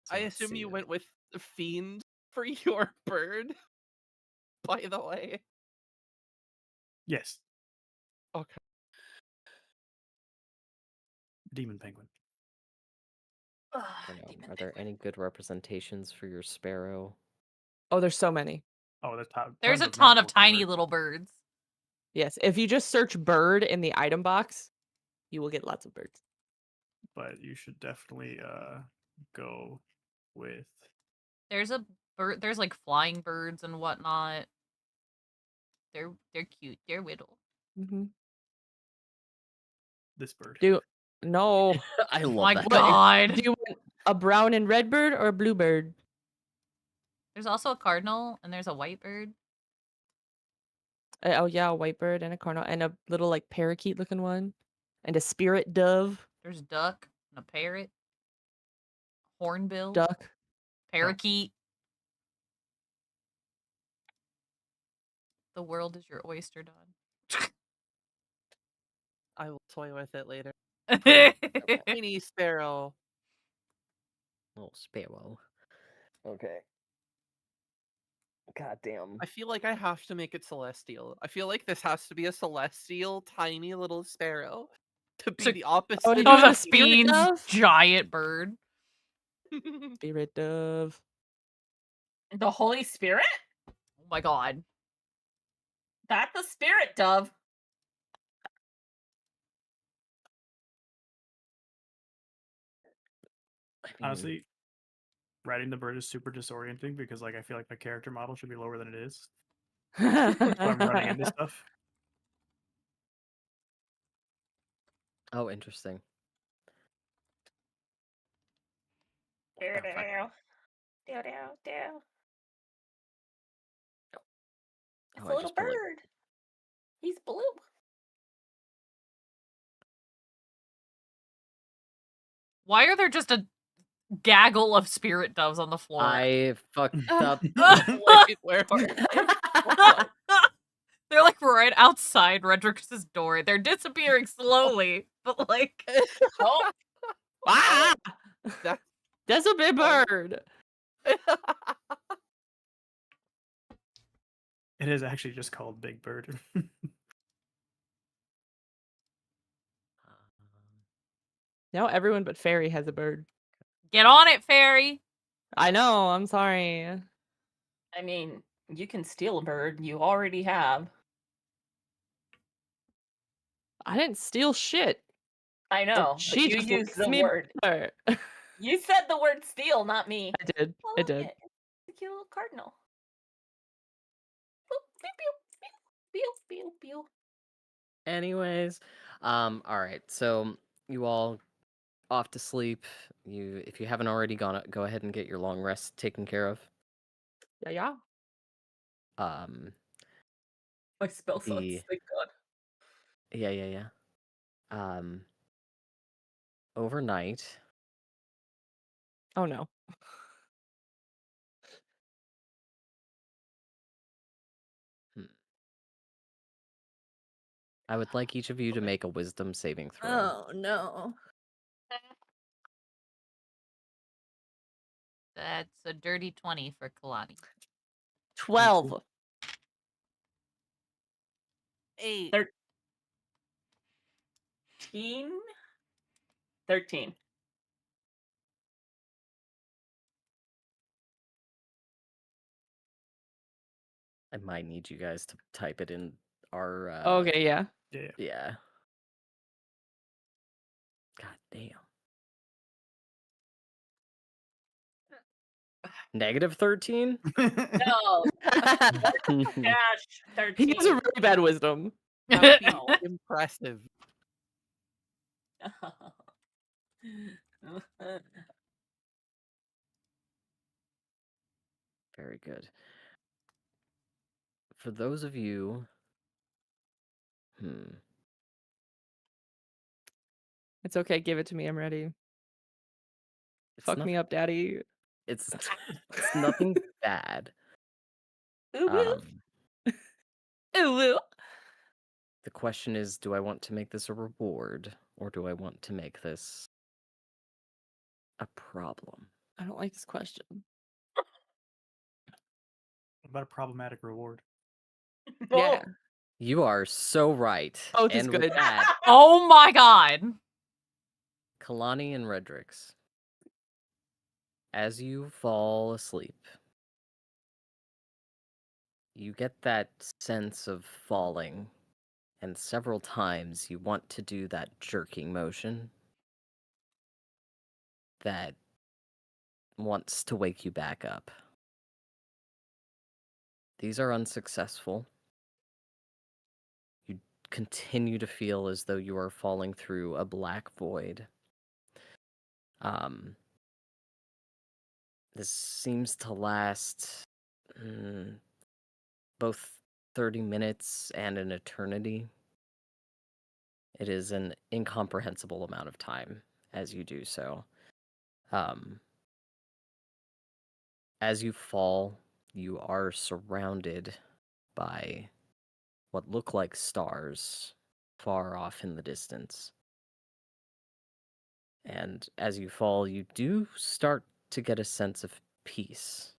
So I let's assume see. you went with the fiend for your bird. By the way. Yes, Okay. demon penguin. I know. Are there any good representations for your sparrow? Oh, there's so many. Oh, there's There's a tons ton of normal-looking tiny birds, little birds. Yes, if you just search bird in the item box, you will get lots of birds. but you should definitely go with There's a bird. There's like flying birds and whatnot. They're cute. They're little. Mm-hmm. this bird. No. I Oh love my that. god. Do you want a brown and red bird or a blue bird? There's also a cardinal and there's a white bird. Oh yeah, a white bird and a cardinal and a little like parakeet looking one, and a spirit dove. There's a duck and a parrot. Hornbill. Duck. Parakeet. The world is your oyster, Don. I will toy with it later. I Tiny sparrow. Oh, sparrow. Okay. God damn. I feel like I have to make it celestial. I feel like this has to be a celestial, tiny little sparrow to be So- the opposite Oh, did Oh, you the have a spirit Fiend's dove? giant bird. Spirit dove. The Holy Spirit? Oh my god. That's the spirit dove. I mean, Honestly, riding the bird is super disorienting because like I feel like my character model should be lower than it is. So I'm running into stuff. oh, interesting. Dow, Oh, fuck. dow. Dow, dow, dow. It's Oh, a I little just put, like, bird. He's blue. Why are there just a gaggle of spirit doves on the floor? I fucked up. Wait, where are they? What? They're like right outside Redrix's door. They're disappearing slowly, but like, Oh, Ah! That- That's a big bird. It is actually just called Big Bird. Now everyone but Fairy has a bird. get on it, fairy. I know. I'm sorry. I mean, you can steal a bird. You already have. I didn't steal shit. I know, but She you just used likes the me word. better. You said the word steal, not me. I did. I I like did. it. It's a cute little cardinal. Boop, pew, pew, pew, pew, pew, pew. Anyways, all right. So you all off to sleep. If you haven't already gone, go ahead and get your long rest taken care of. Yeah, yeah. My spell slots, The thank God. yeah. Overnight, Oh no. I would like each of you to make a wisdom saving throw. Oh no. That's a dirty 20 for Kalani. 12. 8. 13? 13. I might need you guys to type it in our. Okay, yeah. Yeah. Yeah. God damn. -13? No, dash 13. He has a really bad wisdom. That would be No. impressive. Very good. For those of you, It's okay. Give it to me. I'm ready. Fuck me up, daddy. It's nothing bad. Ooh, woo. Ooh. The question is, do I want to make this a reward or do I want to make this a problem? I don't like this question. What about a problematic reward? Yeah. You are so right. Both is And with good. that, Oh my god. Kalani and Redrix, as you fall asleep, you get that sense of falling, and several times you want to do that jerking motion that wants to wake you back up. These are unsuccessful. You continue to feel as though you are falling through a black void. This seems to last both 30 minutes and an eternity. It is an incomprehensible amount of time as you do so. As you fall, you are surrounded by what look like stars far off in the distance. And as you fall, you do start to get a sense of peace.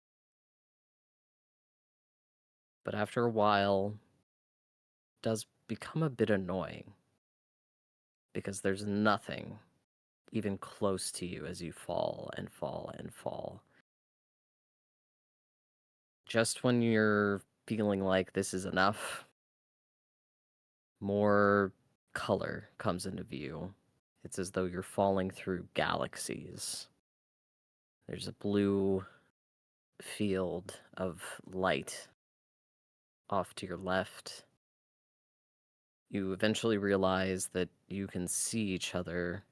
But after a while, it does become a bit annoying because there's nothing even close to you as you fall and fall and fall. Just when you're feeling like this is enough, more color comes into view. It's as though you're falling through galaxies. There's a blue field of light off to your left. You eventually realize that you can see each other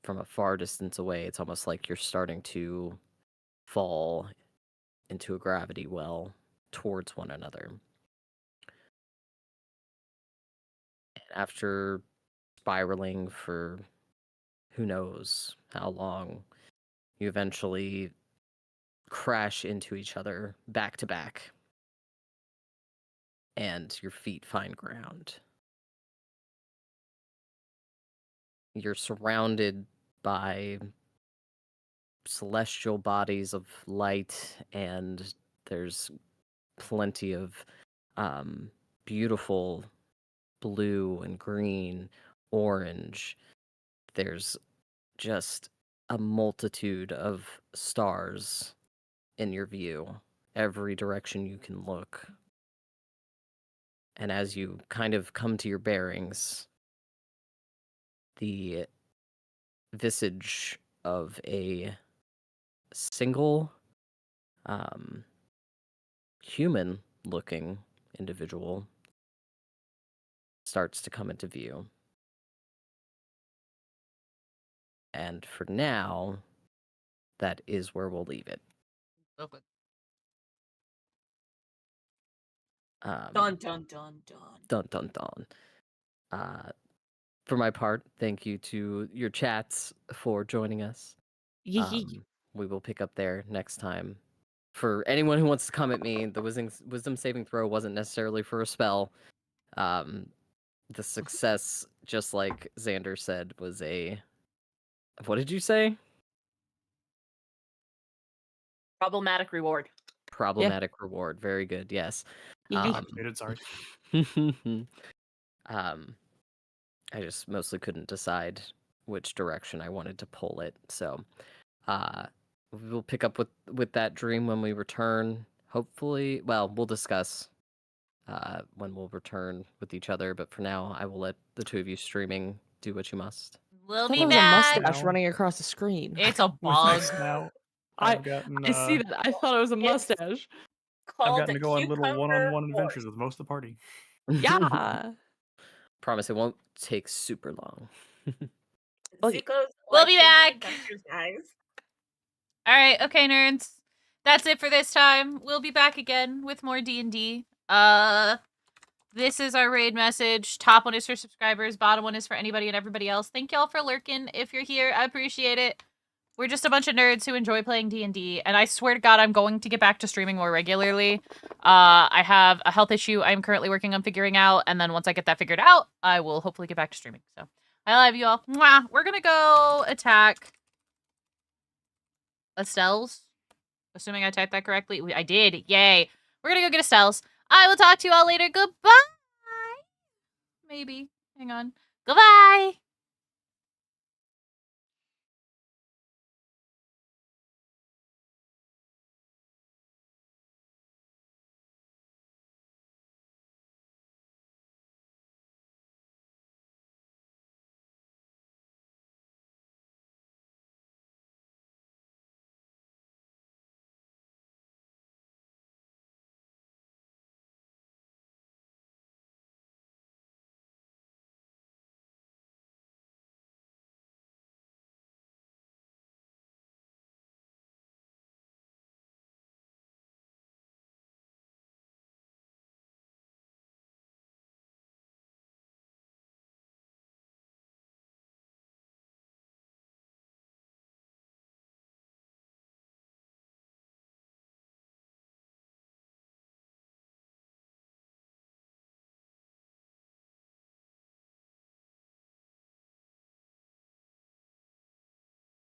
from a far distance away. It's almost like you're starting to fall into a gravity well towards one another. And after spiraling for who knows how long, you eventually crash into each other back to back, and your feet find ground. You're surrounded by celestial bodies of light, and there's plenty of beautiful blue and green, orange. There's just a multitude of stars in your view, every direction you can look. And as you kind of come to your bearings, the visage of a single human looking individual starts to come into view. And for now, that is where we'll leave it. Okay. Dun dun dun dun. Dun dun dun. For my part, thank you to your chats for joining us. We will pick up there next time. For anyone who wants to come at me, the wisdom saving throw wasn't necessarily for a spell. The success, just like Xander said, was a... What did you say? Problematic reward. Problematic reward. Very good. Yes. Sorry. I just mostly couldn't decide which direction I wanted to pull it. So, we'll pick up with that dream when we return. Hopefully, well, we'll discuss when we'll return with each other. But for now, I will let the two of you streaming do what you must. We'll Thought be there was a back. mustache Now- running across the screen. It's a With bug. this now, I- I've gotten I see that. I thought it was a It's- mustache. I've Called gotten a to go on little cucumber one-on-one horse. adventures with most of the party. Yeah. Promise it won't take super long. Okay. Zuko's We'll be life-changing back. adventures, guys. All right, okay, nerds. That's it for this time. We'll be back again with more D&D. This is our raid message. Top one is for subscribers. Bottom one is for anybody and everybody else. Thank y'all for lurking. If you're here, I appreciate it. We're just a bunch of nerds who enjoy playing D&D, and I swear to God, I'm going to get back to streaming more regularly. I have a health issue I'm currently working on figuring out, and then once I get that figured out, I will hopefully get back to streaming. So, I love you all. Mwah. We're gonna go attack Estelle's. Assuming I typed that correctly. I did. Yay. We're gonna go get Estelle's. I will talk to you all later. Goodbye. Maybe. Hang on. Goodbye.